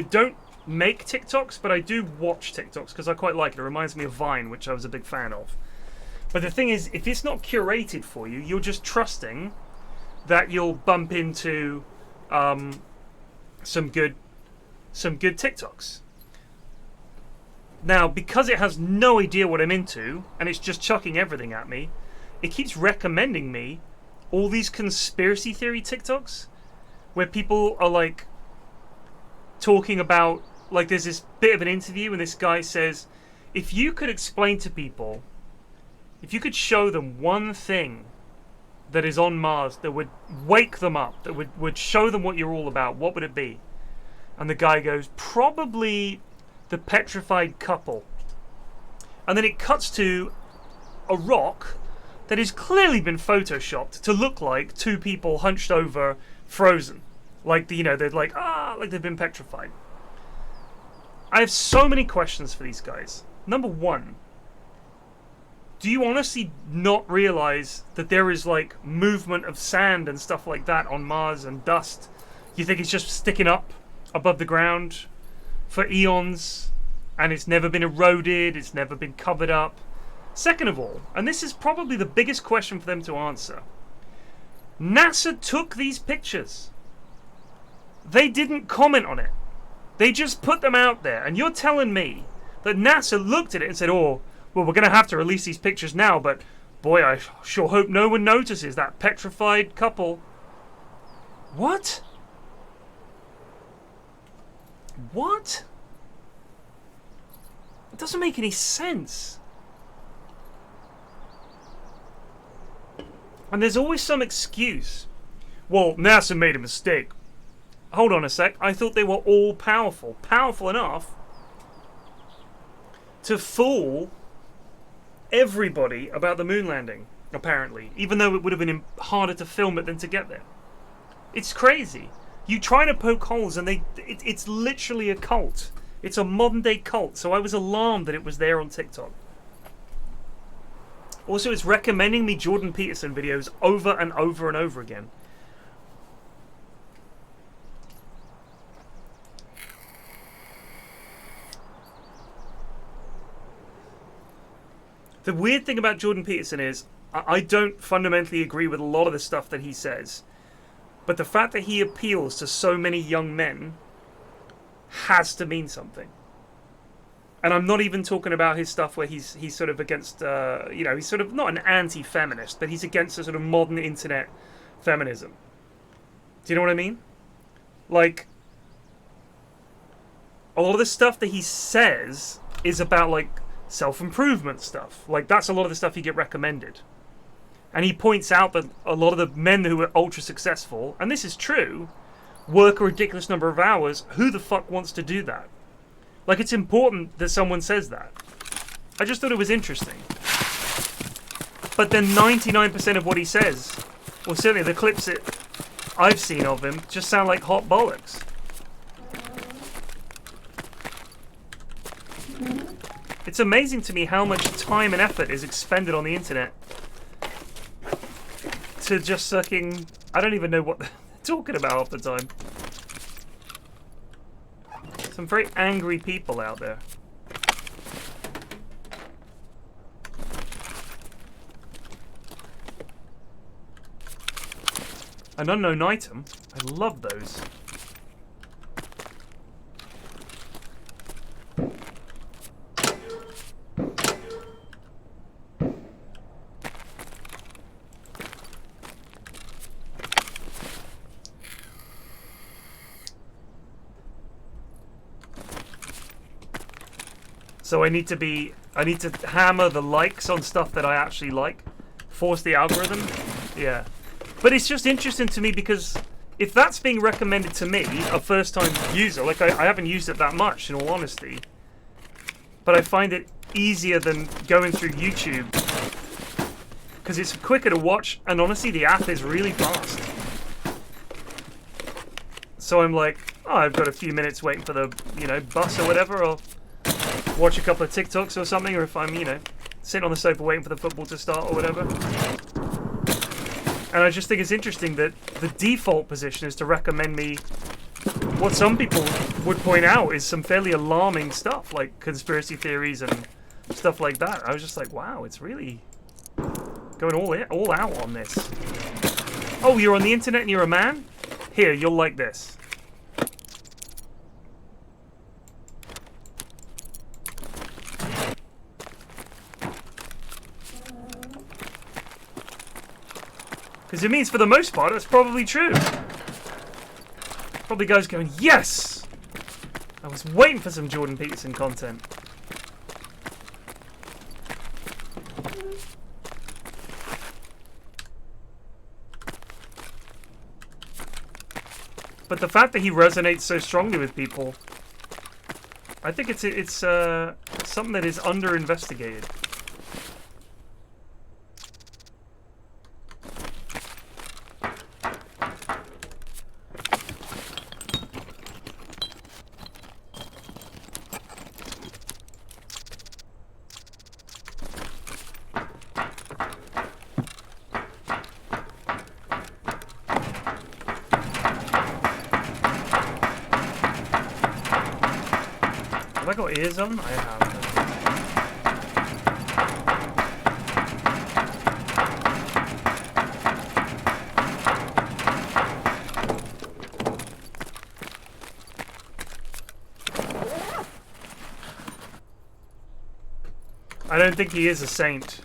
don't make TikToks, but I do watch TikToks because I quite like it. It reminds me of Vine, which I was a big fan of. But the thing is, if it's not curated for you, you're just trusting that you'll bump into some good TikToks. Now, because it has no idea what I'm into and it's just chucking everything at me, it keeps recommending me all these conspiracy theory TikToks where people are like talking about, like, there's this bit of an interview and this guy says, if you could explain to people, if you could show them one thing that is on Mars that would wake them up, that would show them what you're all about, what would it be? And the guy goes, probably the petrified couple. And then it cuts to a rock that has clearly been photoshopped to look like two people hunched over, frozen. Like, you know, they're like, like they've been petrified. I have so many questions for these guys. Number one, do you honestly not realize that there is like movement of sand and stuff like that on Mars and dust? You think it's just sticking up above the ground for eons and it's never been eroded, it's never been covered up? Second of all, and this is probably the biggest question for them to answer, NASA took these pictures. They didn't comment on it. They just put them out there. And you're telling me that NASA looked at it and said, oh, well, we're going to have to release these pictures now, but boy, I sure hope no one notices that petrified couple. What? What? It doesn't make any sense. And there's always some excuse. Well, NASA made a mistake. Hold on a sec. I thought they were all powerful. Powerful enough to fool everybody about the moon landing, apparently. Even though it would have been harder to film it than to get there. It's crazy. You try to poke holes and it's literally a cult. It's a modern day cult. So I was alarmed that it was there on TikTok. Also, it's recommending me Jordan Peterson videos over and over and over again. The weird thing about Jordan Peterson is I don't fundamentally agree with a lot of the stuff that he says. But the fact that he appeals to so many young men has to mean something. And I'm not even talking about his stuff where he's sort of against, you know, he's sort of not an anti-feminist, but he's against a sort of modern internet feminism. Do you know what I mean? Like, a lot of the stuff that he says is about, like, self-improvement stuff. Like, that's a lot of the stuff you get recommended. And he points out that a lot of the men who are ultra successful, and this is true, work a ridiculous number of hours. Who the fuck wants to do that? Like, it's important that someone says that. I just thought it was interesting. But then 99% of what he says, or certainly the clips that I've seen of him, just sound like hot bollocks. It's amazing to me how much time and effort is expended on the internet to just sucking... I don't even know what they're talking about half the time. Some very angry people out there. An unknown item? I love those. So I need to hammer the likes on stuff that I actually like. Force the algorithm. Yeah. But it's just interesting to me because if that's being recommended to me, a first-time user, like I haven't used it that much in all honesty, but I find it easier than going through YouTube because it's quicker to watch, and honestly the app is really fast. So I'm like, oh, I've got a few minutes waiting for the, bus or whatever, or watch a couple of TikToks or something, or if I'm, sitting on the sofa waiting for the football to start or whatever. And I just think it's interesting that the default position is to recommend me what some people would point out is some fairly alarming stuff, like conspiracy theories and stuff like that. I was just like, wow, it's really going all out on this. Oh, you're on the internet and you're a man? Here, you'll like this. Because it means for the most part, that's probably true. Probably guys going, yes! I was waiting for some Jordan Peterson content. But the fact that he resonates so strongly with people, I think it's something that is under-investigated. Have I got ears on? I have. I don't think he is a saint.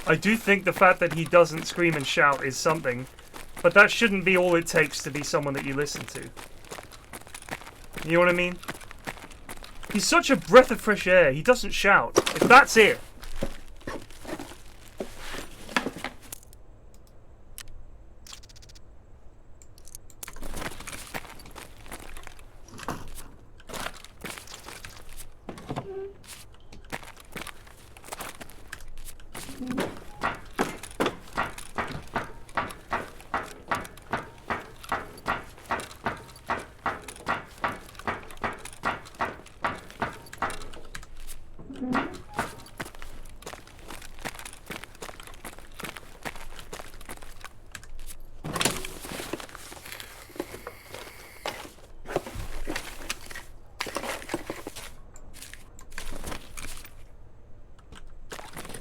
I do think the fact that he doesn't scream and shout is something, but that shouldn't be all it takes to be someone that you listen to. You know what I mean? He's such a breath of fresh air. He doesn't shout. If that's it.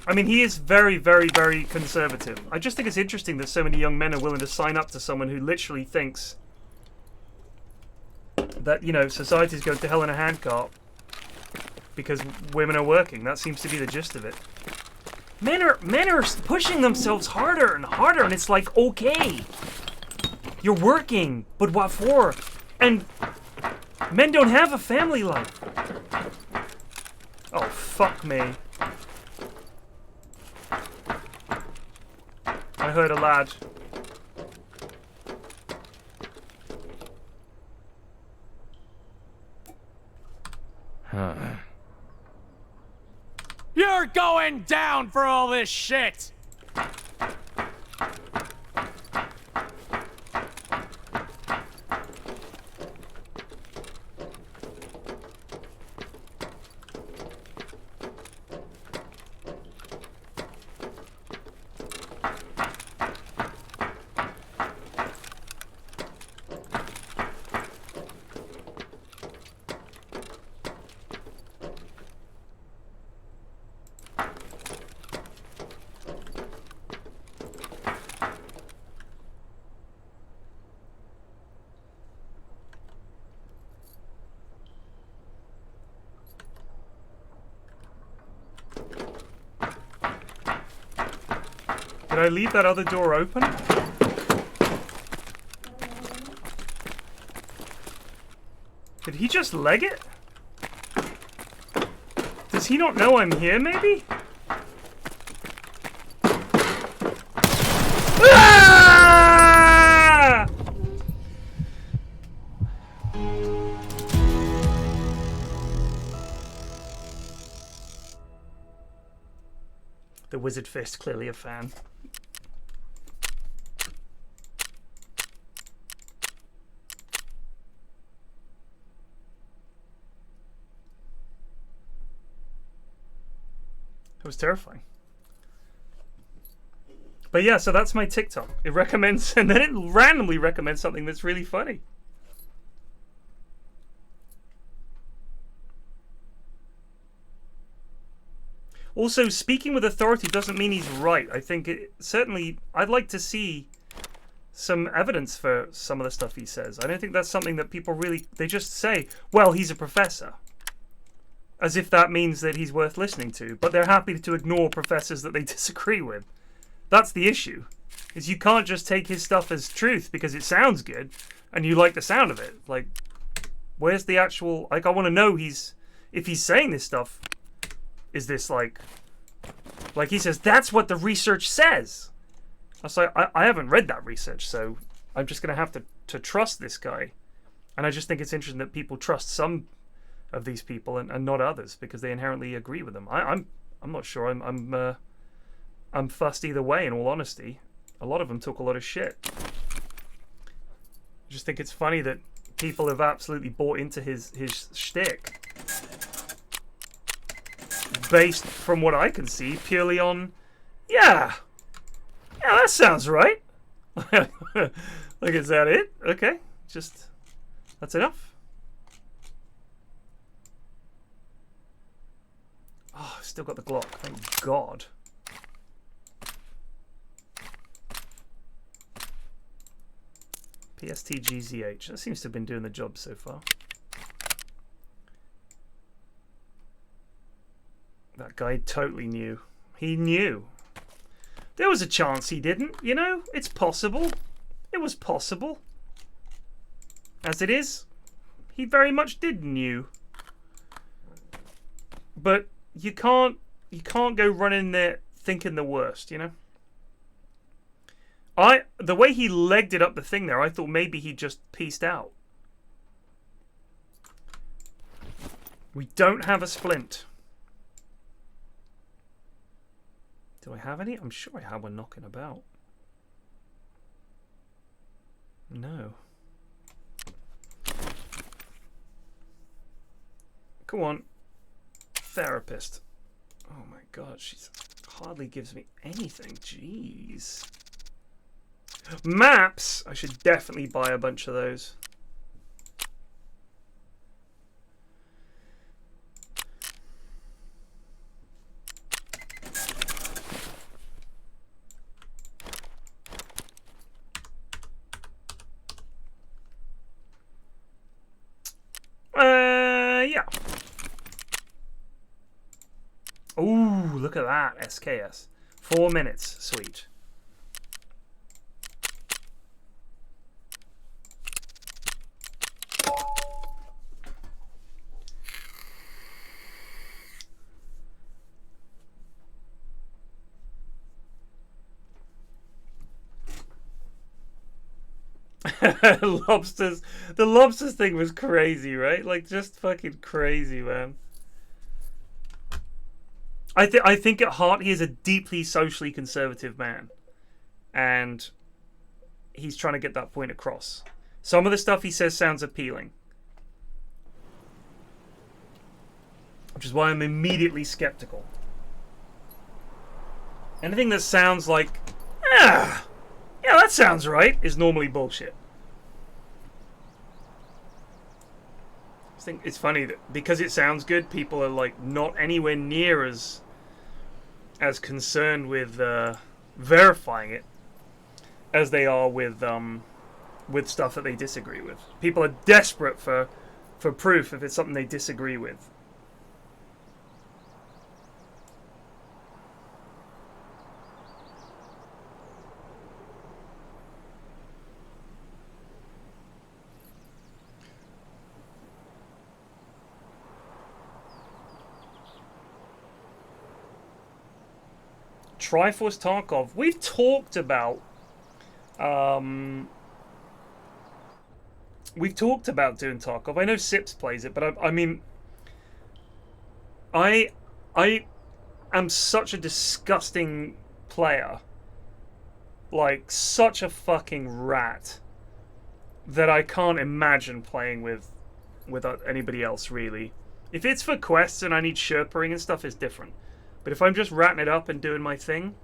I mean, he is very, very, very conservative. I just think it's interesting that so many young men are willing to sign up to someone who literally thinks that, society's going to hell in a handcart because women are working. That seems to be the gist of it. Men are pushing themselves harder and harder, and it's like, okay, you're working, but what for? And men don't have a family life. Oh, fuck me. I heard a lad. You're going down for all this shit! Did I leave that other door open? Did he just leg it? he not know I'm here, maybe? Ah! The Wizard Fist, clearly a fan. It was terrifying. But yeah, so that's my TikTok. It recommends, and then it randomly recommends something that's really funny. Also, speaking with authority doesn't mean he's right. I think certainly, I'd like to see some evidence for some of the stuff he says. I don't think that's something that people really, they just say, well, he's a professor. As if that means that he's worth listening to. But they're happy to ignore professors that they disagree with. That's the issue. Is you can't just take his stuff as truth because it sounds good and you like the sound of it. Like, where's the actual... Like, I want to know if he's saying this stuff, is this like he says, that's what the research says. I was like, I haven't read that research, so I'm just going to have to trust this guy. And I just think it's interesting that people trust some of these people and not others because they inherently agree with them. I'm not sure. I'm fussed either way. In all honesty, a lot of them talk a lot of shit. I just think it's funny that people have absolutely bought into his shtick, based from what I can see purely on, yeah, that sounds right. Like, is that it? Okay, just that's enough. Oh, I've still got the Glock, thank God. PSTGZH, that seems to have been doing the job so far. That guy totally knew. He knew. There was a chance he didn't, you know? It's possible. It was possible. As it is, he very much did knew. But you can't go running there thinking the worst, you know? The way he legged it up the thing there, I thought maybe he just pieced out. We don't have a splint. Do I have any? I'm sure I have one knocking about. No. Go on. Therapist. Oh my God, she hardly gives me anything. Jeez. Maps! I should definitely buy a bunch of those. Yeah. Ooh, look at that, SKS. 4 minutes, sweet. Lobsters. The lobsters thing was crazy, right? Like, just fucking crazy, man. I think at heart he is a deeply socially conservative man, and he's trying to get that point across. Some of the stuff he says sounds appealing, which is why I'm immediately skeptical. Anything that sounds like, yeah, that sounds right, is normally bullshit. I think it's funny that because it sounds good, people are like not anywhere near as concerned with verifying it as they are with stuff that they disagree with. People are desperate for proof if it's something they disagree with. Triforce Tarkov. We've talked about doing Tarkov. I know Sips plays it, but I mean, I am such a disgusting player, like such a fucking rat, that I can't imagine playing with anybody else, really. If it's for quests and I need Sherpering and stuff, it's different. But if I'm just ratting it up and doing my thing,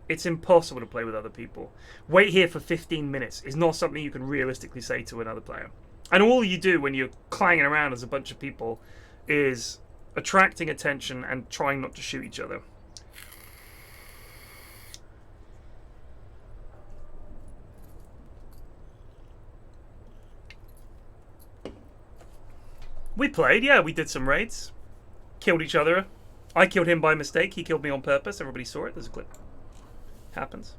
it's impossible to play with other people. Wait here for 15 minutes is not something you can realistically say to another player. And all you do when you're clanging around as a bunch of people is attracting attention and trying not to shoot each other. We played, yeah, we did some raids. Killed each other. I killed him by mistake, he killed me on purpose. Everybody saw it, there's a clip. Happens.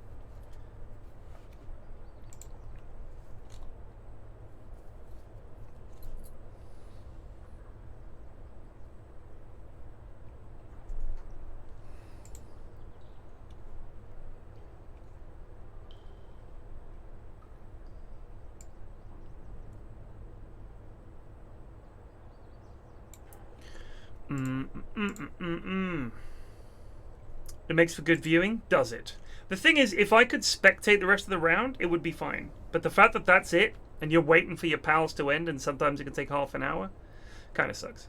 It makes for good viewing, does it? The thing is, if I could spectate the rest of the round, it would be fine. But the fact that that's it, and you're waiting for your pals to end, and sometimes it can take half an hour, kind of sucks.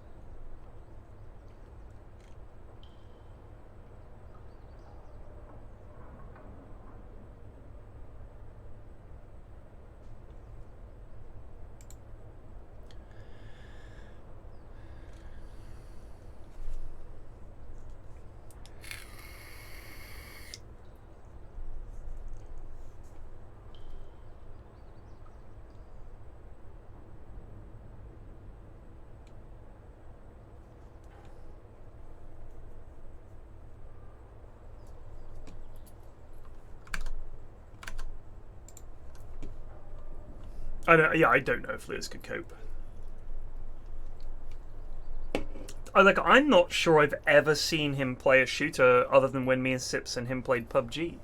I don't know if Liz could cope. I'm not sure I've ever seen him play a shooter other than when me and Sips and him played PUBG.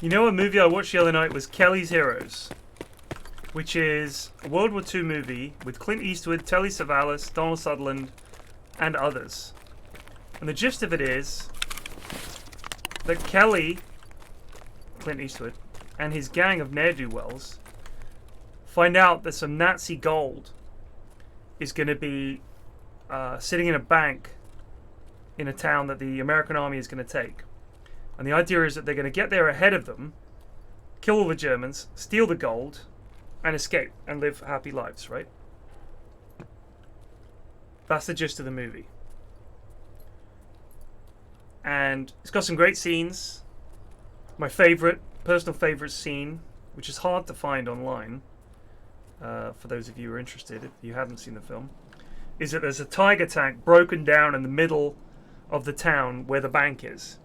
You know, a movie I watched the other night was Kelly's Heroes, which is a World War II movie with Clint Eastwood, Telly Savalas, Donald Sutherland, and others. And the gist of it is that Kelly, Clint Eastwood, and his gang of ne'er-do-wells find out that some Nazi gold is going to be sitting in a bank in a town that the American army is going to take. And the idea is that they're going to get there ahead of them, kill all the Germans, steal the gold, and escape and live happy lives, right? That's the gist of the movie. And it's got some great scenes. My personal favorite scene, which is hard to find online, for those of you who are interested, if you haven't seen the film, is that there's a Tiger tank broken down in the middle of the town where the bank is.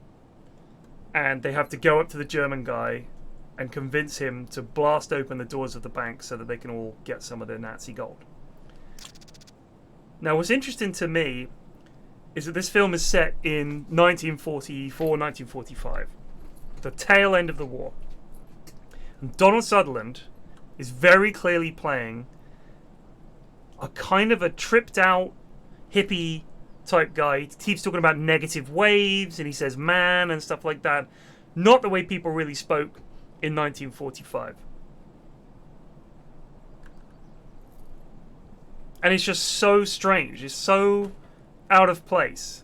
And they have to go up to the German guy and convince him to blast open the doors of the bank so that they can all get some of their Nazi gold. Now, what's interesting to me is that this film is set in 1944, 1945, the tail end of the war. And Donald Sutherland is very clearly playing a kind of a tripped out hippie type guy. He keeps talking about negative waves and he says man and stuff like that. Not the way people really spoke in 1945. And it's just so strange. It's so out of place.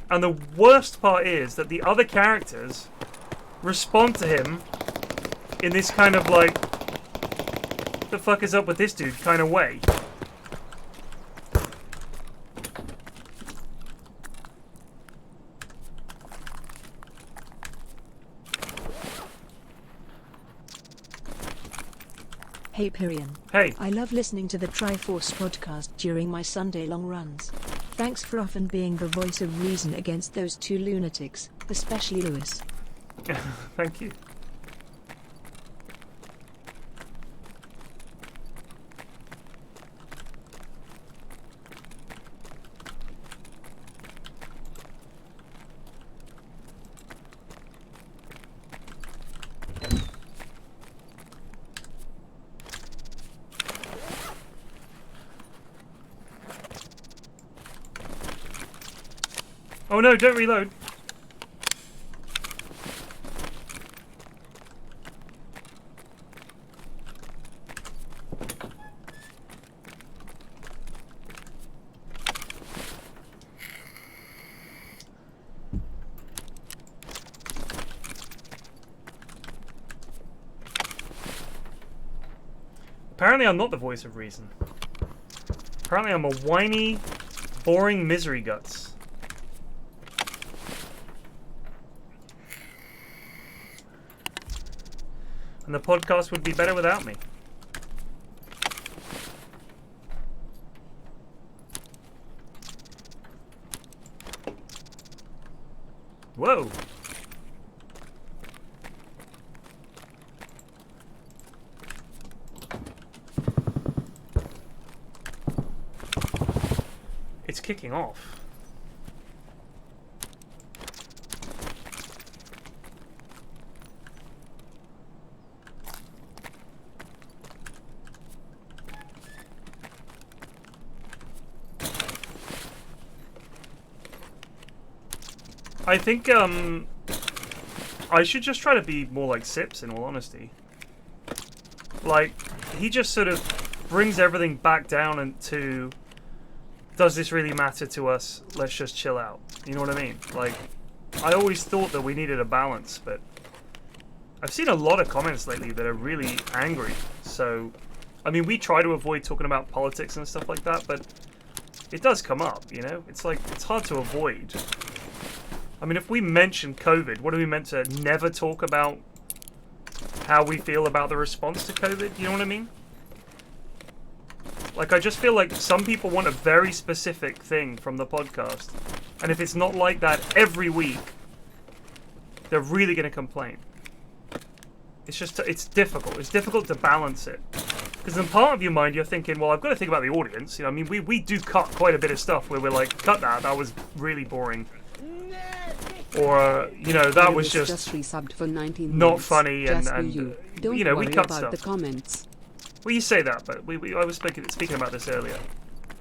And the worst part is that the other characters respond to him in this kind of like, the fuck is up with this dude kind of way. Hey Pirian. Hey. I love listening to the Triforce podcast during my Sunday long runs. Thanks for often being the voice of reason against those two lunatics, especially Lewis. Thank you. Oh no, don't reload. Apparently I'm not the voice of reason. Apparently I'm a whiny, boring misery guts. And the podcast would be better without me. Whoa. It's kicking off. I think I should just try to be more like Sips, in all honesty. Like, he just sort of brings everything back down into, does this really matter to us? Let's just chill out. You know what I mean? Like, I always thought that we needed a balance, but I've seen a lot of comments lately that are really angry. So, I mean, we try to avoid talking about politics and stuff like that, but it does come up, you know? It's like, it's hard to avoid. I mean, if we mention COVID, what are we meant to never talk about how we feel about the response to COVID? You know what I mean? Like, I just feel like some people want a very specific thing from the podcast. And if it's not like that every week, they're really going to complain. It's just, it's difficult. It's difficult to balance it. Because in part of your mind, you're thinking, well, I've got to think about the audience. You know, I mean, we do cut quite a bit of stuff where we're like, cut that, that was really boring. Or, you know, that was just resubbed for 19 not months. funny, and Don't you know, we worry cut about stuff. the comments. Well, you say that, but I was speaking about this earlier.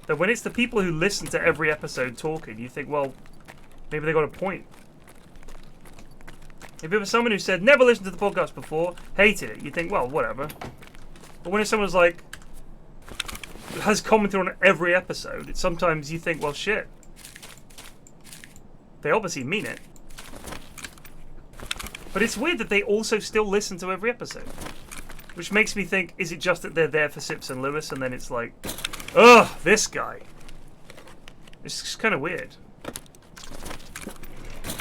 That when it's the people who listen to every episode talking, you think, well, maybe they got a point. If it was someone who said, never listened to the podcast before, hated it, you think, well, whatever. But when it's someone's like, has commented on every episode, sometimes you think, well, shit. They obviously mean it. But it's weird that they also still listen to every episode. Which makes me think, is it just that they're there for Sips and Lewis, and then it's like, ugh, this guy. It's just kind of weird.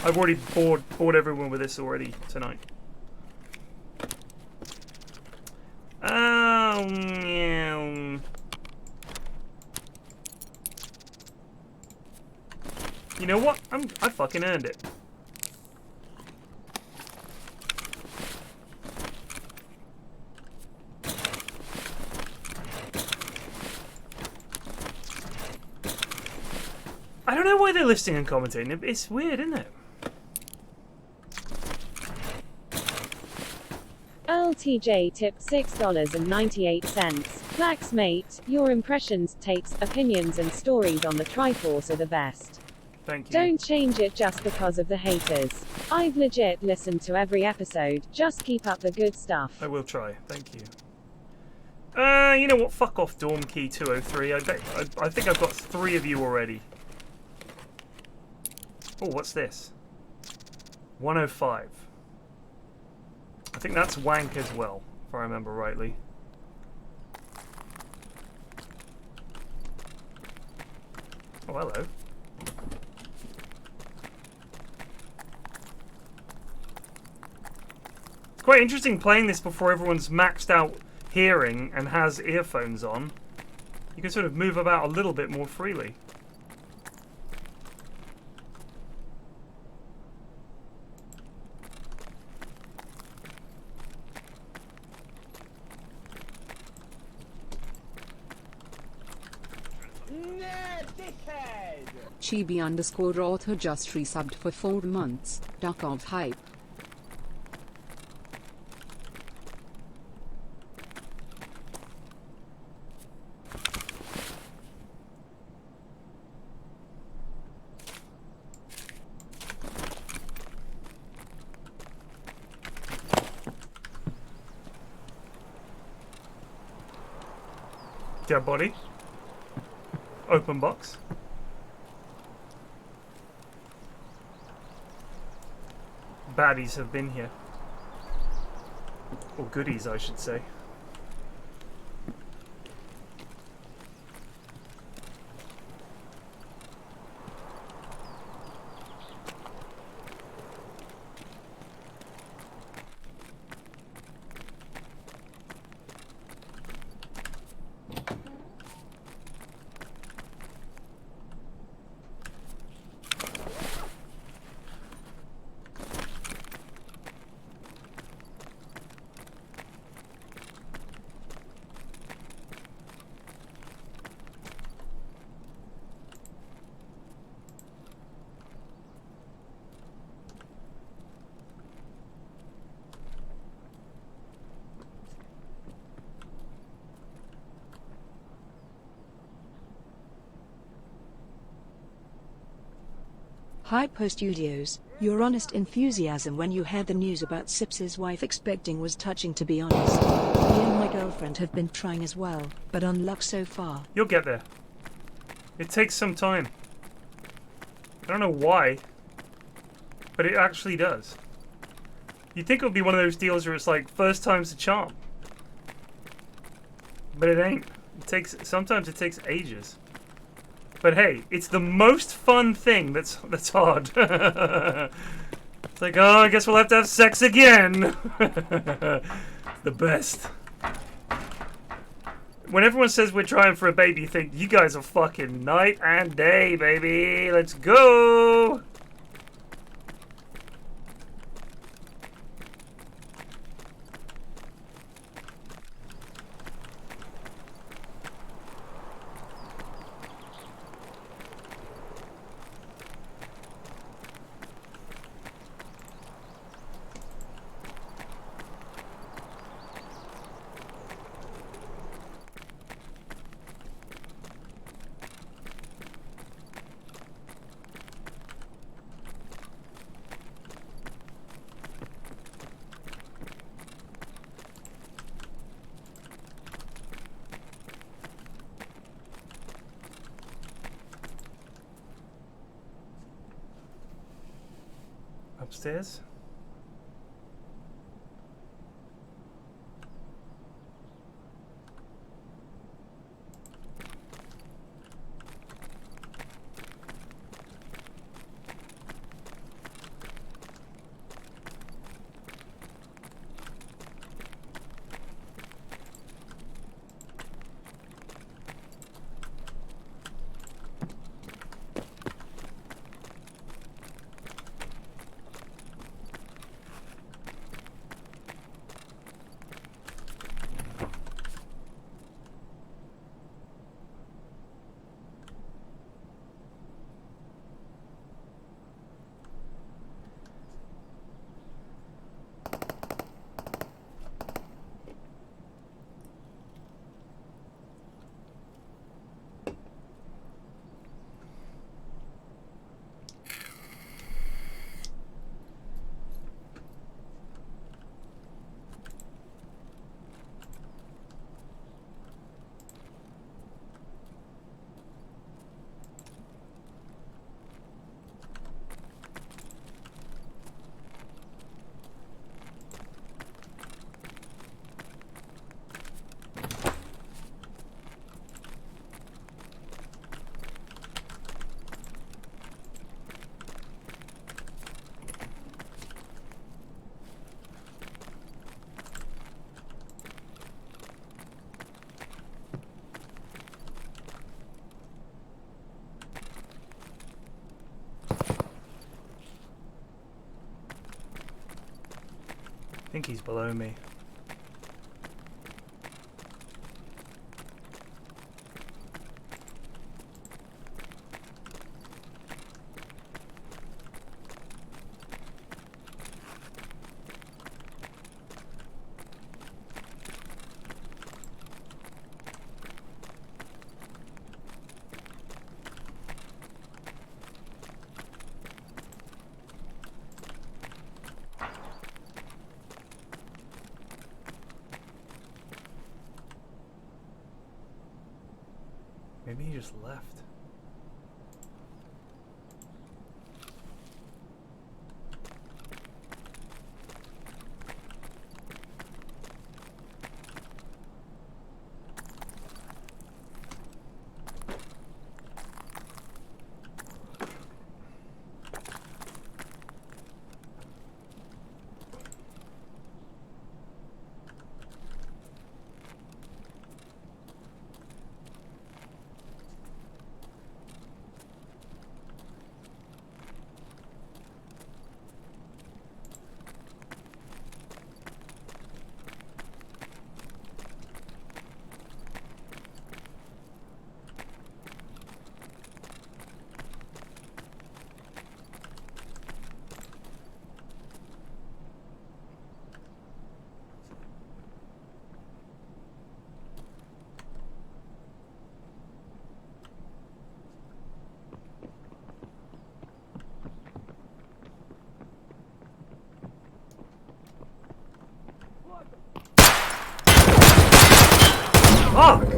I've already bored everyone with this already tonight. Yeah. You know what? I fucking earned it. I don't know why they're listening and commenting. It's weird, isn't it? LTJ tipped $6.98. Flaxmate, your impressions, takes, opinions and stories on the Triforce are the best. Thank you. Don't change it just because of the haters. I've legit listened to every episode. Just keep up the good stuff. I will try. Thank you. You know what? Fuck off, Dorm Key 203. I think I've got 3 of you already. Oh, what's this? 105. I think that's wank as well, if I remember rightly. Oh, hello. It's quite interesting playing this before everyone's maxed out hearing and has earphones on, you can sort of move about a little bit more freely. Chibi_author just resubbed for 4 months. Tarkov hype. Dead body. Open box. Baddies have been here. Or goodies, I should say. Hypo Studios, your honest enthusiasm when you heard the news about Sips's wife expecting was touching, to be honest. Me and my girlfriend have been trying as well, but unluck so far. You'll get there. It takes some time. I don't know why, but it actually does. You'd think it would be one of those deals where it's like, first time's the charm. But it ain't. Sometimes it takes ages. But hey, it's the most fun thing that's hard. It's like, oh, I guess we'll have to have sex again. The best. When everyone says we're trying for a baby, you think, you guys are fucking night and day, baby. Let's go. Upstairs. think he's below me. Maybe he just left. Fuck!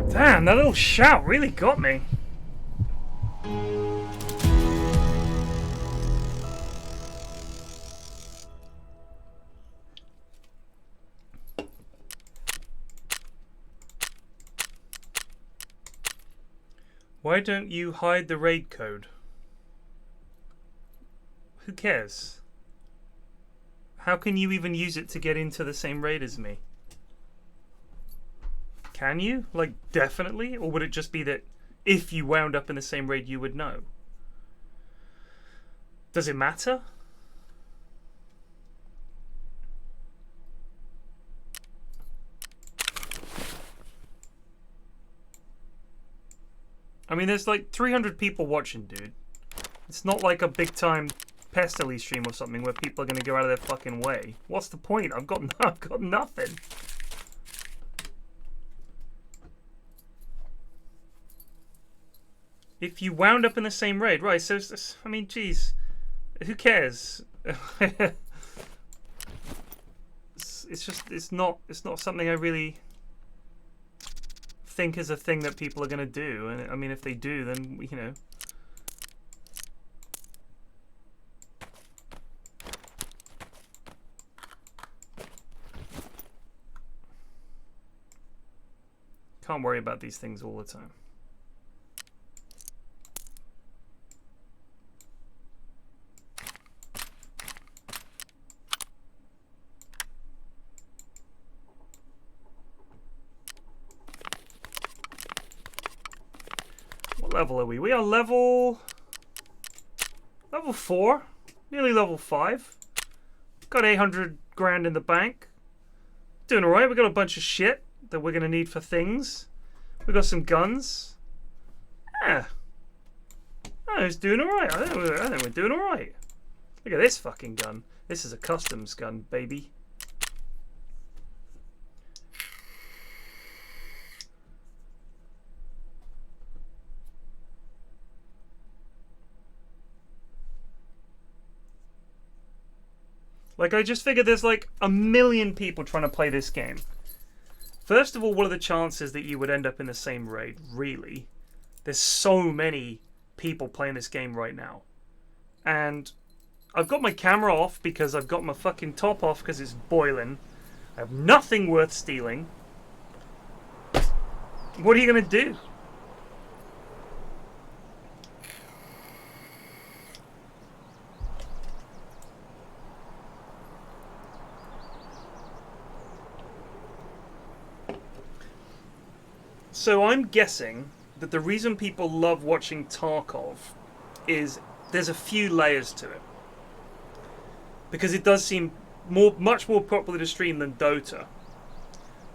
Damn, that little shout really got me. Why don't you hide the raid code? Who cares? How can you even use it to get into the same raid as me? Can you? Like, definitely? Or would it just be that if you wound up in the same raid, you would know? Does it matter? I mean, there's like 300 people watching, dude. It's not like a big-time Pestily stream or something where people are going to go out of their fucking way. What's the point? I've got nothing. If you wound up in the same raid, right? So, I mean, geez, who cares? it's not something I really think is a thing that people are gonna do. And I mean, if they do, then you know. Can't worry about these things all the time. What level are we? We are level 4, nearly level 5. Got 800 grand in the bank. Doing alright. We got a bunch of shit that we're gonna need for things. We got some guns. Yeah. Oh, it's doing alright. I think we're doing alright. Look at this fucking gun. This is a customs gun, baby. Like, I just figured there's like a million people trying to play this game. First of all, what are the chances that you would end up in the same raid? Really? There's so many people playing this game right now. And I've got my camera off because I've got my fucking top off because it's boiling. I have nothing worth stealing. What are you going to do? So I'm guessing that the reason people love watching Tarkov is there's a few layers to it. Because it does seem much more popular to stream than Dota.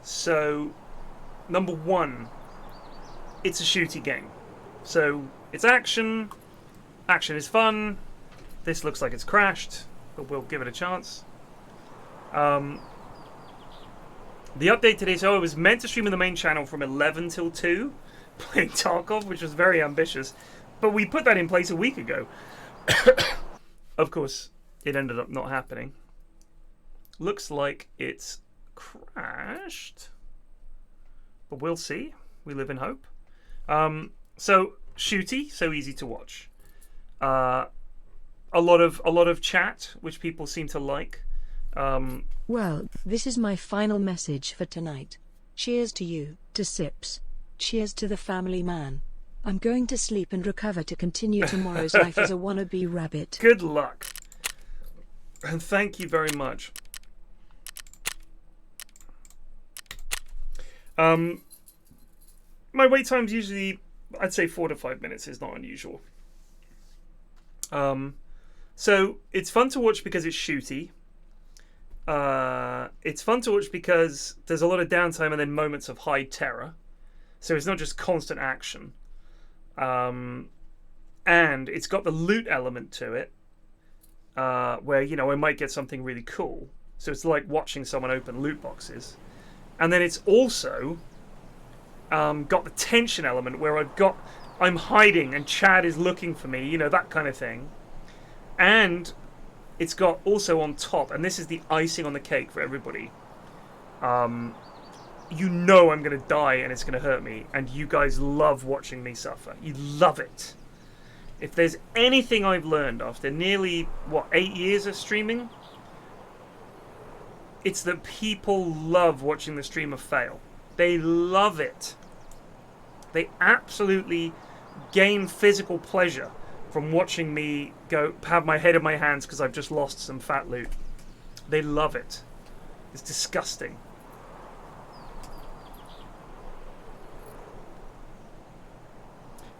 So, number one, it's a shooty game. So, it's action. Action is fun. This looks like it's crashed, but we'll give it a chance. The update today, so I was meant to stream on the main channel from 11 till 2, playing Tarkov, which was very ambitious, but we put that in place a week ago. Of course, it ended up not happening. Looks like it's crashed, but we'll see. We live in hope. So shooty, so easy to watch. A lot of chat, which people seem to like. Well, this is my final message for tonight. Cheers to you, to Sips. Cheers to the family man. I'm going to sleep and recover to continue tomorrow's life as a wannabe rabbit. Good luck. And thank you very much. My wait time's usually, I'd say 4 to 5 minutes is not unusual. So it's fun to watch because it's shooty. It's fun to watch because there's a lot of downtime and then moments of high terror. So it's not just constant action. And it's got the loot element to it, where, you know, I might get something really cool. So it's like watching someone open loot boxes. And then it's also got the tension element where I'm hiding and Chad is looking for me, you know, that kind of thing. And it's got also on top, and this is the icing on the cake for everybody, you know I'm going to die and it's going to hurt me, and you guys love watching me suffer. You love it. If there's anything I've learned after nearly, 8 years of streaming, it's that people love watching the streamer fail. They love it. They absolutely gain physical pleasure from watching me have my head in my hands because I've just lost some fat loot. They love it. It's disgusting.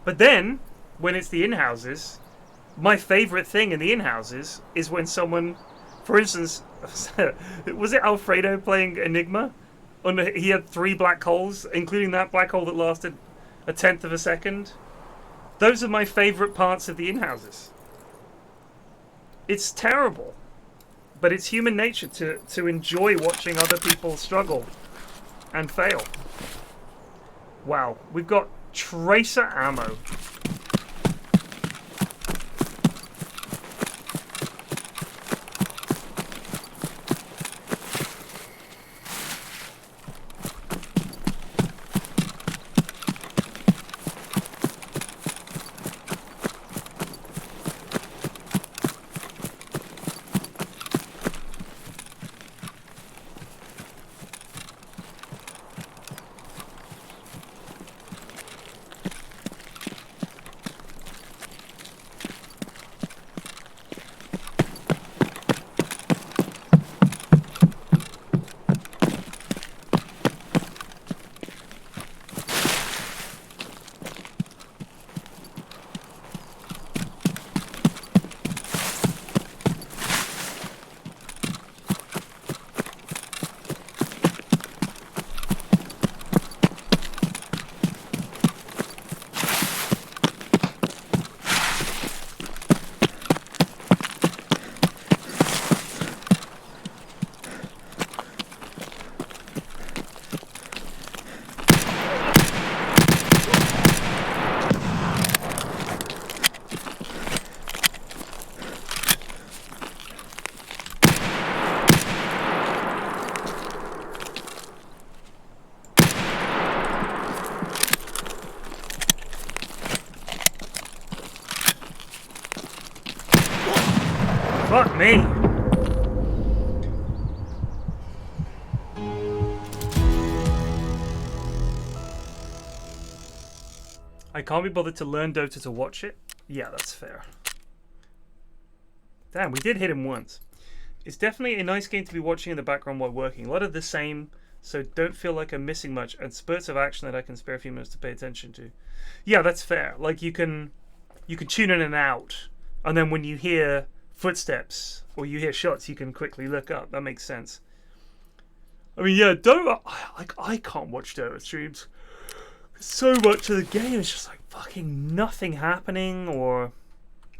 But then, when it's the in-houses, my favorite thing in the in-houses is when someone, for instance, was it Alfredo playing Enigma? He had 3 black holes, including that black hole that lasted a 1/10 of a second. Those are my favorite parts of the in-houses. It's terrible, but it's human nature to enjoy watching other people struggle and fail. Wow, we've got tracer ammo. Fuck me. I can't be bothered to learn Dota to watch it. Yeah, that's fair. Damn, we did hit him once. It's definitely a nice game to be watching in the background while working. A lot of the same, so don't feel like I'm missing much, and spurts of action that I can spare a few minutes to pay attention to. Yeah, that's fair. Like you can tune in and out, and then when you hear footsteps or you hear shots, you can quickly look up. That makes sense. I mean, yeah, Dota, like, I can't watch Dota streams. So much of the game is just like fucking nothing happening, or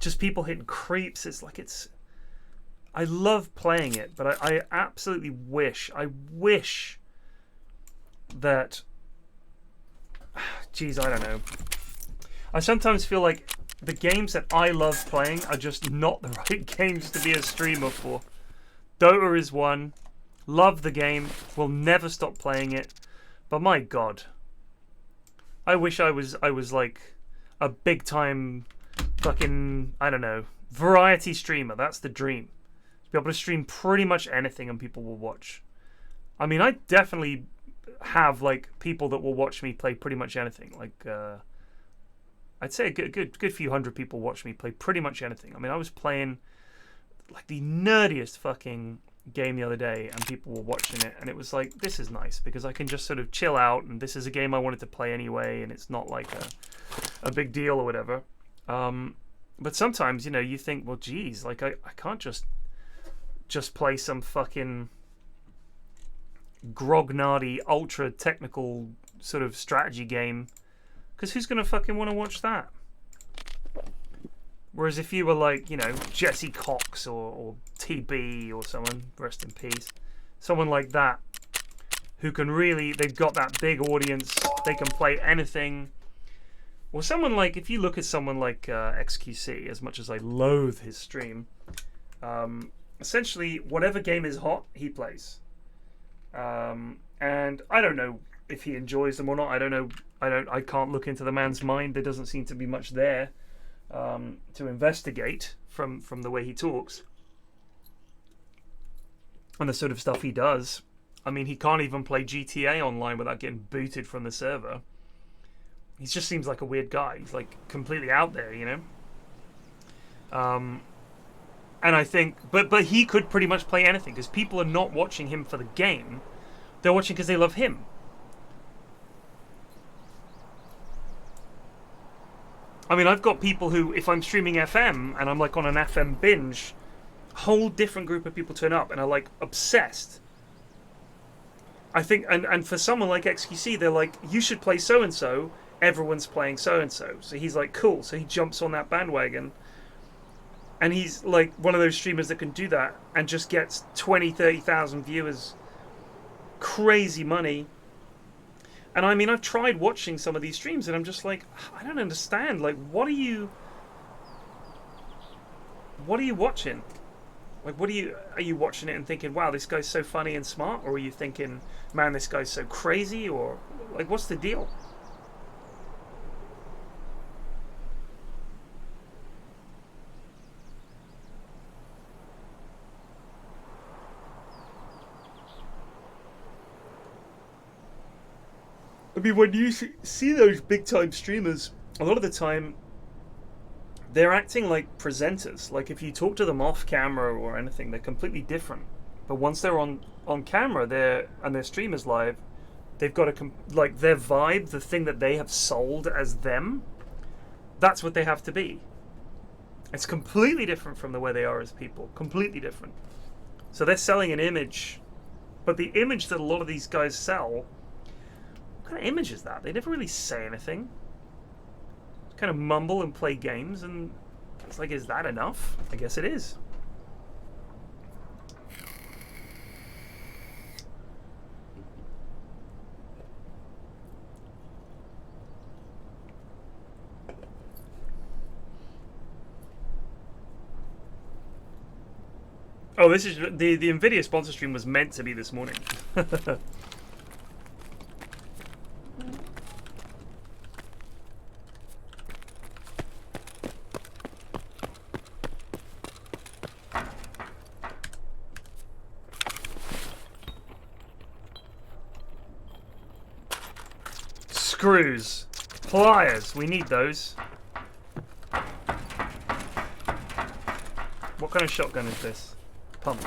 just people hitting creeps. It's like, I love playing it, but I absolutely wish that, geez, I don't know. I sometimes feel like the games that I love playing are just not the right games to be a streamer for. Dota is one. Love the game. Will never stop playing it. But my God, I wish I was like a big time fucking, I don't know, variety streamer. That's the dream. To be able to stream pretty much anything and people will watch. I mean, I definitely have like people that will watch me play pretty much anything. Like I'd say a good few hundred people watch me play pretty much anything. I mean, I was playing like the nerdiest fucking game the other day and people were watching it, and it was like, this is nice because I can just sort of chill out, and this is a game I wanted to play anyway, and it's not like a big deal or whatever. But sometimes, you know, you think, well, geez, like I can't just play some fucking grognardy ultra technical sort of strategy game, because who's gonna fucking want to watch that? Whereas if you were like, you know, Jesse Cox or TB or someone, rest in peace, someone like that, who can really, they've got that big audience, they can play anything. Or someone like, if you look at someone like XQC, as much as I loathe his stream, essentially whatever game is hot, he plays. And I don't know if he enjoys them or not. I don't know. I can't look into the man's mind. There doesn't seem to be much there to investigate from the way he talks and the sort of stuff he does. I mean, he can't even play GTA online without getting booted from the server. He just seems like a weird guy. He's like completely out there, you know. And I think, but he could pretty much play anything, because people are not watching him for the game. They're watching because they love him. I mean, I've got people who, if I'm streaming FM and I'm like on an FM binge, a whole different group of people turn up and are like obsessed. I think, and for someone like XQC, they're like, you should play so-and-so. Everyone's playing so-and-so. So he's like, cool. So he jumps on that bandwagon. And he's like one of those streamers that can do that and just gets 20, 30,000 viewers. Crazy money. And I mean, I've tried watching some of these streams and I'm just like, I don't understand. Like, what are you watching? Like, are you watching it and thinking, wow, this guy's so funny and smart? Or are you thinking, man, this guy's so crazy? Or like, what's the deal? I mean, when you see those big-time streamers, a lot of the time, they're acting like presenters. Like, if you talk to them off camera or anything, they're completely different. But once they're on camera, and their stream is live, they've got like their vibe, the thing that they have sold as them, that's what they have to be. It's completely different from the way they are as people. Completely different. So they're selling an image, but the image that a lot of these guys sell, what kind of image is that? They never really say anything. Just kind of mumble and play games, and it's like, is that enough? I guess it is. Oh, this is the Nvidia sponsor stream was meant to be this morning. Screws, pliers, we need those. What kind of shotgun is this? Pump.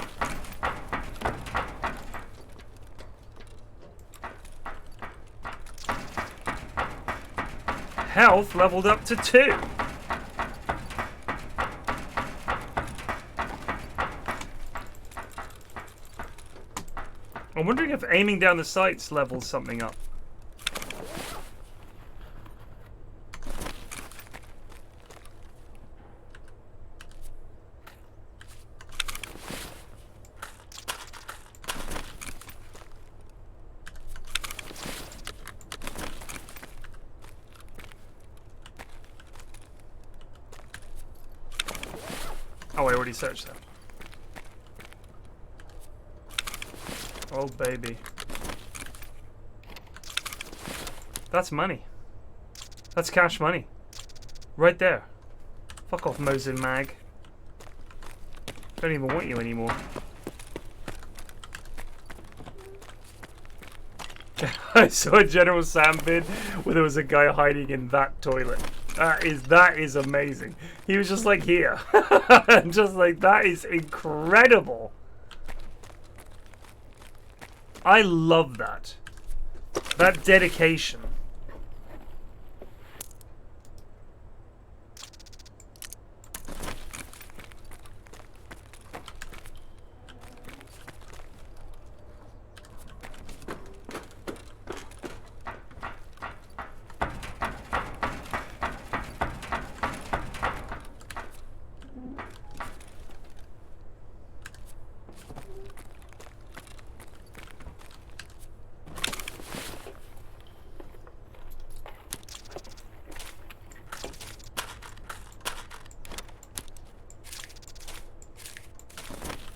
Health leveled up to 2. if aiming down the sights levels something up. Oh, I already searched that. Oh, baby. That's money. That's cash money. Right there. Fuck off, Mosin Mag. Don't even want you anymore. I saw a General Sam vid where there was a guy hiding in that toilet. That is amazing. He was just like here. Just like, that is incredible. I love that. That dedication.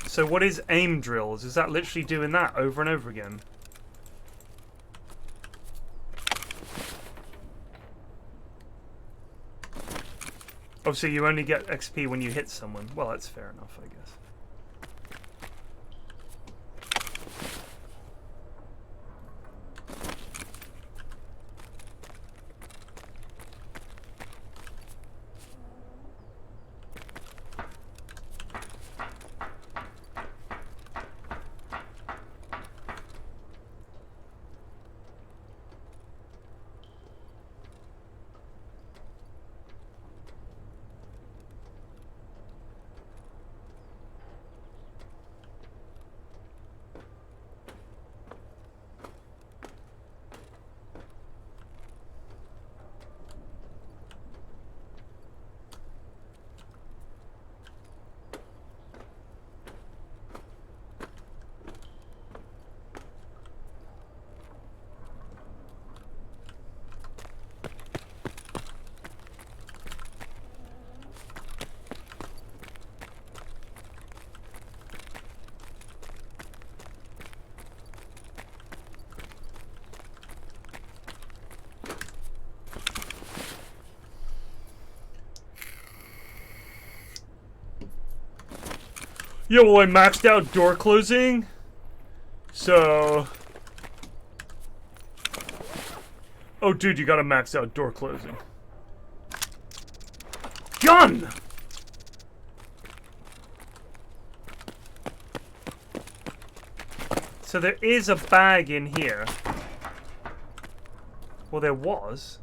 So what is aim drills? Is that literally doing that over and over again? Obviously you only get XP when you hit someone. Well, that's fair enough, I guess. Yo, well, I maxed out door closing, so... Oh, dude, you gotta max out door closing. Gun! So there is a bag in here. Well, there was.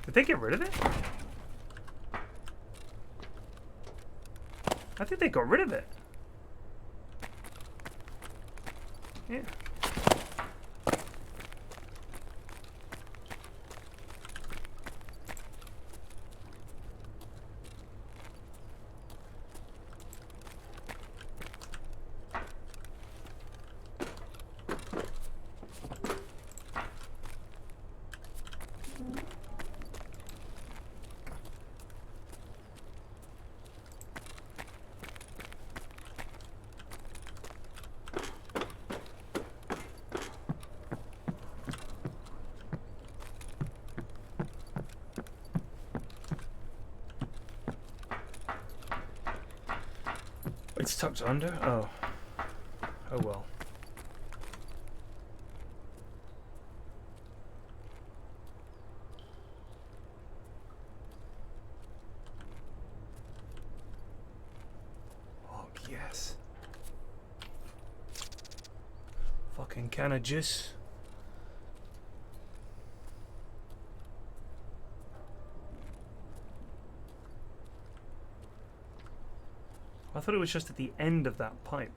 Did they get rid of it? I think they got rid of it. Yeah. It's tucked under? Oh. Oh well. Oh, yes. Fucking can of juice. I thought it was just at the end of that pipe.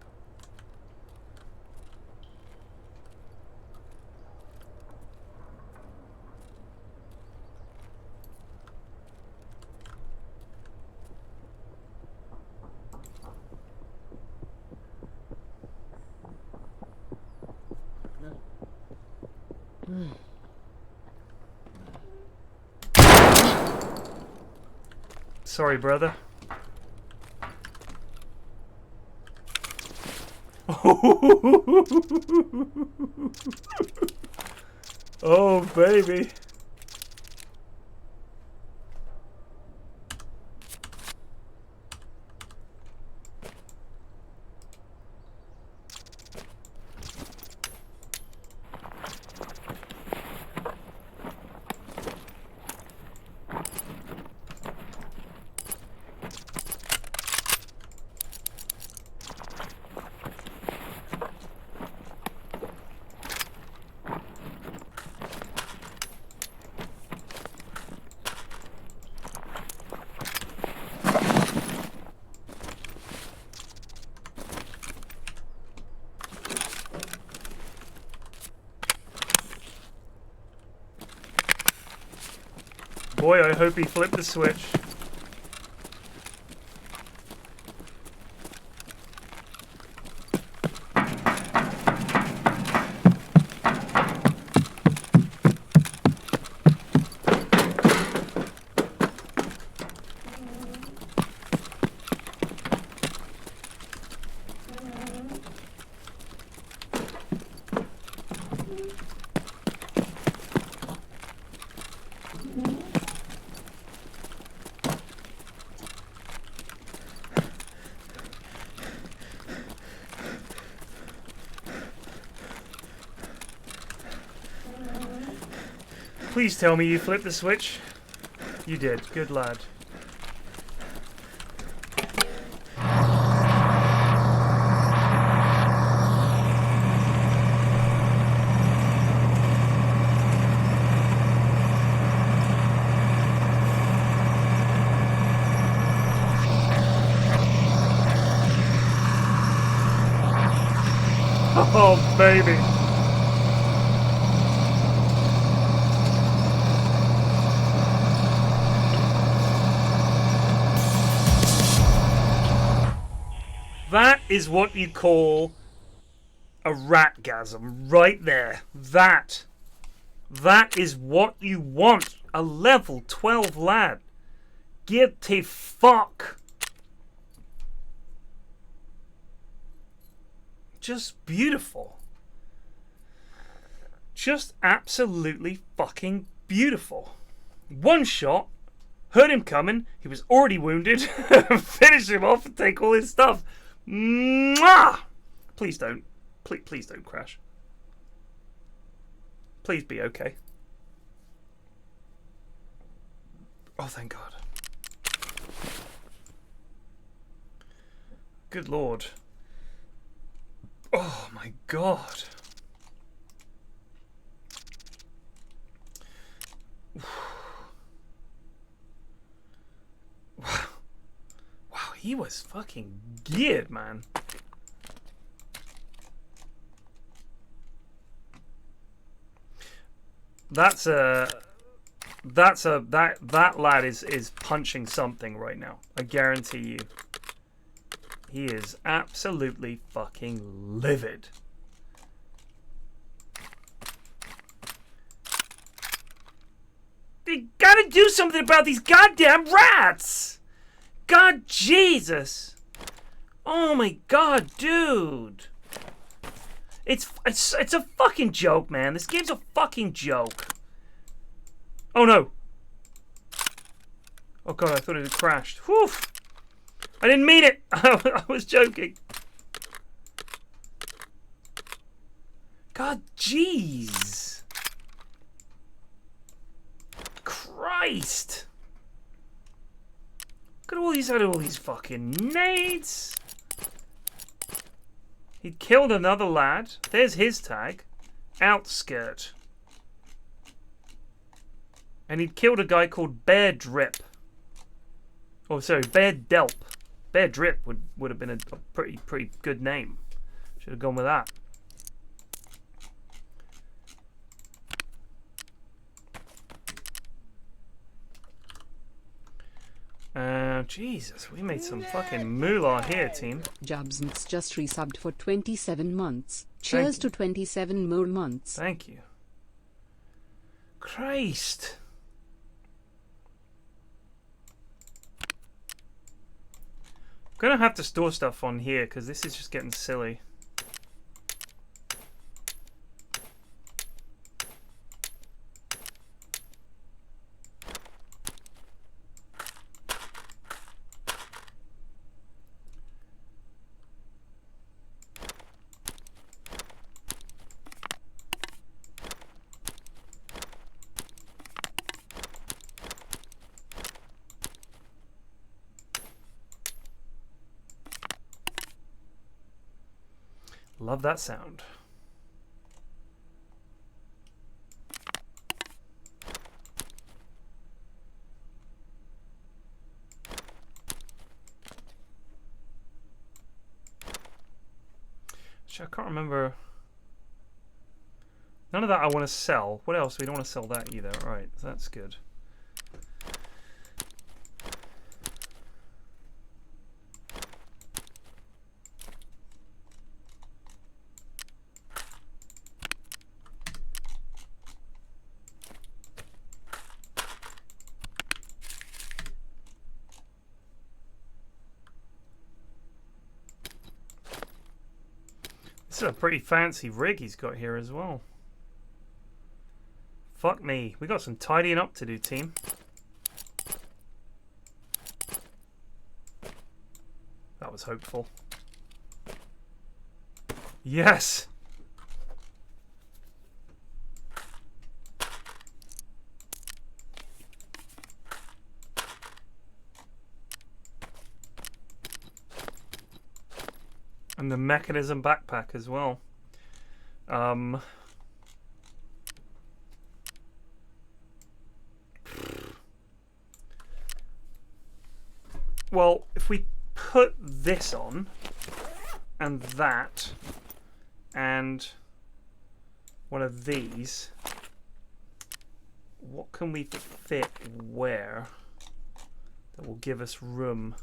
Sorry, brother. Oh, baby. Boy, I hope he flipped the switch. Please tell me you flipped the switch. You did. Good lad. Oh, baby. That is what you call a ratgasm right there. That is what you want. A level 12 lad. Get the fuck. Just beautiful. Just absolutely fucking beautiful. One shot. Heard him coming. He was already wounded. Finish him off and take all his stuff. Mwah! Please don't. Please don't crash. Please be okay. Oh, thank God. Good Lord. Oh my God. Wow, he was fucking geared, man. That lad is punching something right now. I guarantee you. He is absolutely fucking livid. You gotta do something about these goddamn rats! God Jesus! Oh my God, dude! It's a fucking joke, man. This game's a fucking joke. Oh no! Oh God, I thought it had crashed. Whew! I didn't mean it! I was joking. God, jeez! Christ! Look at all these fucking nades! He killed another lad. There's his tag. Outskirt. And he'd killed a guy called Bear Drip. Oh, sorry, Bear Delp. Bear Drip would have been a pretty good name. Should have gone with that. Jesus, we made some fucking moolah here, team. Jubsmiths just resubbed for 27 months. Cheers to 27 more months. Thank you. Christ. Gonna have to store stuff on here because this is just getting silly. Love that sound. I can't remember. None of that I want to sell. What else? We don't want to sell that either. Right, that's good. This is a pretty fancy rig he's got here as well. Fuck me. We got some tidying up to do, team. That was hopeful. Yes! And the mechanism backpack as well. Well, if we put this on, and that, and one of these, what can we fit where that will give us room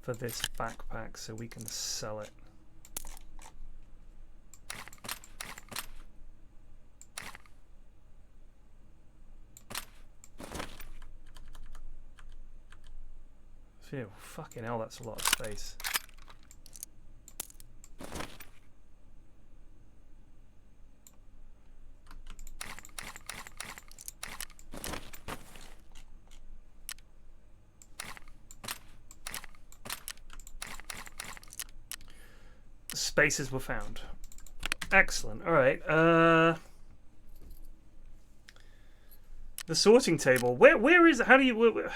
for this backpack so we can sell it? Phew, fucking hell, that's a lot of space. Spaces were found. Excellent. All right. The sorting table. Where is it? How do you?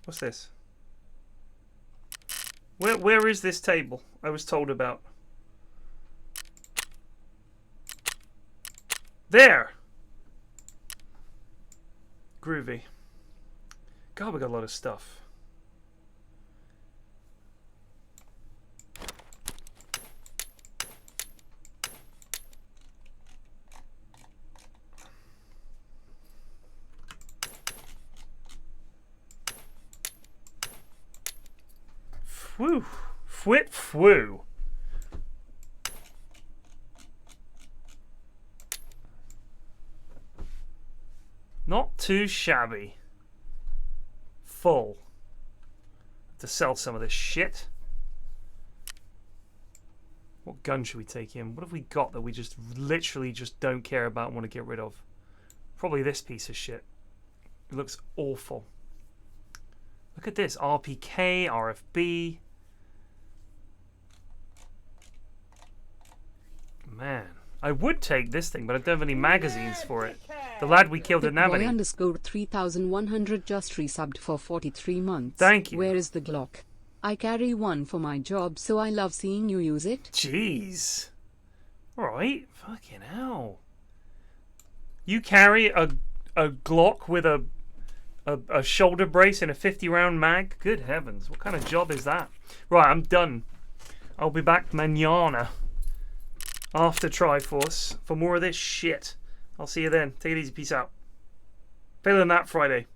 What's this? Where is this table I was told about? There. Groovy. God, we got a lot of stuff. Whew. Fwit fwoo. Not too shabby. Full. To sell some of this shit. What gun should we take in? What have we got that we just literally just don't care about and want to get rid of? Probably this piece of shit. It looks awful. Look at this. RPK, RFB. Man, I would take this thing, but I don't have any magazines for it. The lad we killed didn't have any. _3100 just resubbed for 43 months. Thank you. Where is the Glock? I carry one for my job, so I love seeing you use it. Jeez. Alright, fucking hell. You carry a Glock with a shoulder brace and a 50-round mag? Good heavens, what kind of job is that? Right, I'm done. I'll be back mañana after Triforce for more of this shit. I'll see you then. Take it easy. Peace out. Better than that Friday.